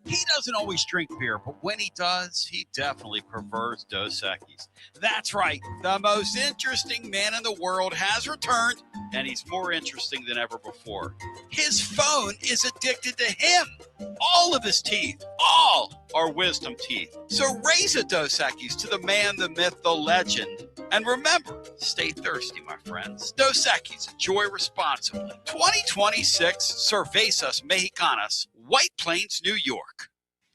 He doesn't always drink beer, but when he does, he definitely prefers Dos Equis. That's right. The most interesting man in the world has returned, and he's more interesting than ever before. His phone is addicted to him. All of his teeth, all are wisdom teeth. So raise a Dos Equis to the man, the myth, the legend. And remember, stay thirsty, my friends. Dos Equis, enjoy responsibly. 2026 Cervezas Mexicanas, White Plains, New York.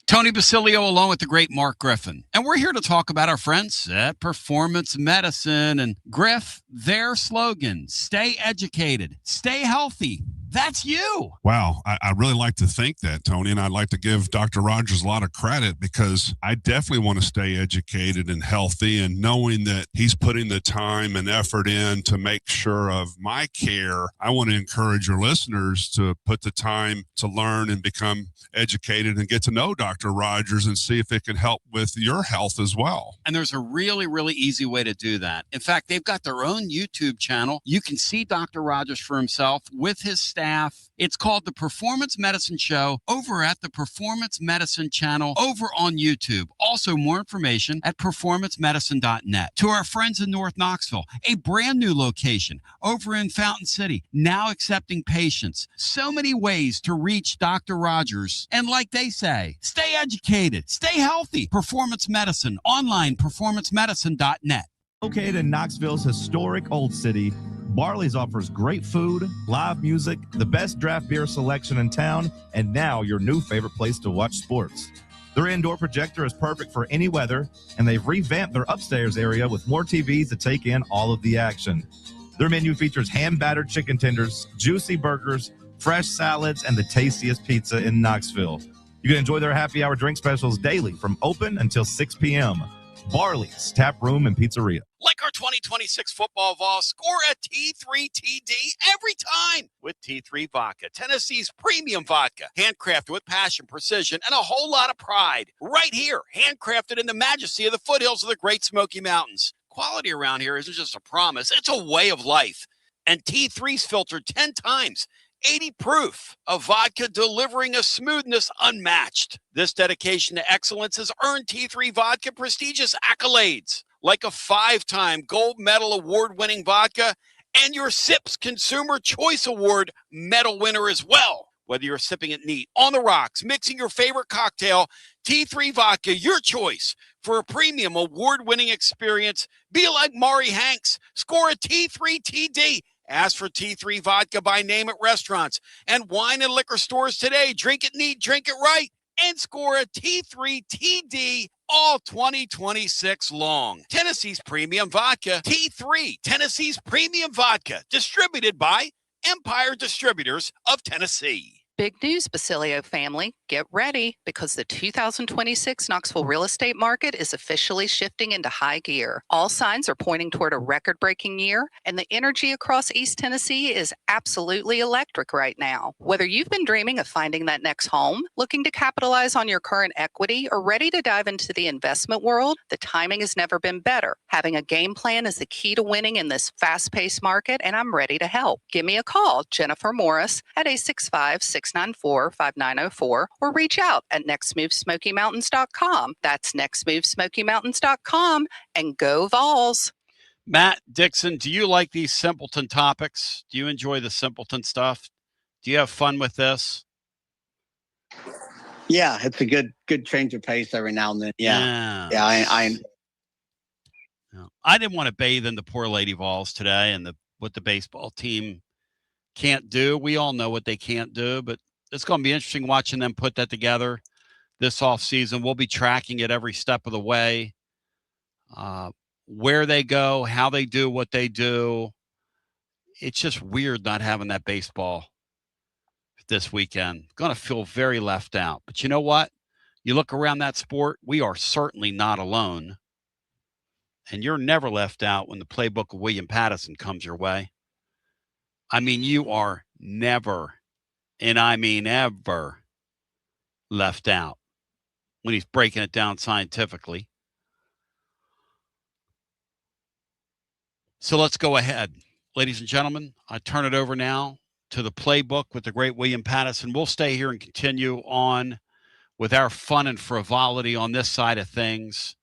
Tony Basilio along with the great Mark Griffin. And we're here to talk about our friends at Performance Medicine. And Griff, their slogan, stay educated, stay healthy. That's you. Wow. I really like to think that, Tony, and I'd like to give Dr. Rogers a lot of credit because I definitely want to stay educated and healthy, and knowing that he's putting the time and effort in to make sure of my care. I want to encourage your listeners to put the time to learn and become educated and get to know Dr. Rogers and see if it can help with your health as well. And there's a really, really easy way to do that. In fact, they've got their own YouTube channel. You can see Dr. Rogers for himself with his staff. It's called The Performance Medicine Show over at the Performance Medicine channel over on YouTube. Also, more information at performancemedicine.net. To our friends in North Knoxville, a brand new location over in Fountain City, now accepting patients. So many ways to reach Dr. Rogers. And like they say, stay educated, stay healthy. Performance Medicine, online, performancemedicine.net. Located in Knoxville's historic Old City, Barley's offers great food, live music, the best draft beer selection in town, and now your new favorite place to watch sports. Their indoor projector is perfect for any weather, and they've revamped their upstairs area with more TVs to take in all of the action. Their menu features hand-battered chicken tenders, juicy burgers, fresh salads, and the tastiest pizza in Knoxville. You can enjoy their happy hour drink specials daily from open until 6 p.m. Barley's Tap Room and Pizzeria. Like our 2026 football Vols, score a T3 TD every time with T3 Vodka, Tennessee's premium vodka, handcrafted with passion, precision, and a whole lot of pride. Right here, handcrafted in the majesty of the foothills of the Great Smoky Mountains. Quality around here isn't just a promise, it's a way of life. And T3's filtered 10 times. 80 proof of vodka delivering a smoothness unmatched. This dedication to excellence has earned T3 Vodka prestigious accolades, like a 5-time gold medal award-winning vodka and your SIPS Consumer Choice Award medal winner as well. Whether you're sipping it neat, on the rocks, mixing your favorite cocktail, T3 Vodka, your choice for a premium award-winning experience. Be like Maury Hanks. Score a T3 TD. Ask for T3 Vodka by name at restaurants and wine and liquor stores today. Drink it neat, drink it right, and score a T3 TD all 2026 long. Tennessee's Premium Vodka. T3, Tennessee's Premium Vodka. Distributed by Empire Distributors of Tennessee. Big news, Basilio family. Get ready because the 2026 Knoxville real estate market is officially shifting into high gear. All signs are pointing toward a record-breaking year, and the energy across East Tennessee is absolutely electric right now. Whether you've been dreaming of finding that next home, looking to capitalize on your current equity, or ready to dive into the investment world, the timing has never been better. Having a game plan is the key to winning in this fast-paced market, and I'm ready to help. Give me a call, Jennifer Morris, at 865-694-5904, or reach out at nextmovesmokymountains.com. That's nextmovesmokymountains.com, and go Vols. Matt Dixon, do you like these simpleton topics? Do you enjoy the simpleton stuff? Do you have fun with this? Yeah, it's a good change of pace every now and then. Yeah. I didn't want to bathe in the poor Lady Vols today and what the baseball team can't do. We all know what they can't do, but it's going to be interesting watching them put that together this offseason. We'll be tracking it every step of the way, where they go, how they do what they do. It's just weird not having that baseball this weekend. Going to feel very left out. But you know what? You look around that sport, we are certainly not alone. And you're never left out when the playbook of William Pattison comes your way. I mean, you are never, and I mean ever, left out when he's breaking it down scientifically. So let's go ahead. Ladies and gentlemen, I turn it over now to the playbook with the great William Pattison. We'll stay here and continue on with our fun and frivolity on this side of things.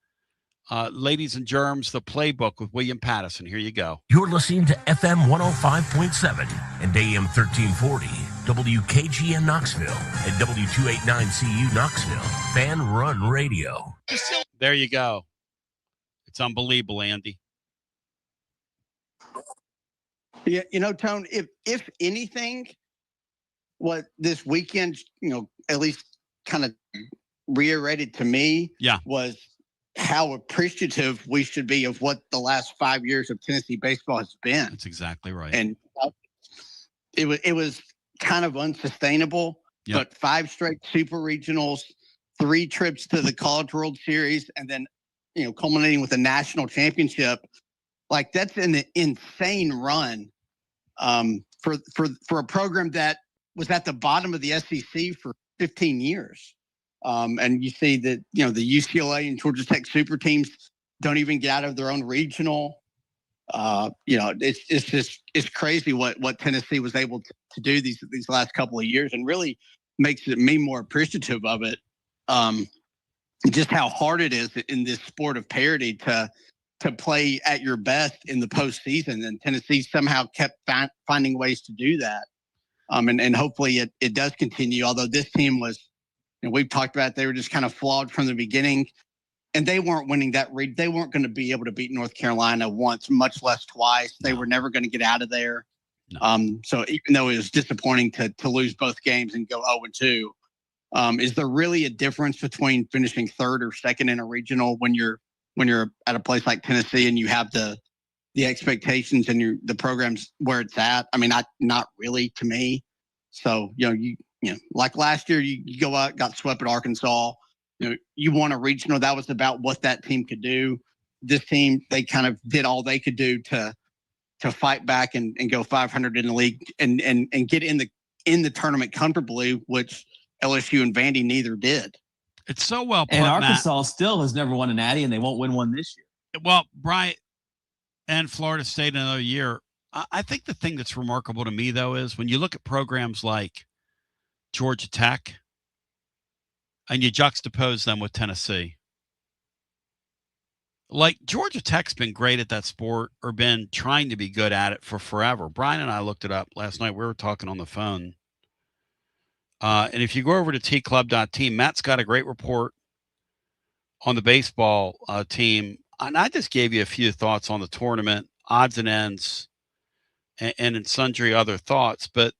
Ladies and germs, the playbook with William Pattison. Here you go. You're listening to FM 105.7 and AM 1340, WKGN Knoxville, and W289CU Knoxville, Fan Run Radio. There you go. It's unbelievable, Andy. Yeah, Tone, if anything, what this weekend, at least kind of reiterated to me was how appreciative we should be of what the last 5 years of Tennessee baseball has been. That's exactly right. And it was kind of unsustainable, but 5 straight super regionals, 3 trips to the College World Series, and then, culminating with a national championship. Like, that's an insane run for a program that was at the bottom of the SEC for 15 years. And you see that, the UCLA and Georgia Tech super teams don't even get out of their own regional. It's crazy what Tennessee was able to do these last couple of years, and really makes me more appreciative of it. Just how hard it is in this sport of parity to play at your best in the postseason, and Tennessee somehow kept finding ways to do that. And hopefully it does continue. Although this team was, we've talked about, they were just kind of flawed from the beginning, and they weren't winning that read. They weren't going to be able to beat North Carolina once, much less twice. They were never going to get out of there. So even though it was disappointing to lose both games and go 0-2, is there really a difference between finishing third or second in a regional when you're at a place like Tennessee and you have the expectations and the program's where it's at? I mean, not really to me. So, like last year, you go out, got swept at Arkansas. You won a regional. That was about what that team could do. This team, they kind of did all they could do to fight back and go 500 in the league and get in the tournament comfortably, which LSU and Vandy neither did. It's so well put, and Arkansas Matt. still has never won a Natty, and they won't win one this year. Well, Bryant and Florida State another year. I think the thing that's remarkable to me, though, is when you look at programs like Georgia Tech and you juxtapose them with Tennessee. Like, Georgia Tech's been great at that sport, or been trying to be good at it for forever. Brian and I looked it up last night. We were talking on the phone. And if you go over to tclub.team, Matt's got a great report on the baseball team. And I just gave you a few thoughts on the tournament, odds and ends, and in sundry other thoughts. But,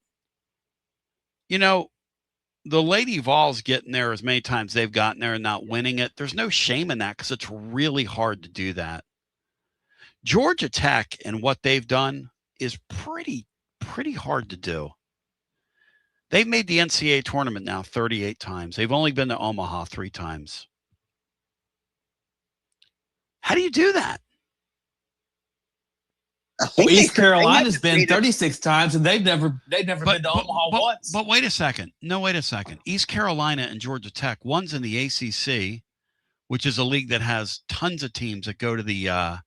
the Lady Vols getting there as many times they've gotten there and not winning it, there's no shame in that, because it's really hard to do that. Georgia Tech and what they've done is pretty hard to do. They've made the NCAA tournament now 38 times. They've only been to Omaha 3 times. How do you do that? East Carolina's been 36 times, and they've never been to Omaha once. But wait a second. No, wait a second. East Carolina and Georgia Tech, one's in the ACC, which is a league that has tons of teams that go to the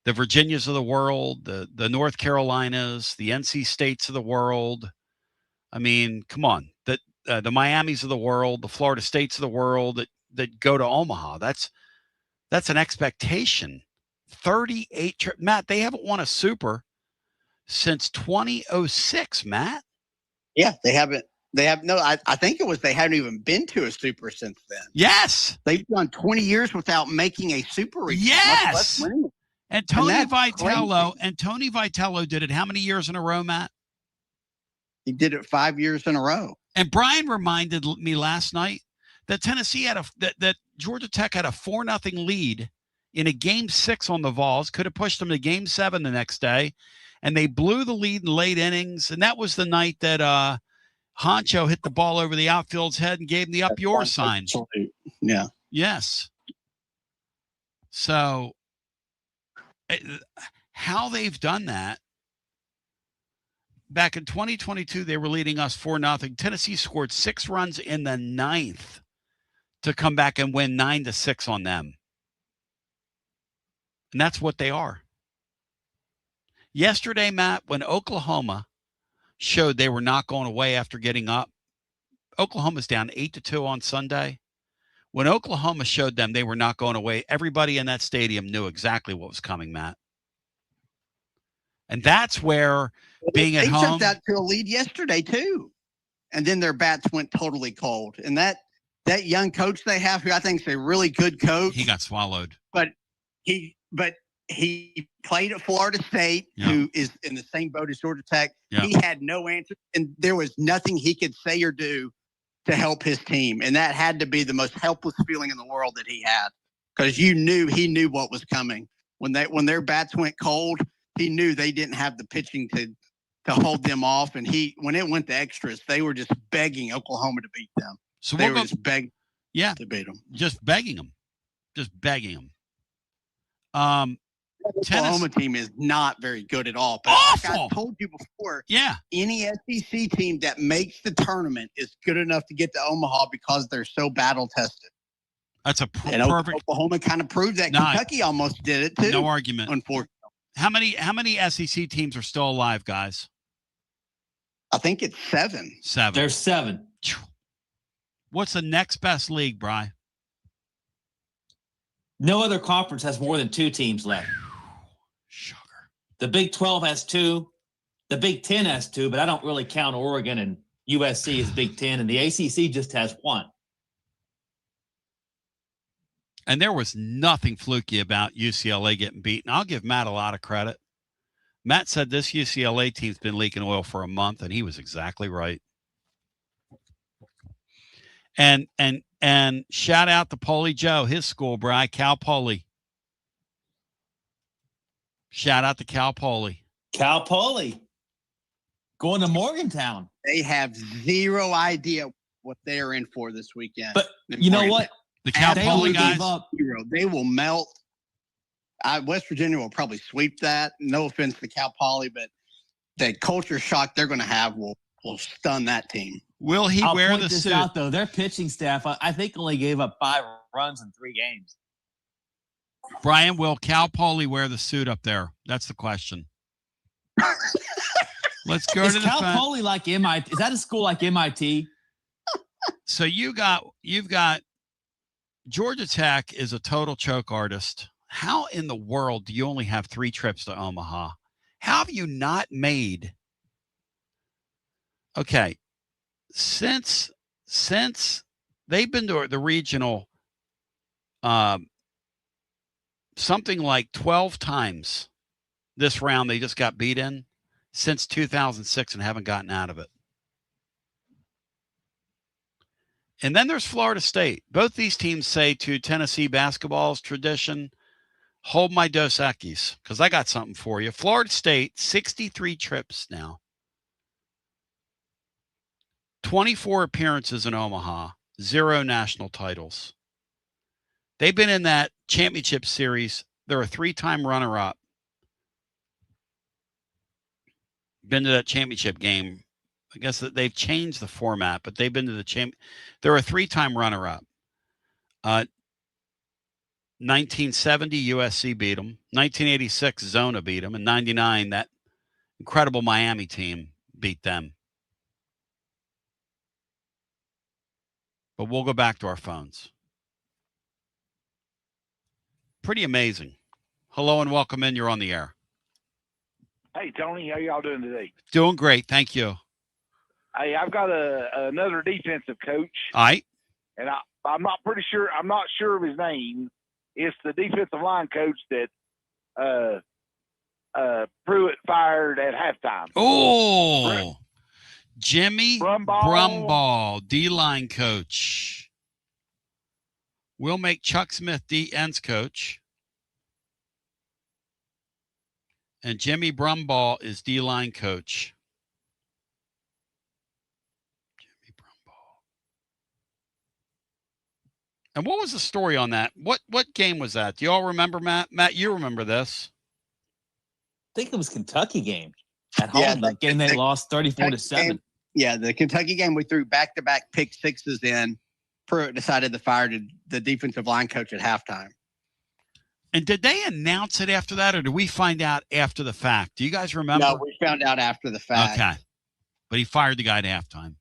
Virginias of the world, the North Carolinas, the NC States of the world. I mean, come on. The Miamis of the world, the Florida States of the world that go to Omaha. That's an expectation. 38 Matt, they haven't won a super since 2006, Matt. Yeah, they haven't. I think it was they haven't even been to a super since then. Yes. They've gone 20 years without making a super regional. Yes. And Tony Vitello did it how many years in a row, Matt? He did it 5 years in a row. And Brian reminded me last night that Tennessee had that Georgia Tech had a 4-0 lead in a game 6 on the Vols, could have pushed them to game 7 the next day, and they blew the lead in late innings. And that was the night that Honcho hit the ball over the outfield's head and gave him the up yours sign. Yeah. Yes. So how they've done that. Back in 2022, they were leading us 4-0. Tennessee scored 6 runs in the 9th to come back and win 9-6 on them. And that's what they are. Yesterday, Matt, when Oklahoma showed they were not going away after getting up, Oklahoma's down 8-2 on Sunday. When Oklahoma showed them they were not going away, everybody in that stadium knew exactly what was coming, Matt. And that's where being at home. They jumped out to a lead yesterday, too. And then their bats went totally cold. And that young coach they have, who I think is a really good coach. He got swallowed. But he played at Florida State, who is in the same boat as Georgia Tech. Yeah. He had no answer, and there was nothing he could say or do to help his team. And that had to be the most helpless feeling in the world that he had, because he knew what was coming. When their bats went cold, he knew they didn't have the pitching to hold them off. And when it went to extras, they were just begging Oklahoma to beat them. So they were just begging to beat them. Just begging them. Oklahoma team is not very good at all. But awful. Like I told you before, yeah, any SEC team that makes the tournament is good enough to get to Omaha because they're so battle tested. That's a perfect. Oklahoma kind of proved that. Kentucky almost did it too. No argument. Unfortunately. How many SEC teams are still alive, guys? I think it's 7. 7. There's 7. What's the next best league, Bri? No other conference has more than 2 teams left. Sugar. The Big 12 has 2. The Big 10 has 2, but I don't really count Oregon and USC as Big 10, and the ACC just has 1. And there was nothing fluky about UCLA getting beaten. I'll give Matt a lot of credit. Matt said this UCLA team's been leaking oil for a month, and he was exactly right. And shout out to Paulie Joe, his school, Bri, Cal Poly. Shout out to Cal Poly. Cal Poly. Going to Morgantown. They have zero idea what they are in for this weekend. But you know what? The Cal Poly guys, they will melt. West Virginia will probably sweep that. No offense to Cal Poly, but the culture shock they're going to have will stun that team. Will he wear the suit? Out, though. Their pitching staff, I think, only gave up 5 runs in 3 games. Brian, will Cal Poly wear the suit up there? That's the question. Let's go to the Cal Poly like MIT? Is that a school like MIT? So you've got Georgia Tech is a total choke artist. How in the world do you only have 3 trips to Omaha? How have you not made? Okay, since they've been to the regional something like 12 times this round, they just got beat in since 2006 and haven't gotten out of it. And then there's Florida State. Both these teams say to Tennessee basketball's tradition, hold my Dos Equis, because I got something for you. Florida State, 63 trips now. 24 appearances in Omaha, 0 national titles. They've been in that championship series. They're a 3-time runner-up. Been to that championship game. I guess that they've changed the format, but they've been to the They're a 3-time runner-up. 1970, USC beat them. 1986, Zona beat them. And 99, that incredible Miami team beat them. But we'll go back to our phones. Pretty amazing. Hello and welcome in. You're on the air. Hey, Tony, how y'all doing today? Doing great. Thank you. Hey, I've got another defensive coach. All right. And I'm not sure of his name. It's the defensive line coach that Pruitt fired at halftime. Oh, Jimmy Brumball, D-line coach. We'll make Chuck Smith D-ends coach. And Jimmy Brumball is D-line coach. Jimmy Brumball. And what was the story on that? What game was that? Do you all remember, Matt? Matt, you remember this. I think it was Kentucky game at home. That game they lost 34-7. Yeah, the Kentucky game, we threw back-to-back pick sixes in. Pruitt decided to fire the defensive line coach at halftime. And did they announce it after that, or did we find out after the fact? Do you guys remember? No, we found out after the fact. Okay. But he fired the guy at halftime.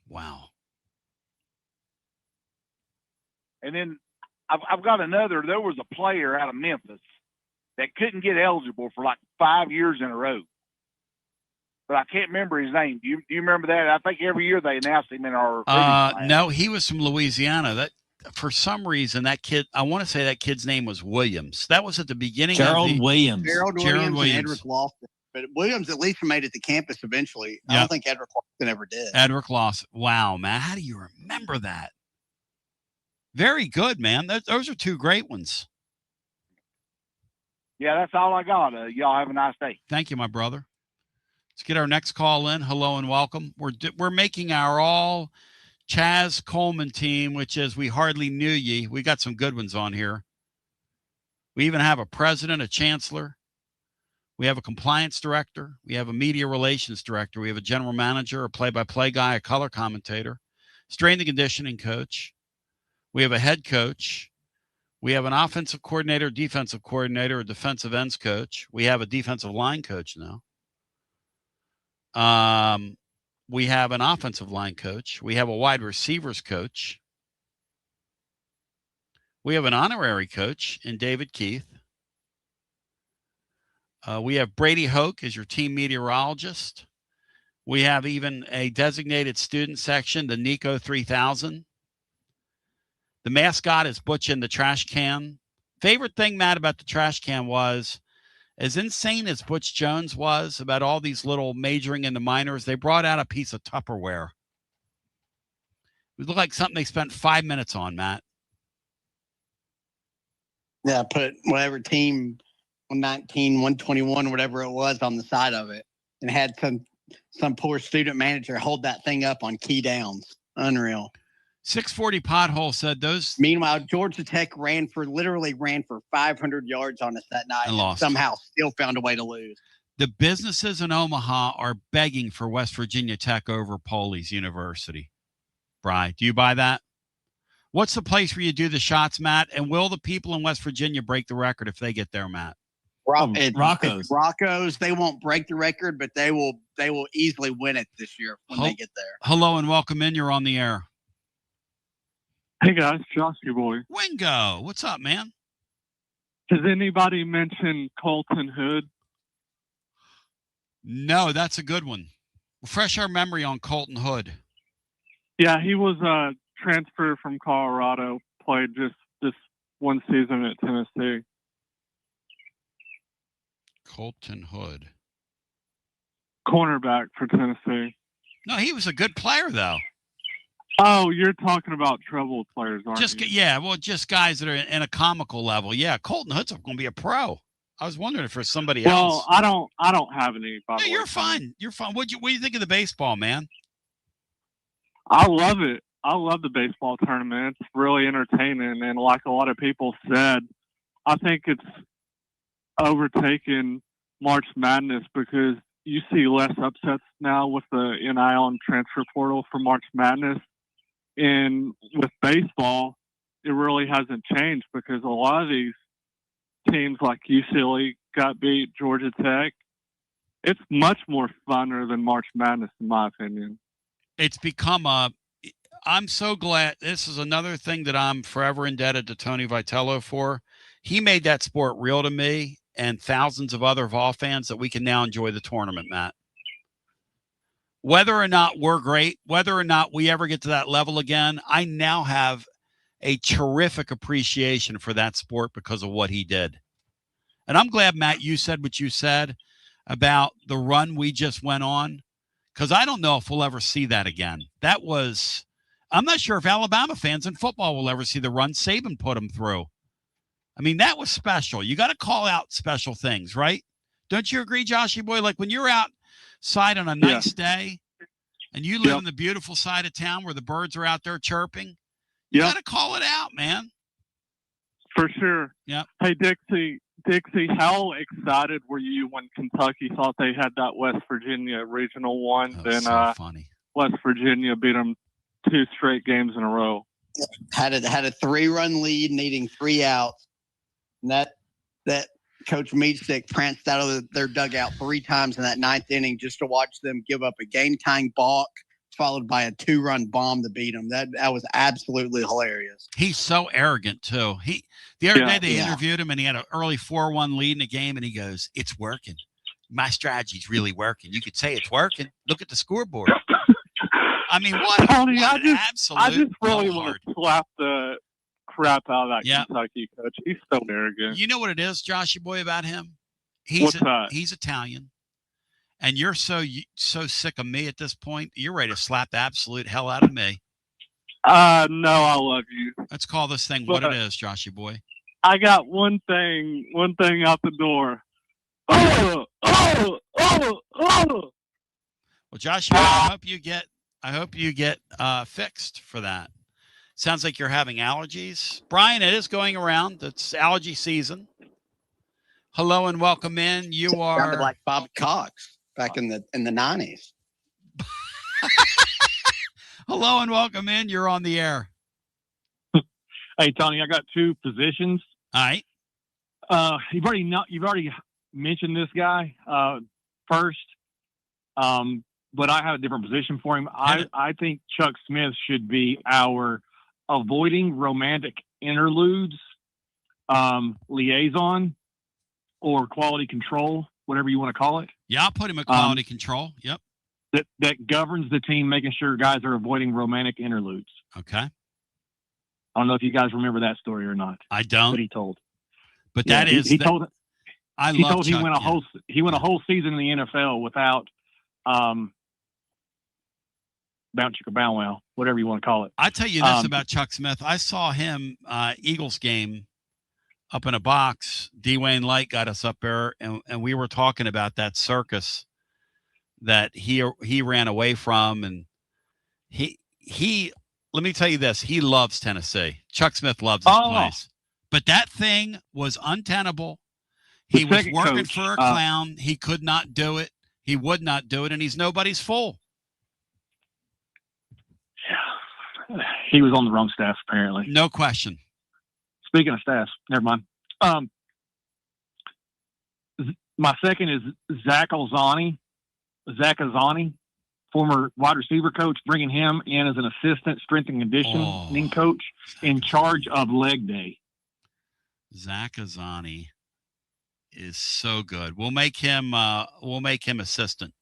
Wow. And then I've got another. There was a player out of Memphis that couldn't get eligible for like 5 years in a row. But I can't remember his name. Do you remember that? I think every year they announced him in our no, he was from Louisiana. That for some reason that kid, I want to say that kid's name was Williams. That was at the beginning Gerald of Williams. Gerald Williams and Edric Lawson. But Williams at least made it to campus eventually. I don't think Edric Lawson ever did. Edric Lawson. Wow, man. How do you remember that? Very good, man. Those are 2 great ones. Yeah, that's all I got. Y'all have a nice day. Thank you, my brother. Let's get our next call in. Hello and welcome. We're making our all Chaz Coleman team, which is We Hardly Knew Ye. We got some good ones on here. We even have a president, a chancellor. We have a compliance director. We have a media relations director. We have a general manager, a play-by-play guy, a color commentator, strength and conditioning coach. We have a head coach. We have an offensive coordinator, defensive coordinator, a defensive ends coach. We have a defensive line coach now. We have an offensive line coach. We have a wide receivers coach. We have an honorary coach in David Keith. We have Brady Hoke as your team meteorologist. We have even a designated student section, the Nico 3000. The mascot is Butch in the trash can. Favorite thing, Matt, about the trash can was, as insane as Butch Jones was about all these little majoring in the minors, they brought out a piece of Tupperware. It looked like something they spent 5 minutes on, Matt. Yeah, put whatever team 119, 121, whatever it was on the side of it, and had some poor student manager hold that thing up on key downs. Unreal. 640 Pothole said those. Meanwhile, Georgia Tech literally ran for 500 yards on us that night and lost. Somehow still found a way to lose. The businesses in Omaha are begging for West Virginia Tech over Poli's University. Bri, do you buy that? What's the place where you do the shots, Matt? And will the people in West Virginia break the record if they get there, Matt? Rocco's. Rocco's. They won't break the record, but they will easily win it this year when they get there. Hello and welcome in. You're on the air. Hey guys, Josh, your boy. Wingo, what's up, man? Has anybody mentioned Colton Hood? No, that's a good one. Refresh our memory on Colton Hood. Yeah, he was a transfer from Colorado, played just this one season at Tennessee. Colton Hood. Cornerback for Tennessee. No, he was a good player, though. Oh, you're talking about troubled players, aren't you? Yeah, well, just guys that are in a comical level. Yeah, Colton Hood's going to be a pro. I was wondering if there's somebody Well, else. I don't have any. By the way, You're fine. You're fine. What do you think of the baseball, man? I love it. I love the baseball tournament. It's really entertaining, and like a lot of people said, I think it's overtaken March Madness because you see less upsets now with the NIL and transfer portal for March Madness. And with baseball, it really hasn't changed because a lot of these teams like UCLA got beat, Georgia Tech. It's much more funner than March Madness, in my opinion. It's become I'm so glad. This is another thing that I'm forever indebted to Tony Vitello for. He made that sport real to me and thousands of other Vol fans that we can now enjoy the tournament, Matt. Whether or not we're great, whether or not we ever get to that level again, I now have a terrific appreciation for that sport because of what he did. And I'm glad, Matt, you said what you said about the run we just went on, because I don't know if we'll ever see that again. I'm not sure if Alabama fans in football will ever see the run Saban put them through. I mean, that was special. You got to call out special things, right? Don't you agree, Joshy boy? Like when you're outside on a nice day and you live in the beautiful side of town where the birds are out there chirping, you got to call it out, man. For sure. Yep. Hey, Dixie, how excited were you when Kentucky thought they had that West Virginia Regional one? Then so funny. West Virginia beat them 2 straight games in a row. Had a 3-run lead, needing 3 outs. And that Coach Meadstick pranced out of their dugout 3 times in that 9th inning just to watch them give up a game-tying balk, followed by a 2-run bomb to beat them. That was absolutely hilarious. He's so arrogant too. The other day they interviewed him and he had an early 4-1 lead in the game and he goes, "It's working. My strategy's really working. You could say it's working. Look at the scoreboard." I mean, Tony, I just really blowhard. want to slap the crap out of that Kentucky coach. He's so arrogant. You know what it is, Joshy boy, about him? What's that? He's Italian. And you're so sick of me at this point, you're ready to slap the absolute hell out of me. No, I love you. Let's call this thing what it is, Joshy boy. I got one thing out the door. Well, Joshua, I hope you get fixed for that. Sounds like you're having allergies. Brian, it is going around. It's allergy season. Hello and welcome in. You are like Bob Cox back in the 90s. Hello and welcome in. You're on the air. Hey Tony, I got 2 positions. All right. You've already mentioned this guy first, but I have a different position for him. I think Chuck Smith should be our avoiding romantic interludes liaison or quality control, whatever you want to call it. Yeah, I'll put him at quality control. Yep. That governs the team, making sure guys are avoiding romantic interludes. Okay. I don't know if you guys remember that story or not. I don't. But he told. But yeah, that is. He told. I he love told Chuck, he went a whole season in the NFL without bow chicka bow wow, whatever you want to call it. I tell you this about Chuck Smith. I saw him Eagles game up in a box. Dwayne Light got us up there, and we were talking about that circus that he ran away from, and he let me tell you this, he loves Tennessee. Chuck Smith loves this place. But that thing was untenable. He was working for a clown. He could not do it. He would not do it, and he's nobody's fool. Yeah. He was on the wrong staff, apparently. No question. Speaking of staffs, never mind. My second is Zach Azzani, former wide receiver coach, bringing him in as an assistant strength and conditioning coach in charge of leg day. Zach Azzani is so good. We'll make him assistant.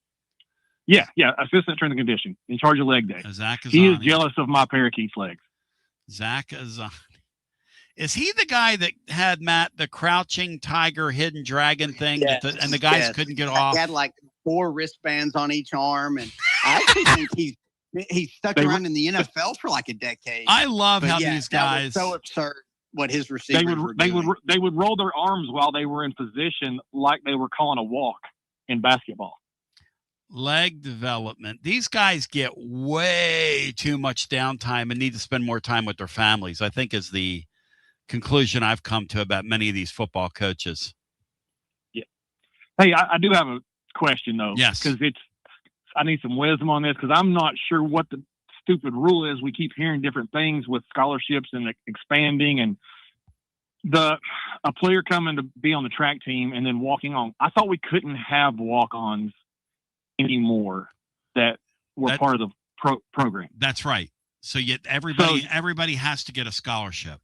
Yeah, assistant strength and conditioning in charge of leg day. Zach Azzani. He is jealous of my parakeet's legs. Zach Azzani. Is he the guy that had, Matt, the crouching tiger, hidden dragon thing, and the guys couldn't get off? He had like 4 wristbands on each arm, and I actually think he's stuck around in the NFL for like a decade. I love how these guys that was so absurd. what his receivers were doing. They would roll their arms while they were in position, like they were calling a walk in basketball. Leg development. These guys get way too much downtime and need to spend more time with their families, I think, is the conclusion I've come to about many of these football coaches. Yeah. Hey, I do have a question, though. Yes. Because I need some wisdom on this, because I'm not sure what the stupid rule is. We keep hearing different things with scholarships and expanding, and a player coming to be on the track team and then walking on. I thought we couldn't have walk-ons anymore that were part of the program. That's right. So yet everybody has to get a scholarship.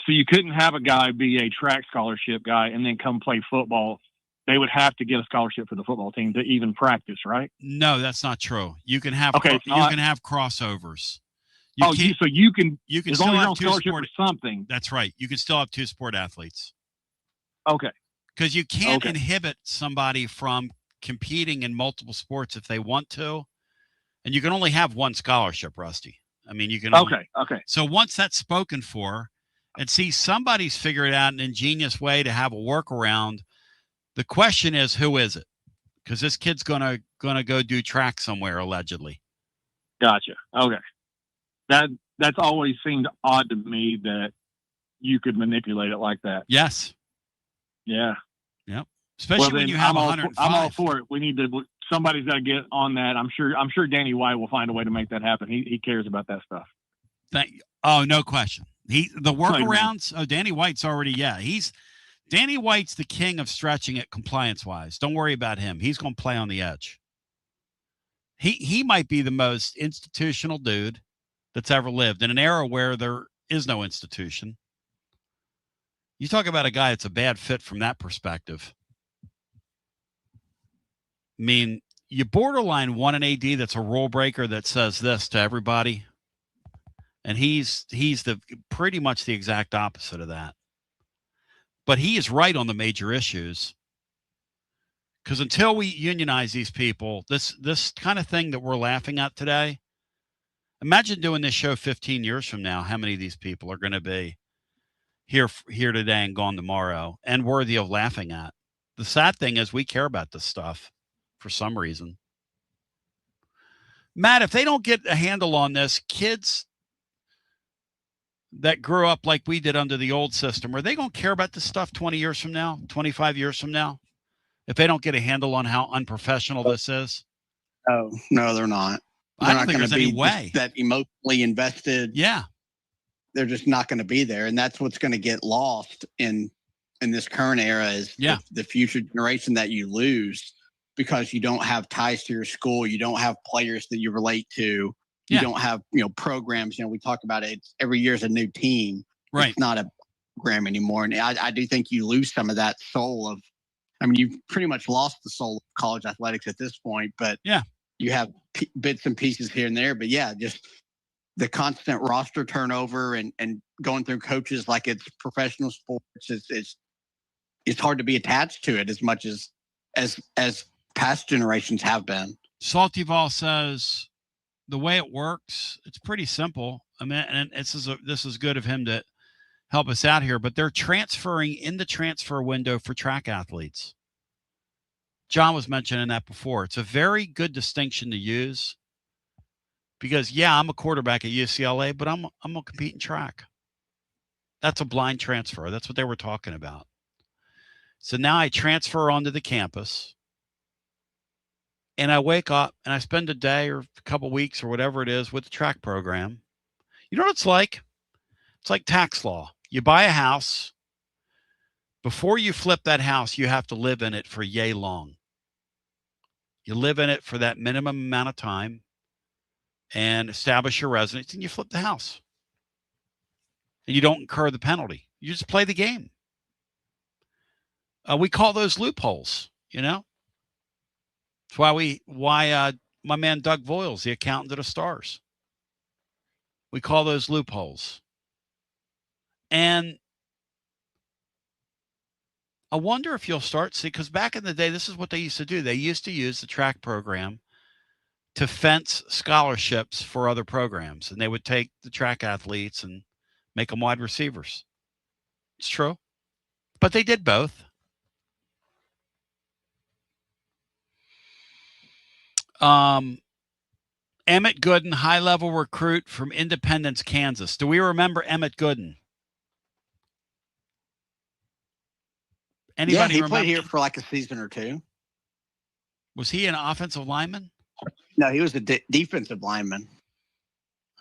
So you couldn't have a guy be a track scholarship guy and then come play football. They would have to get a scholarship for the football team to even practice, right? No, that's not true. You can have can have crossovers. So you can as long long as you're on scholarship for something. That's right. You can still have two sport athletes. Okay. Because you can't inhibit somebody from competing in multiple sports if they want to, and you can only have one scholarship, Rusty. I mean, you can okay. So once that's spoken for, and see, somebody's figured out an ingenious way to have a workaround. The question is, who is it? Because this kid's gonna go do track somewhere, allegedly. Gotcha. Okay. That's always seemed odd to me that you could manipulate it like that. Yes. Yeah. Yep. Especially when you have 105. I'm all for it. We need to. Somebody's got to get on that. I'm sure Danny White will find a way to make that happen. He cares about that stuff. Oh, no question. The workarounds. Oh, Danny White's already. Yeah, Danny White's the king of stretching it compliance wise. Don't worry about him. He's going to play on the edge. He might be the most institutional dude that's ever lived in an era where there is no institution. You talk about a guy that's a bad fit from that perspective. I mean, you borderline want an AD that's a rule breaker that says this to everybody, and he's the pretty much the exact opposite of that. But he is right on the major issues, because until we unionize these people, this kind of thing that we're laughing at today, imagine doing this show 15 years from now. How many of these people are going to be here today and gone tomorrow and worthy of laughing at? The sad thing is we care about this stuff for some reason. Matt, if they don't get a handle on this, kids that grew up like we did under the old system, are they going to care about this stuff 20 years from now, 25 years from now, if they don't get a handle on how unprofessional this is? No, they're not. I don't think there's any way. That emotionally invested. Yeah. They're just not going to be there. And that's what's going to get lost in this current era is the future generation that you lose because you don't have ties to your school. You don't have players that you relate to. You don't have, programs. We talk about it. Every year is a new team. Right. It's not a program anymore. And I do think you lose some of that soul of, you've pretty much lost the soul of college athletics at this point, but you have bits and pieces here and there. But just the constant roster turnover and going through coaches like it's professional sports, it's hard to be attached to it as much as past generations have been. Saltyval says the way it works, it's pretty simple. I mean, and this is good of him to help us out here, but they're transferring in the transfer window for track athletes. John was mentioning that before. It's a very good distinction to use because, I'm a quarterback at UCLA, but I'm going to compete in track. That's a blind transfer. That's what they were talking about. So now I transfer onto the campus and I wake up and I spend a day or a couple weeks or whatever it is with the track program. You know what it's like? It's like tax law. You buy a house. Before you flip that house, you have to live in it for yay long. You live in it for that minimum amount of time and establish your residence, and you flip the house. And you don't incur the penalty. You just play the game. We call those loopholes, That's why my man Doug Voiles, the accountant at the Stars, we call those loopholes. And I wonder if you'll start see, because back in the day, this is what they used to do. They used to use the track program to fence scholarships for other programs, and they would take the track athletes and make them wide receivers. It's true. But they did both. Emmett Gooden, high-level recruit from Independence, Kansas. Do we remember Emmett Gooden? Anybody he remember? played here for like a season or two. Was he an offensive lineman? No, he was a defensive lineman.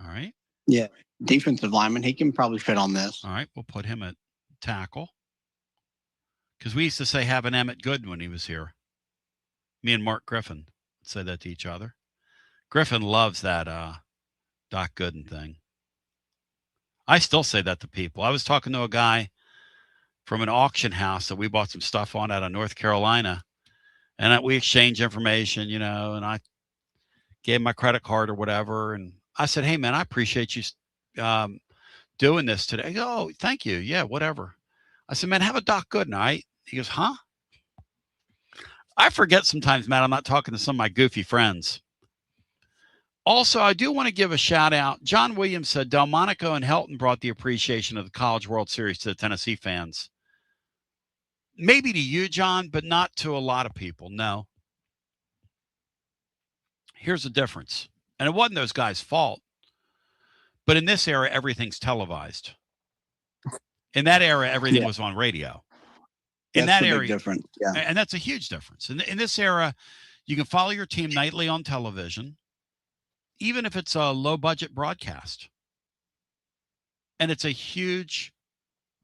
All right. Yeah, defensive lineman. He can probably fit on this. All right, we'll put him at tackle. Because we used to say have an Emmett Gooden when he was here. Me and Mark Griffin said that to each other. Griffin loves that Doc Gooden thing. I still say that to people. I was talking to a guy from an auction house that we bought some stuff on out of North Carolina, and we exchanged information, and I gave him my credit card or whatever, and I said, hey, man, I appreciate you doing this today. He goes, oh, thank you. Yeah, whatever. I said, man, have a Doc Gooden, all right? He goes, huh? I forget sometimes, Matt, I'm not talking to some of my goofy friends. Also, I do want to give a shout out. John Williams said Delmonico and Helton brought the appreciation of the College World Series to the Tennessee fans. Maybe to you, John, but not to a lot of people. No. Here's the difference. And it wasn't those guys' fault. But in this era, everything's televised. In that era, everything was on radio. In That's that a area, big difference. Yeah. And that's a huge difference. In this era, you can follow your team nightly on television, even if it's a low-budget broadcast. And it's a huge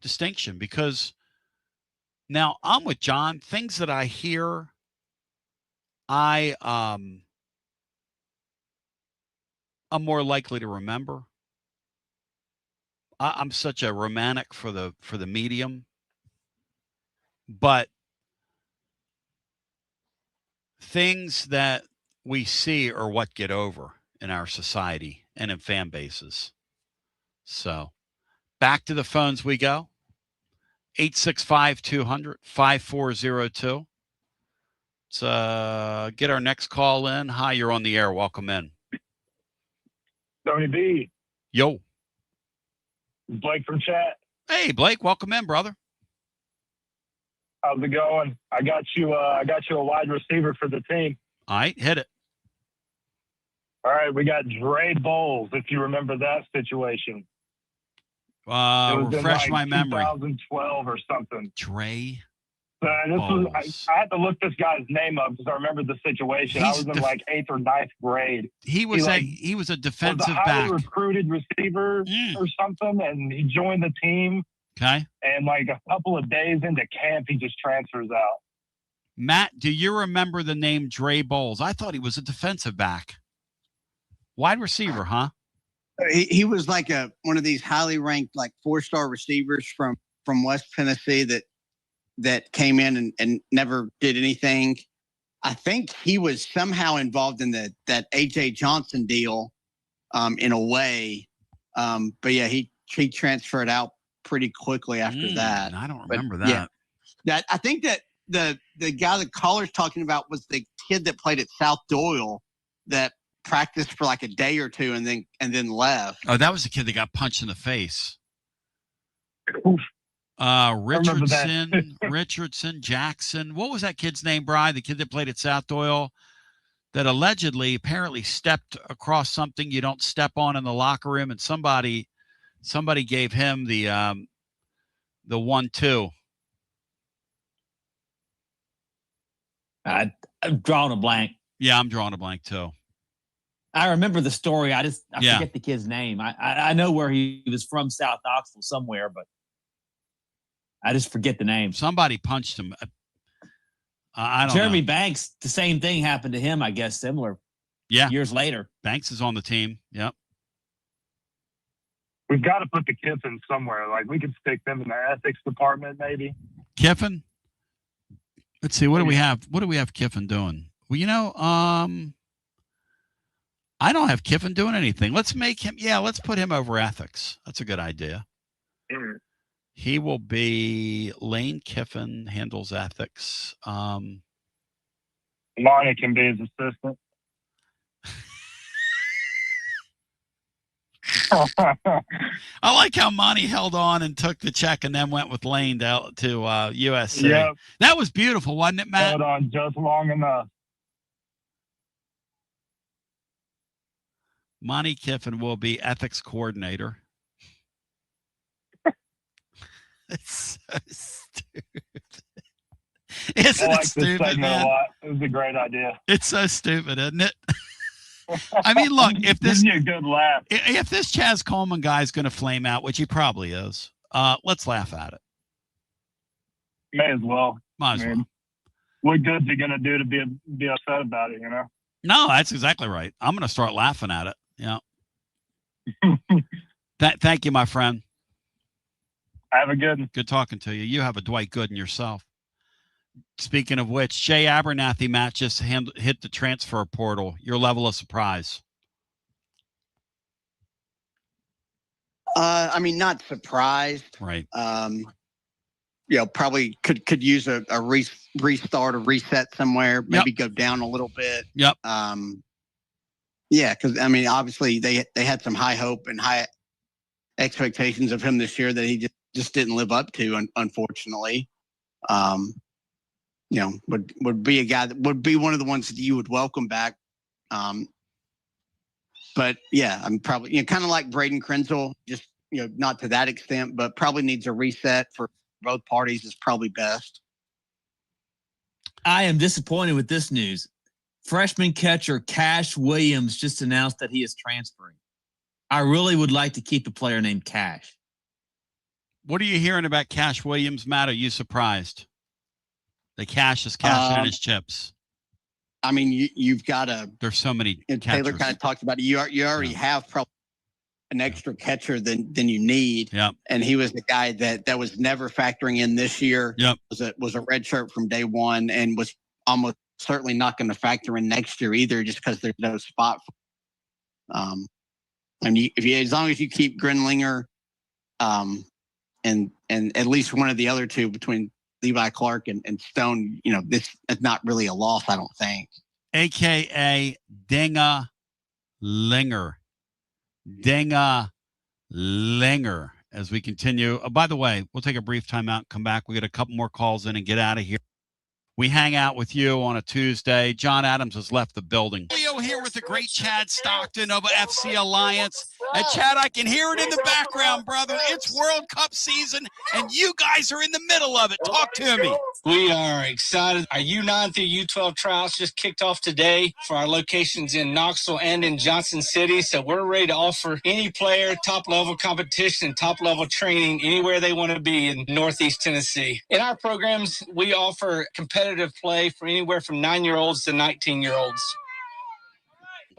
distinction because now I'm with John. Things that I hear, I'm more likely to remember. I'm such a romantic for the medium, but things that we see are what get over in our society and in fan bases. So back to the phones we go. 865-200-5402. Let's get our next call in. Hi, you're on the air. Welcome in. Tony B. Yo. Blake from chat. Hey, Blake. Welcome in, brother. How's it going? I got you a wide receiver for the team. All right, hit it. All right, we got Dre Bowles, if you remember that situation. Refresh my memory. 2012 or something. Dre Bowles. I had to look this guy's name up because I remember the situation. I was in like 8th or 9th grade. He was a defensive was a highly back. recruited receiver or something, and he joined the team. Okay. And like a couple of days into camp, he just transfers out. Matt, do you remember the name Dre Bowles? I thought he was a defensive back. Wide receiver, huh? He was like one of these highly ranked, like 4-star receivers from West Tennessee that came in and never did anything. I think he was somehow involved in that A.J. Johnson deal in a way. But yeah, he transferred out pretty quickly after that. I don't remember that. Yeah, I think that the guy the caller's talking about was the kid that played at South Doyle that practiced for like a day or two and then left. Oh, that was the kid that got punched in the face. Oof. Richardson, Jackson. What was that kid's name, Brian? The kid that played at South Doyle that apparently stepped across something you don't step on in the locker room, and somebody gave him the 1-2. I'm drawing a blank. Yeah, I'm drawing a blank too. I remember the story. I forget the kid's name. I know where he was from, South Knoxville somewhere, but I just forget the name. Somebody punched him. I don't know. Jeremy Banks, the same thing happened to him, I guess, similar. Yeah. Years later. Banks is on the team. Yep. We've got to put the Kiffin somewhere. Like, we could stick them in the ethics department, maybe. Kiffin? Let's see. What do we have? What do we have Kiffin doing? Well, I don't have Kiffin doing anything. Let's put him over ethics. That's a good idea. Mm. He will be Lane Kiffin, handles ethics. Lonnie can be his assistant. I like how Monty held on and took the check and then went with Lane to USC. Yep. That was beautiful, wasn't it, Matt? Held on just long enough. Monty Kiffin will be ethics coordinator. It's so stupid. Isn't I like it stupid, this segment man? a lot. It was a great idea. It's so stupid, isn't it? I mean, look, if this Gives you a good laugh. If this Chaz Coleman guy is going to flame out, which he probably is, let's laugh at it. May as well. Might as well. What good's he gonna do to be upset about it? You know. No, that's exactly right. I'm going to start laughing at it. Yeah. Thank you, my friend. Have a good one. Good talking to you. You have a Dwight Gooden yourself. Speaking of which, Jay Abernathy, Matt, just hit the transfer portal. Your level of surprise? I mean, not surprised. Right. Probably could use a restart or reset somewhere. Maybe go down a little bit. Yep. Yeah, because I mean, obviously they had some high hope and high expectations of him this year that he just didn't live up to, unfortunately. Would be a guy that would be one of the ones that you would welcome back. But yeah, I'm probably kind of like Braden Krenzel, just not to that extent, but probably needs a reset for both parties is probably best. I am disappointed with this news. Freshman catcher Cash Williams just announced that he is transferring. I really would like to keep a player named Cash. What are you hearing about Cash Williams, Matt? Are you surprised? The Cash is cashing in his chips. I mean, you've got to. There's so many. Taylor kind of talked about it. You already have probably an extra catcher than you need. Yep. And he was the guy that was never factoring in this year. Yep. Was a red shirt from day one and was almost certainly not going to factor in next year either, just because there's no spot for. As long as you keep Grinlinger, and at least one of the other two between Levi Clark and Stone, this is not really a loss, I don't think. AKA Dinga Linger. Dinga Linger. As we continue. By the way, we'll take a brief timeout, come back. We get a couple more calls in and get out of here. We hang out with you on a Tuesday. John Adams has left the building. Leo here with the great Chad Stockton of FC Alliance. And Chad, I can hear it in the background, brother. It's World Cup season, and you guys are in the middle of it. Talk to me. We are excited. Our U9 through U12 trials just kicked off today for our locations in Knoxville and in Johnson City. So we're ready to offer any player top-level competition, top-level training anywhere they want to be in Northeast Tennessee. In our programs, we offer competitive play for anywhere from 9-year-olds to 19-year-olds.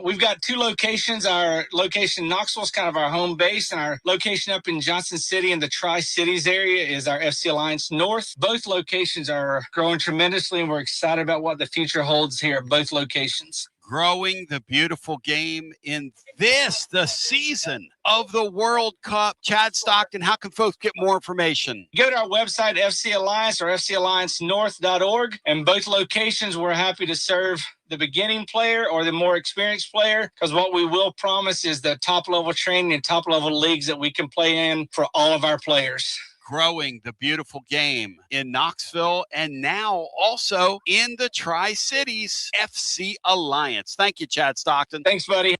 We've got two locations. Our location in Knoxville is kind of our home base, and our location up in Johnson City in the Tri-Cities area is our FC Alliance North. Both locations are growing tremendously, and we're excited about what the future holds here at both locations. Growing the beautiful game in the season of the World Cup. Chad Stockton, how can folks get more information? Go to our website, FC Alliance or FCAllianceNorth.org. And both locations, we're happy to serve the beginning player or the more experienced player, because what we will promise is the top-level training and top-level leagues that we can play in for all of our players. Growing the beautiful game in Knoxville and now also in the Tri-Cities. FC Alliance. Thank you, Chad Stockton. Thanks, buddy.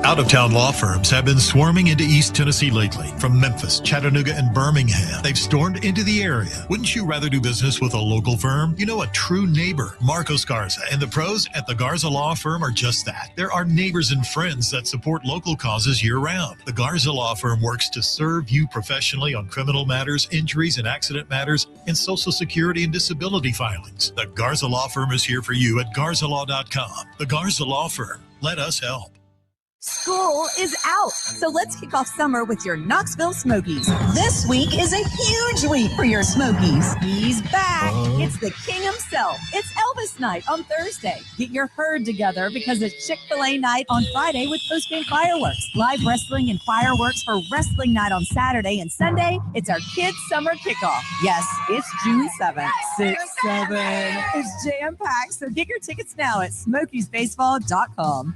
Out-of-town law firms have been swarming into East Tennessee lately. From Memphis, Chattanooga, and Birmingham, they've stormed into the area. Wouldn't you rather do business with a local firm? You know, a true neighbor. Marcos Garza and the pros at the Garza Law Firm are just that. There are neighbors and friends that support local causes year-round. The Garza Law Firm works to serve you professionally on criminal matters, injuries and accident matters, and Social Security and disability filings. The Garza Law Firm is here for you at garzalaw.com. The Garza Law Firm. Let us help. School is out, so let's kick off summer with your Knoxville Smokies. This week is a huge week for your Smokies. He's back. It's the king himself. It's Elvis night on Thursday. Get your herd together because it's Chick-fil-A night on Friday with post-game fireworks. Live wrestling and fireworks for wrestling night on Saturday and Sunday. It's our kids' summer kickoff. Yes, it's June 7th. 6-7. It's jam-packed, so get your tickets now at SmokiesBaseball.com.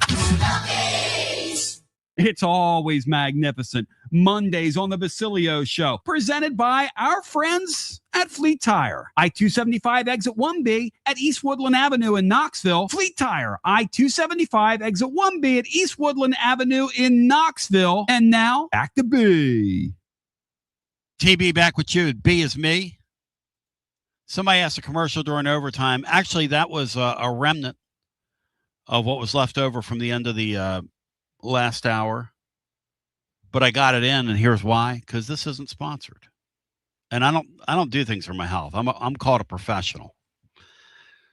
It's always magnificent. Mondays on the Basilio Show, presented by our friends at Fleet Tire. I-275 exit 1B at East Woodland Avenue in Knoxville. Fleet Tire, I-275 exit 1B at East Woodland Avenue in Knoxville. And now, back to B. TB, back with you. B is me. Somebody asked a commercial during overtime. Actually, that was a remnant of what was left over from the end of the last hour, but I got it in, and here's why: because this isn't sponsored, and I don't do things for my health. I'm called a professional.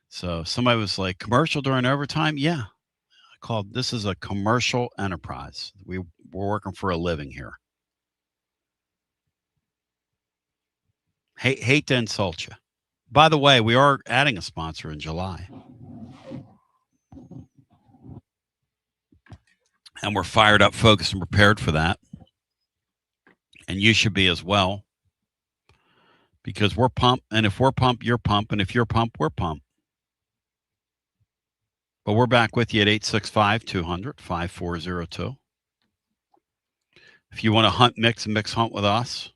So somebody was like, commercial during overtime? Yeah, I called. This is a commercial enterprise. We're working for a living here. Hate to insult you. By the way, we are adding a sponsor in July. And we're fired up, focused, and prepared for that. And you should be as well. Because we're pumped. And if we're pumped, you're pumped. And if you're pumped, we're pumped. But we're back with you at 865-200-5402. If you want to hunt mix and mix hunt with us.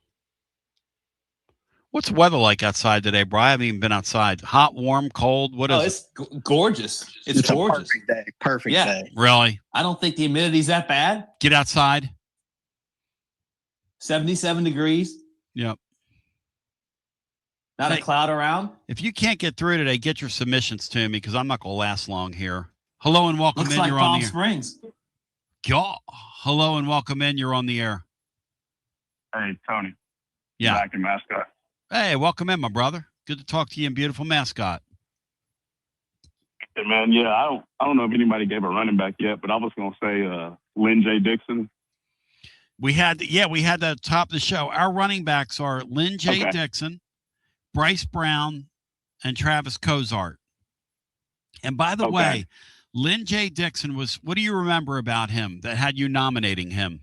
What's the weather like outside today, bro? I haven't even been outside. Hot, warm, cold? What is it? It's gorgeous. It's gorgeous. A perfect day. Perfect day. Really? I don't think the humidity's that bad. Get outside. 77 degrees. Yep. Not a cloud around. If you can't get through today, get your submissions to me because I'm not going to last long here. Hello and welcome Looks in. like You're Palm on the air. Springs. God. Hello and welcome in. You're on the air. Hey, Tony. Yeah. Back in Mascot. Hey, welcome in, my brother. Good to talk to you in beautiful Mascot. Hey, man, yeah, I don't know if anybody gave a running back yet, but I was going to say Lynn J. Dixon. We had to top the show. Our running backs are Lynn J. Dixon, Bryce Brown, and Travis Cozart. And by the way, Lynn J. Dixon was, what do you remember about him that had you nominating him?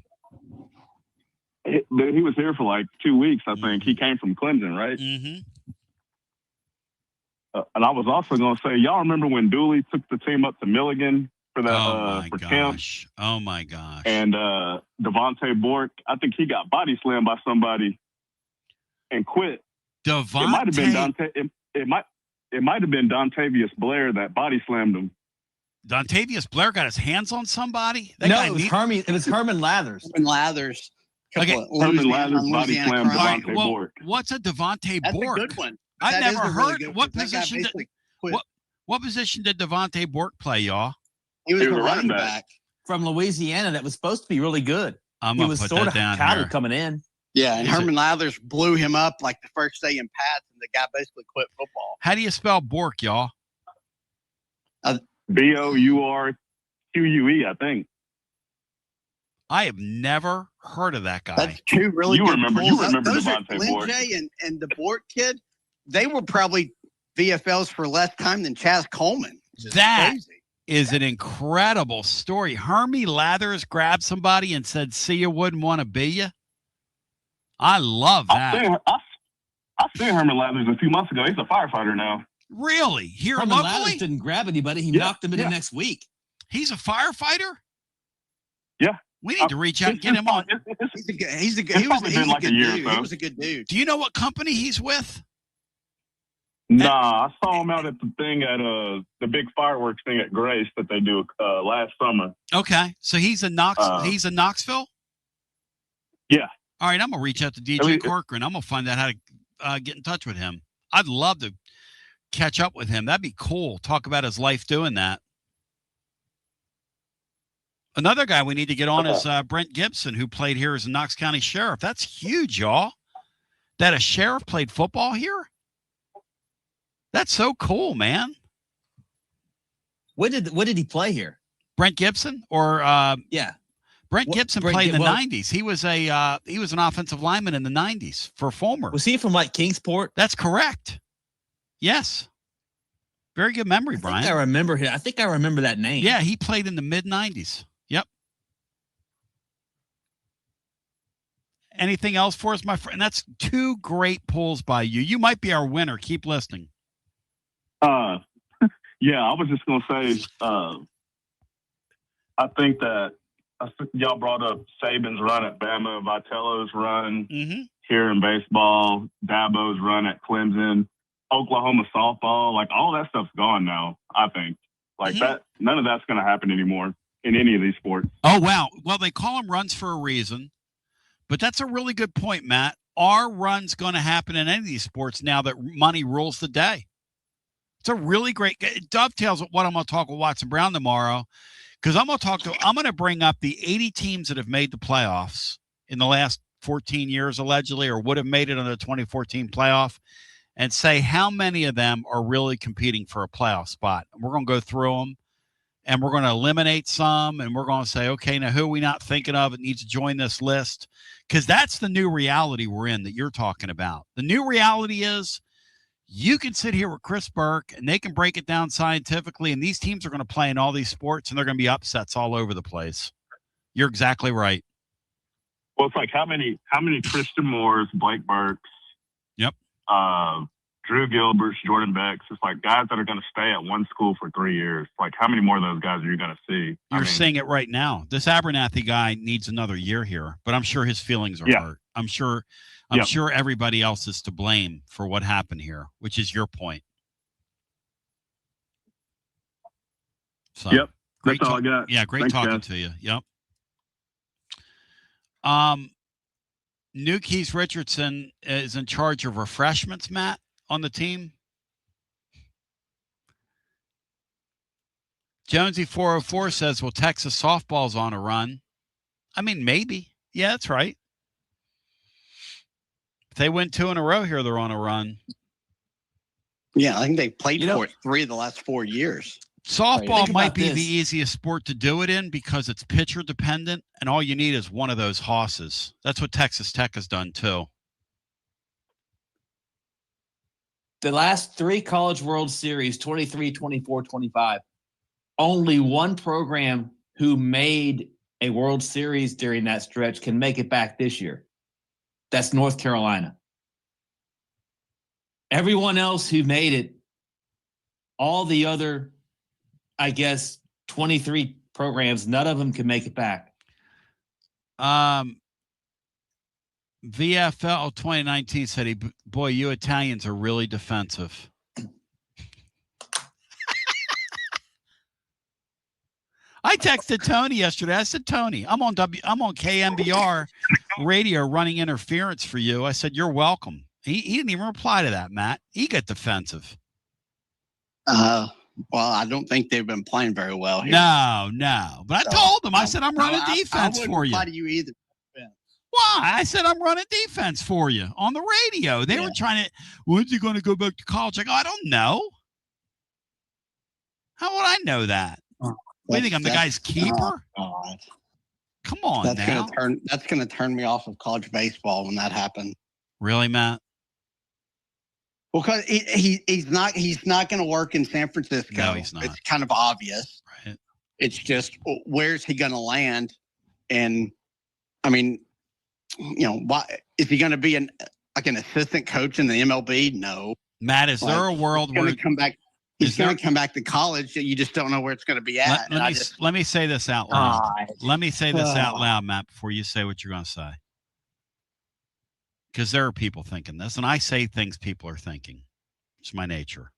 He was here for like 2 weeks, I think. He came from Clemson, right? Mm-hmm. And I was also going to say, y'all remember when Dooley took the team up to Milligan for the for camp? Oh my gosh! And Devontae Bork, I think he got body slammed by somebody and quit. It might have been Dante. It might have been Dontavius Blair that body slammed him. Dontavius Blair got his hands on somebody? It was Herman Lathers. Herman Lathers. Okay. Herman Lathers body slammed Devontae Bork. What's a Devontae Bork? That's a good one. I've That is never a really heard. good What one. That guy position? basically What position did Devontae Bork play, y'all? He was a running back from Louisiana that was supposed to be really good. I'm he gonna was put sort that of down touted here. coming in. Yeah, and Herman Lathers blew him up like the first day in Pats, and the guy basically quit football. How do you spell Bork, y'all? Bourque, I think. I have never heard of that guy. That's two really good pulls. You remember Those Devontae Bork. Lynn and the Bork kid, they were probably VFLs for less time than Chaz Coleman. That is an incredible story. Hermie Lathers grabbed somebody and said, see you, wouldn't want to be you. I love that. I seen Herman Lathers a few months ago. He's a firefighter now. Really? Here Herman locally? Lathers didn't grab anybody. He knocked him in the next week. He's a firefighter? Yeah. We need to reach out and get him on. He was a good dude. Do you know what company he's with? Nah, I saw him out at the thing at the big fireworks thing at Grace that they do last summer. Okay, so he's in he's in Knoxville. Yeah. All right, I'm gonna reach out to DJ Corcoran. I'm gonna find out how to get in touch with him. I'd love to catch up with him. That'd be cool. Talk about his life doing that. Another guy we need to get on is Brent Gibson, who played here as a Knox County Sheriff. That's huge, y'all. That a sheriff played football here? That's so cool, man. What did he play here? Brent Gibson or yeah. Brent Gibson played in the 90s. He was an offensive lineman in the 90s for Fulmer. Was he from like Kingsport? That's correct. Yes. Very good memory, Brian. I remember him. I think I remember that name. Yeah, he played in the mid-90s. Yep. Anything else for us, my friend? That's two great pulls by you. You might be our winner. Keep listening. Yeah, I was just gonna say, I think that y'all brought up Saban's run at Bama, Vitello's run Mm-hmm. here in baseball, Dabo's run at Clemson, Oklahoma softball. Like, all that stuff's gone now, I think. Like, that, none of that's going to happen anymore in any of these sports. Oh, wow. Well, they call them runs for a reason. But that's a really good point, Matt. Are runs going to happen in any of these sports now that money rules the day? It's a really great – it dovetails with what I'm going to talk with Watson Brown tomorrow, because I'm going to bring up the 80 teams that have made the playoffs in the last 14 years, allegedly, or would have made it in the 2014 playoff, and say how many of them are really competing for a playoff spot. And we're going to go through them, and we're going to eliminate some, and we're going to say, okay, now who are we not thinking of that needs to join this list? Because that's the new reality we're in that you're talking about. The new reality is you can sit here with Chris Burke, and they can break it down scientifically, and these teams are going to play in all these sports, and they're going to be upsets all over the place. You're exactly right. Well, it's like how many Christian Moores, Blake Burks, yep, Drew Gilberts, Jordan Becks. It's like guys that are going to stay at one school for 3 years. Like, how many more of those guys are you going to see? You're seeing it right now. This Abernathy guy needs another year here, but I'm sure his feelings are hurt. I'm sure everybody else is to blame for what happened here, which is your point. So, yep. Great That's all I got. Yeah, great talking to you. Yep. New Keith Richardson is in charge of refreshments, Matt, on the team. Jonesy 404 says, well, Texas softball's on a run. I mean, maybe. Yeah, that's right. If they win 2 in a row here, they're on a run. Yeah, I think they played for it 3 of the last 4 years. Softball might be the easiest sport to do it in because it's pitcher dependent, and all you need is one of those hosses. That's what Texas Tech has done too. The last 3 College World Series, 23, 24, 25, only one program who made a World Series during that stretch can make it back this year. That's North Carolina. Everyone else who made it, all the other, I guess, 23 programs, none of them can make it back. VFL 2019 said, boy, you Italians are really defensive. I texted Tony yesterday. I said, Tony, I'm on KMBR radio running interference for you. I said, you're welcome. He didn't even reply to that, Matt. He got defensive. Well, I don't think they've been playing very well here. No. But I told him, I said, I'm running defense for you. I wouldn't reply to you either. Why? I said, I'm running defense for you on the radio. They were trying to, when's he going to go back to college? I go, I don't know. How would I know that? What do you think? I'm the guy's keeper? God. Come on, that's gonna turn me off of college baseball when that happens. Really, Matt? Well, because he's not going to work in San Francisco. No, he's not. It's kind of obvious. Right. It's just where's he going to land? And I mean, why is he going to be an assistant coach in the MLB? No. Matt, is there a world where come back? He's going to come back to college. You just don't know where it's going to be at. Let me say this out loud. Let me say this out loud, Matt, before you say what you're going to say. Because there are people thinking this, and I say things people are thinking. It's my nature.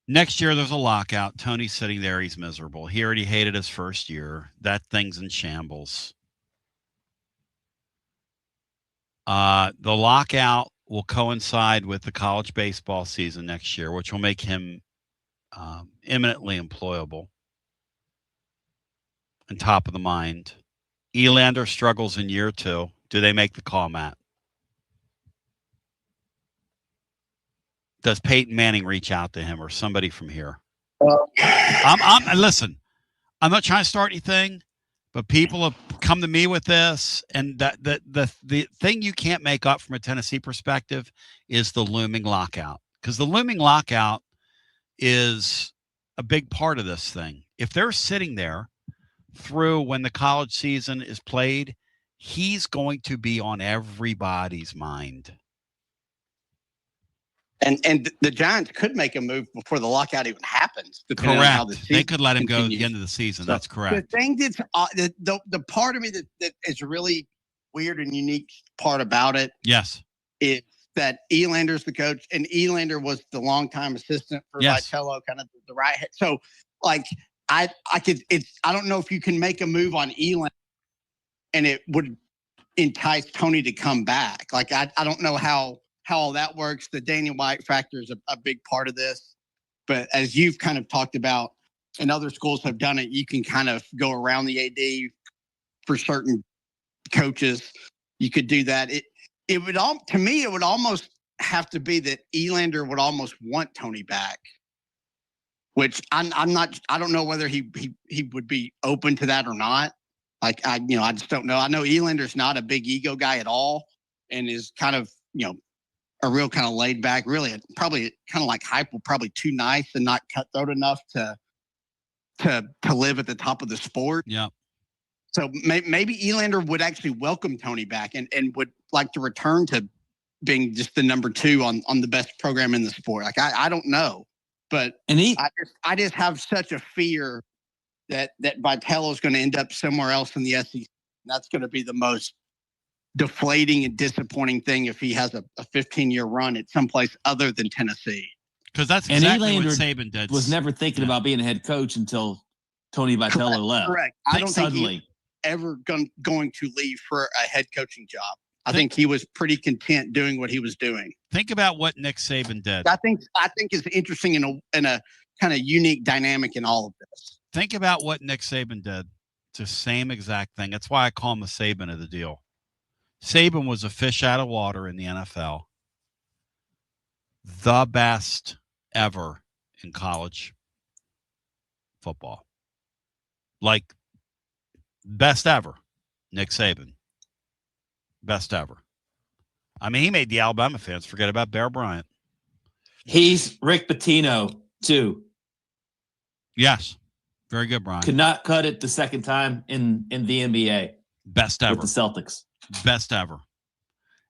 Next year, there's a lockout. Tony's sitting there. He's miserable. He already hated his first year. That thing's in shambles. The lockout will coincide with the college baseball season next year, which will make him imminently employable and top of the mind. Elander struggles in year 2. Do they make the call, Matt? Does Peyton Manning reach out to him or somebody from here? Listen, I'm not trying to start anything, but people have come to me with this, and the thing you can't make up from a Tennessee perspective is the looming lockout, because the looming lockout is a big part of this thing. If they're sitting there through when the college season is played, he's going to be on everybody's mind. And the Giants could make a move before the lockout even happens. Depending Correct. on how the season They could let him go at continues. the end of the season. So That's correct. The thing that's the part of me that is really weird and unique part about it. Yes. Is that Elander's the coach, and Elander was the longtime assistant for Vitello, kind of the right head. So, like, I don't know if you can make a move on Elander and it would entice Tony to come back. Like, I don't know how all that works. The Danny White factor is a big part of this. But as you've kind of talked about, and other schools have done it, you can kind of go around the AD for certain coaches. You could do that. It would to me, it would almost have to be that Elander would almost want Tony back, which I don't know whether he would be open to that or not. Like, I just don't know. I know Elander's not a big ego guy at all, and is kind of, a real kind of laid back, really probably kind of like Heupel, probably too nice and not cutthroat enough to live at the top of the sport. Yeah. So maybe Elander would actually welcome Tony back and would like to return to being just the number 2 on the best program in the sport. Like, I don't know, but I just have such a fear that Vitello is going to end up somewhere else in the SEC. That's going to be the most deflating and disappointing thing if he has a 15-year run at someplace other than Tennessee. Because that's And exactly what Elander Saban did. was never thinking about being a head coach until Tony Vitello left. Correct. I don't think he's ever going to leave for a head coaching job. I think he was pretty content doing what he was doing. Think about what Nick Saban did. I think is interesting in a kind of unique dynamic in all of this. Think about what Nick Saban did. It's the same exact thing. That's why I call him the Saban of the deal. Saban was a fish out of water in the NFL. The best ever in college football. Like, best ever. Nick Saban. Best ever. I mean, he made the Alabama fans forget about Bear Bryant. He's Rick Pitino, too. Yes. Very good, Brian. Could not cut it the second time in the NBA. Best ever. With the Celtics. Best ever.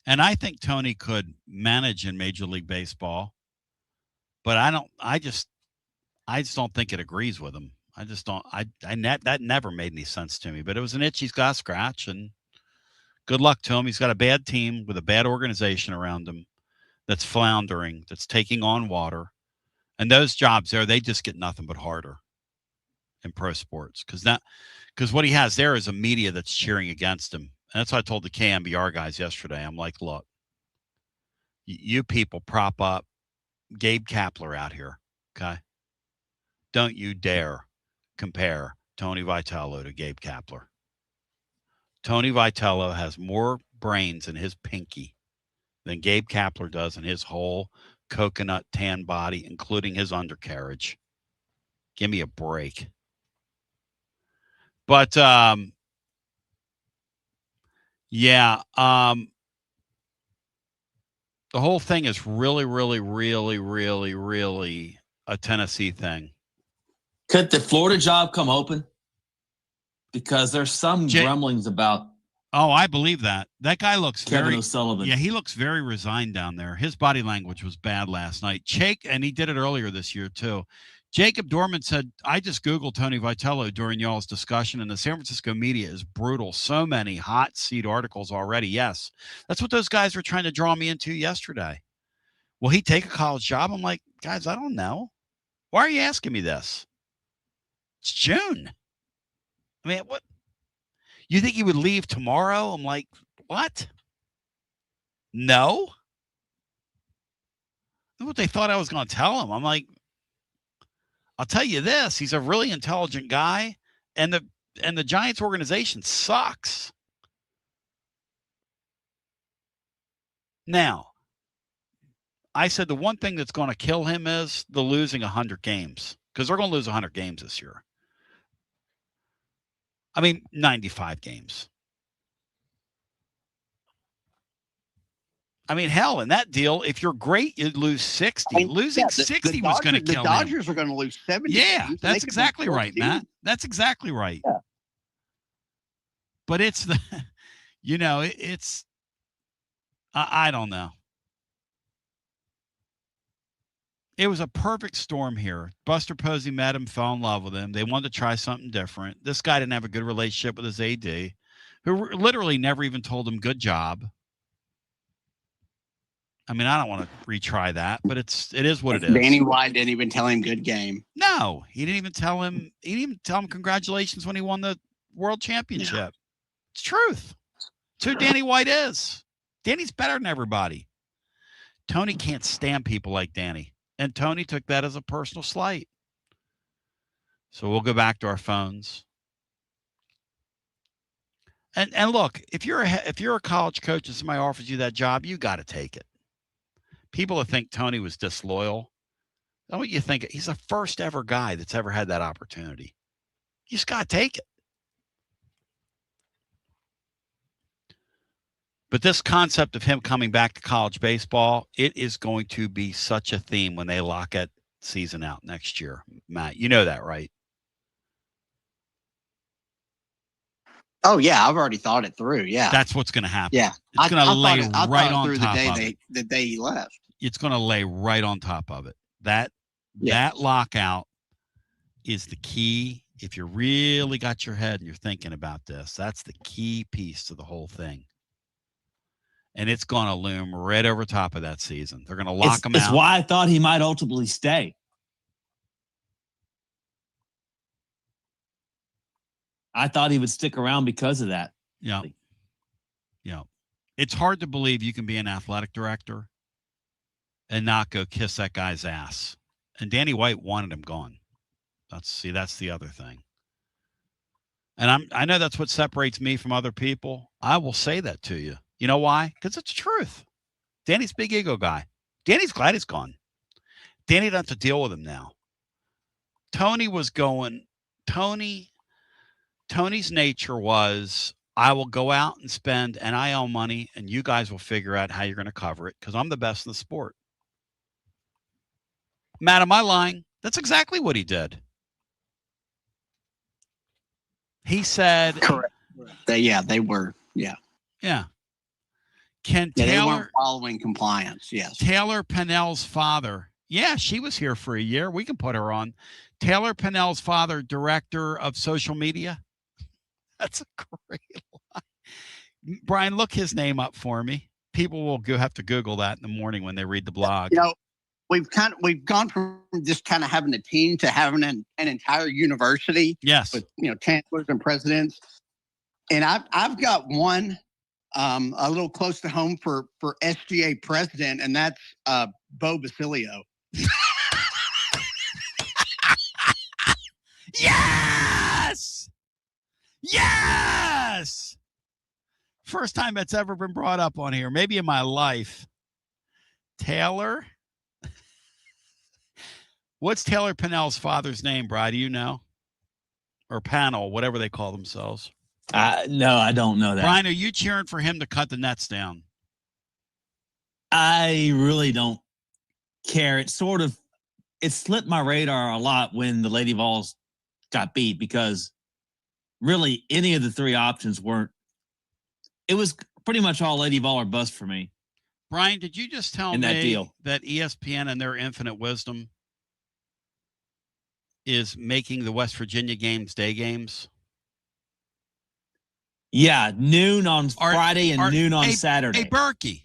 And I think Tony could manage in Major League Baseball, but I just don't think it agrees with him. I just don't. That never made any sense to me. But it was an itch he's got to scratch, and good luck to him. He's got a bad team with a bad organization around him that's floundering, that's taking on water, and those jobs there, they just get nothing but harder in pro sports because what he has there is a media that's cheering against him. And that's what I told the KMBR guys yesterday. I'm like, look, you people prop up Gabe Kapler out here, okay? Don't you dare compare Tony Vitello to Gabe Kapler. Tony Vitello has more brains in his pinky than Gabe Kapler does in his whole coconut tan body, including his undercarriage. Give me a break. But, yeah, the whole thing is really, really, really, really, really a Tennessee thing. Could the Florida job come open? Because there's some grumblings about. Oh, I believe that. That guy looks Kevin O'Sullivan. Yeah, he looks very resigned down there. His body language was bad last night. And he did it earlier this year, too. Jacob Dorman said, I just Googled Tony Vitello during y'all's discussion, and the San Francisco media is brutal. So many hot seat articles already. Yes, that's what those guys were trying to draw me into yesterday. Will he take a college job? I'm like, guys, I don't know. Why are you asking me this? It's June. I mean, what? You think he would leave tomorrow? I'm like, what? No. That's what they thought I was going to tell him. I'm like, I'll tell you this, he's a really intelligent guy, and the Giants organization sucks. Now, I said the one thing that's going to kill him is the losing 100 games, because they're going to lose 100 games this year. I mean, 95 games. I mean, hell, in that deal, if you're great, you'd lose 60. Losing 60 was going to kill him. The Dodgers are going to lose 70. Yeah, that's exactly right, Matt. That's exactly right. Yeah. But it's the, it's, I don't know. It was a perfect storm here. Buster Posey met him, fell in love with him. They wanted to try something different. This guy didn't have a good relationship with his AD, who literally never even told him good job. I mean, I don't want to retry that, but it is what it is. Danny White didn't even tell him good game. No, he didn't even tell him. He didn't even tell him congratulations when he won the world championship. Yeah. It's truth. It's who Danny White is. Danny's better than everybody. Tony can't stand people like Danny. And Tony took that as a personal slight. So we'll go back to our phones. And look, if you're a college coach and somebody offers you that job, you got to take it. People that think Tony was disloyal, I want you to think he's the first ever guy that's ever had that opportunity. You just got to take it. But this concept of him coming back to college baseball, it is going to be such a theme when they lock that season out next year. Matt, you know that, right? Oh, yeah. I've already thought it through. Yeah. That's what's going to happen. Yeah. It's going to lay right on through top of it. The day he left. It's going to lay right on top of it. That lockout is the key. If you really got your head and you're thinking about this, that's the key piece to the whole thing. And it's going to loom right over top of that season. They're going to lock him out. It's why I thought he might ultimately stay. I thought he would stick around because of that. Yeah. Yeah. It's hard to believe you can be an athletic director and not go kiss that guy's ass. And Danny White wanted him gone. That's the other thing. And I know that's what separates me from other people. I will say that to you. You know why? Because it's the truth. Danny's a big ego guy. Danny's glad he's gone. Danny doesn't have to deal with him now. Tony's nature was, I will go out and spend NIL money, and you guys will figure out how you're going to cover it because I'm the best in the sport. Matt, am I lying? That's exactly what he did. He said... Correct. They were. Yeah. Yeah. Taylor, they weren't following compliance. Yes. Taylor Pennell's father. Yeah, she was here for a year. We can put her on. Taylor Pennell's father, director of social media. That's a great line. Brian, look his name up for me. People will have to Google that in the morning when they read the blog. You know, we've gone from just kind of having a team to having an entire university. Yes. With chancellors and presidents. And I've got one a little close to home for SGA president, and that's Bo Basilio. Yes! Yes! First time that's ever been brought up on here, maybe in my life. Taylor? What's Taylor Pennell's father's name, Bri? Do you know? Or Panel, whatever they call themselves. No, I don't know that. Brian, are you cheering for him to cut the nets down? I really don't care. It slipped my radar a lot when the Lady Vols got beat because really any of the three options weren't. It was pretty much all Lady Vol or bust for me. Brian, did you just tell me that ESPN and their infinite wisdom is making the West Virginia games day games? Yeah, noon on Friday and noon on Saturday. Hey, Berkey.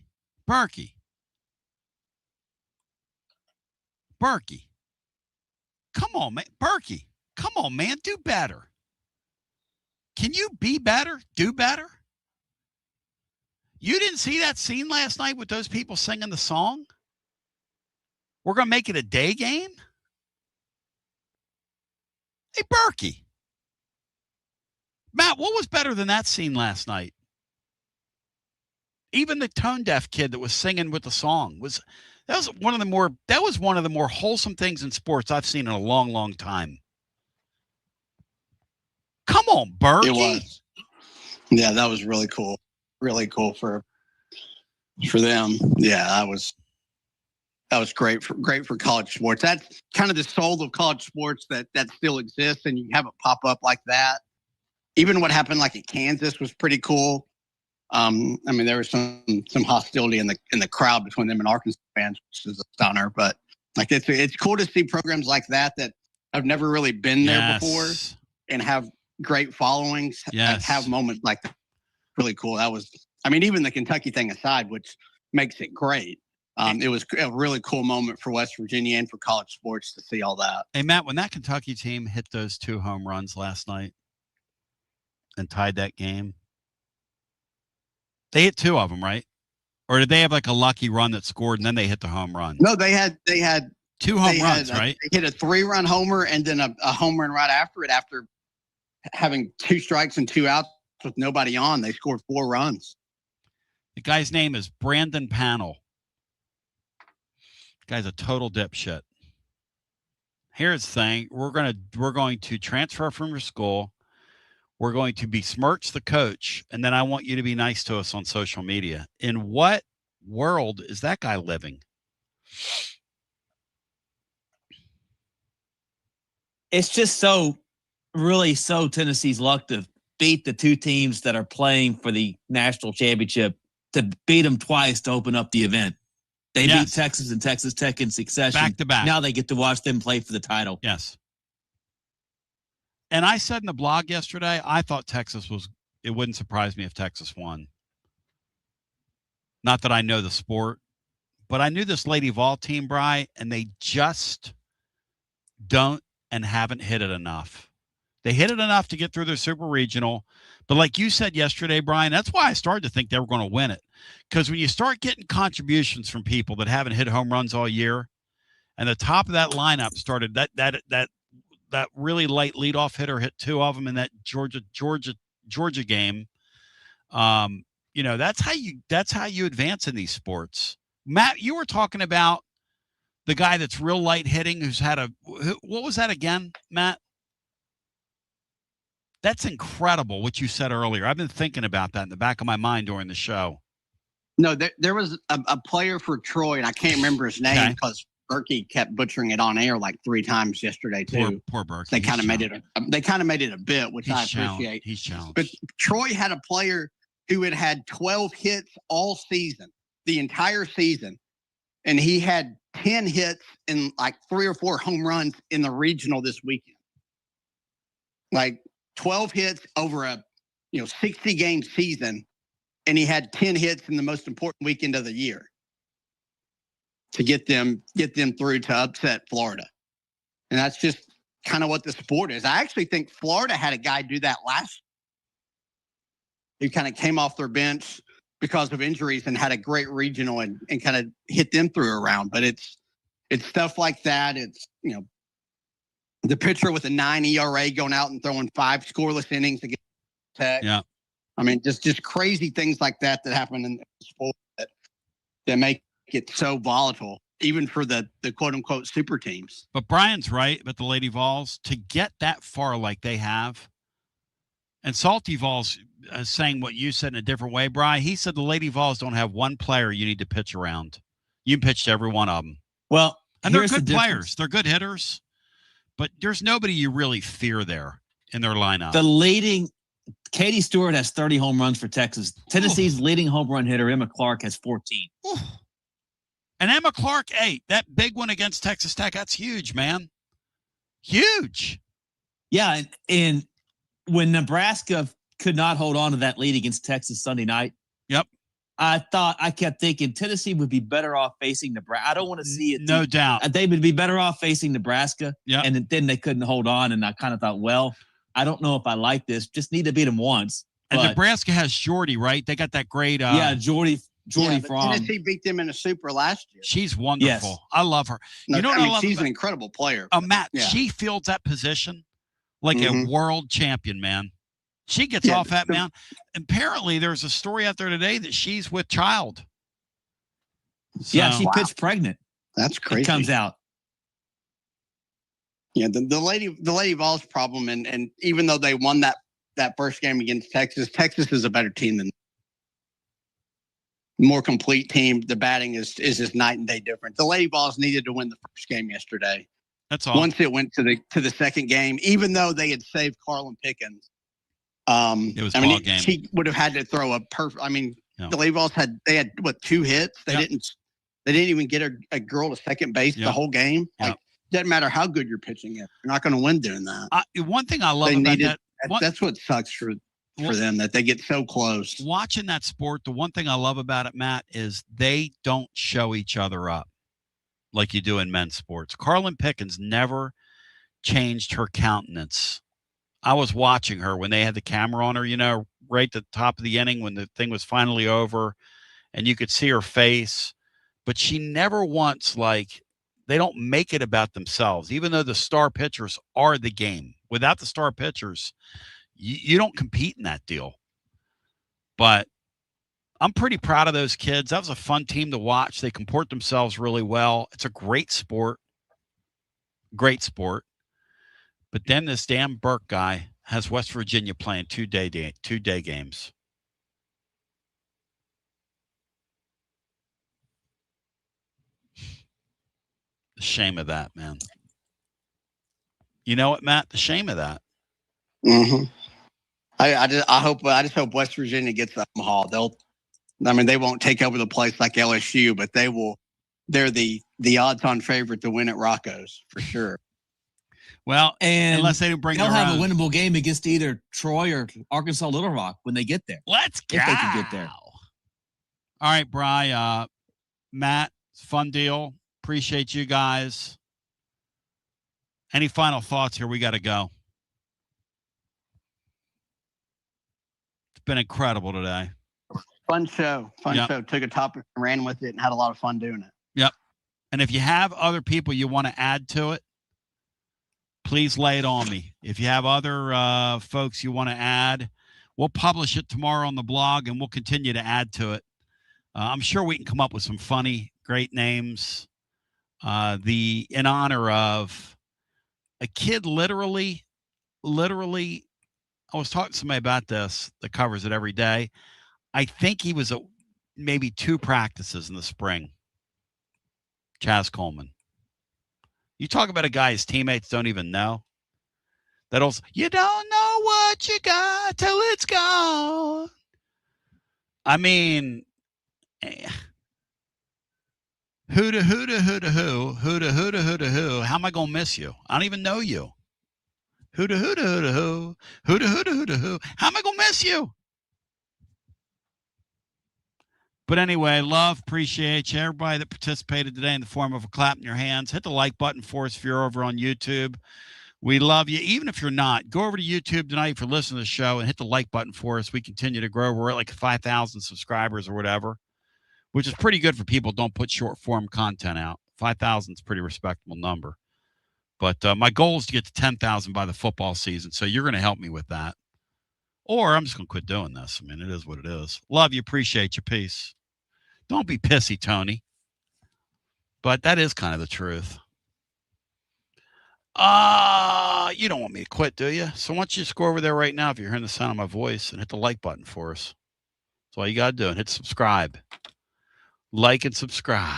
Come on, man. Berkey, come on, man. Do better. Can you be better? Do better? You didn't see that scene last night with those people singing the song? We're going to make it a day game? Hey, Berkey. Matt, what was better than that scene last night? Even the tone deaf kid that was singing with the song that was one of the more wholesome things in sports I've seen in a long, long time. Come on, Berkey. It was. Yeah, that was really cool. Really cool for them. Yeah, that was great for college sports. That's kind of the soul of college sports that still exists, and you have it pop up like that. Even what happened like at Kansas was pretty cool. I mean, there was some hostility in the crowd between them and Arkansas fans, which is a stunner. But Like it's cool to see programs like that have never really been there before and have great followings. Yes. Have moments like that. Really cool. That was, even the Kentucky thing aside, which makes it great. It was a really cool moment for West Virginia and for college sports to see all that. Hey, Matt, when that Kentucky team hit those 2 home runs last night and tied that game, they hit 2 of them, right? Or did they have like a lucky run that scored and then they hit the home run? No, they had 2 home runs, right? They hit a 3-run homer and then a home run right after it. After having 2 strikes and 2 outs with nobody on, they scored 4 runs. The guy's name is Brandon Pannell. The guy's a total dipshit. Here's the thing: we're going to transfer from your school. We're going to besmirch the coach, and then I want you to be nice to us on social media. In what world is that guy living? It's just really Tennessee's luck to beat the 2 teams that are playing for the national championship, to beat them twice to open up the event. They beat Texas and Texas Tech in succession. Back to back. Now they get to watch them play for the title. Yes. And I said in the blog yesterday, I thought it wouldn't surprise me if Texas won. Not that I know the sport, but I knew this Lady Vol team, Bri, and they just don't and haven't hit it enough. They hit it enough to get through their super regional. But like you said yesterday, Brian, that's why I started to think they were going to win it. Because when you start getting contributions from people that haven't hit home runs all year, and the top of that lineup started that really light leadoff hitter hit 2 of them in that Georgia game. That's how you advance in these sports. Matt, you were talking about the guy that's real light hitting who's had what was that again, Matt? That's incredible what you said earlier. I've been thinking about that in the back of my mind during the show. No, there was a player for Troy, and I can't remember his name because Berkey kept butchering it on air like 3 times yesterday too. Poor Berkey. They kind of made it a bit, which I appreciate. He's challenged. But Troy had a player who had 12 hits all season, the entire season, and he had 10 hits and like 3 or 4 home runs in the regional this weekend. Like 12 hits over a 60-game season, and he had 10 hits in the most important weekend of the year to get them through to upset Florida. And that's just kind of what the sport is. I actually think Florida had a guy do that last year. He kind of came off their bench because of injuries and had a great regional and kind of hit them through a round. But it's stuff like that. It's, the pitcher with a 9 ERA going out and throwing 5 scoreless innings against Tech. Yeah. Just crazy things like that happen in the sport that make it so volatile, even for the quote unquote super teams. But Brian's right about the Lady Vols to get that far like they have. And Salty Vols saying what you said in a different way, Brian. He said the Lady Vols don't have one player you need to pitch around. You pitched every one of them. Well, and they're good players. They're good hitters, but there's nobody you really fear there in their lineup. Katie Stewart has 30 home runs for Texas. Tennessee's leading home run hitter, Emma Clark, has 14. And Emma Clark, that big one against Texas Tech, that's huge, man. Huge. Yeah, and when Nebraska could not hold on to that lead against Texas Sunday night, I kept thinking Tennessee would be better off facing Nebraska. I don't want to see it. No doubt. They would be better off facing Nebraska, yep. And then they couldn't hold on, and I kind of thought, well, I don't know if I like this. Just need to beat them once. And Nebraska has Jordy, right? They got that great. Jordy from Tennessee beat them in a super last year. She's wonderful. Yes. I love her. She's an incredible player. Matt, she fields that position like a world champion, man. She gets off that mound. Apparently, there's a story out there today that she's with child. So, she pitched pregnant. That's crazy. It comes out. Yeah, the Lady Vols problem, and even though they won that first game against Texas is a better team than more complete team. The batting is just night and day different. The Lady Vols needed to win the first game yesterday. That's all. Once it went to the second game, even though they had saved Carlin Pickens, it was ball game. She would have had to throw a perfect. The Lady Vols had 2 hits. They didn't. They didn't even get a girl to second base the whole game. Like, doesn't matter how good you're pitching it. You're not going to win doing that. One thing I love about that. That's what sucks for them, that they get so close. Watching that sport, the one thing I love about it, Matt, is they don't show each other up like you do in men's sports. Carlin Pickens never changed her countenance. I was watching her when they had the camera on her, right at the top of the inning when the thing was finally over, and you could see her face. But she never once, they don't make it about themselves, even though the star pitchers are the game. Without the star pitchers, you don't compete in that deal. But I'm pretty proud of those kids. That was a fun team to watch. They comport themselves really well. It's a great sport. Great sport. But then this damn Burke guy has West Virginia playing two-day games. The shame of that, man. You know what, Matt? The shame of that. Mm-hmm. I just hope West Virginia gets the Omaha. They won't take over the place like LSU, but they will. They're the odds-on favorite to win at Rocco's for sure. Well, and unless they bring, they'll have a winnable game against either Troy or Arkansas Little Rock when they get there. Let's go. If they can get there. All right, Bri, Matt, fun deal. Appreciate you guys. Any final thoughts here? We got to go. It's been incredible today. Fun show. Show. Took a topic and ran with it and had a lot of fun doing it. Yep. And if you have other people you want to add to it, please lay it on me. If you have other folks you want to add, we'll publish it tomorrow on the blog and we'll continue to add to it. I'm sure we can come up with some funny, great names. In honor of a kid literally, I was talking to somebody about this that covers it every day. I think he was at maybe 2 practices in the spring. Chaz Coleman. You talk about a guy his teammates don't even know. That also, you don't know what you got till it's gone. I mean, who? How am I gonna miss you? I don't even know you. Who? How am I gonna miss you? But anyway, love, appreciate you. Everybody that participated today in the form of a clap in your hands. Hit the like button for us if you're over on YouTube. We love you. Even if you're not, go over to YouTube tonight if you're listening to the show and hit the like button for us. We continue to grow. We're at like 5,000 subscribers or whatever, which is pretty good for people who don't put short form content out. 5,000 is a pretty respectable number. But my goal is to get to 10,000 by the football season. So you're going to help me with that. Or I'm just going to quit doing this. I mean, it is what it is. Love you. Appreciate you. Peace. Don't be pissy, Tony. But that is kind of the truth. You don't want me to quit, do you? So why don't you just go over there right now if you're hearing the sound of my voice and hit the like button for us. That's all you got to do. And hit subscribe. Like and subscribe.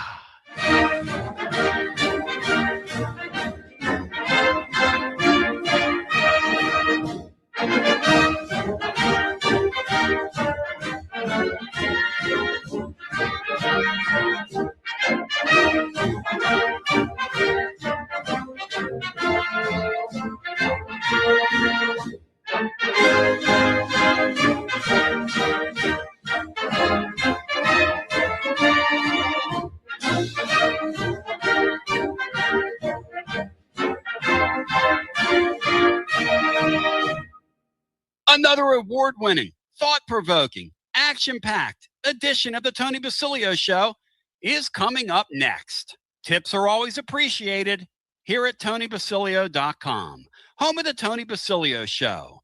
Another award-winning, thought-provoking, action-packed edition of the Tony Basilio Show is coming up next. Tips are always appreciated here at TonyBasilio.com, home of the Tony Basilio Show.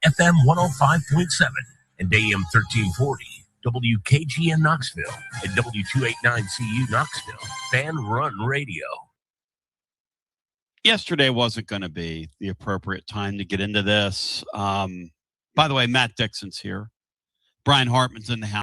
to FM 105.7 and AM 1340. WKGN Knoxville and W289CU Knoxville. Fan Run Radio. Yesterday wasn't going to be the appropriate time to get into this. By the way, Matt Dixon's here. Brian Hartman's in the house.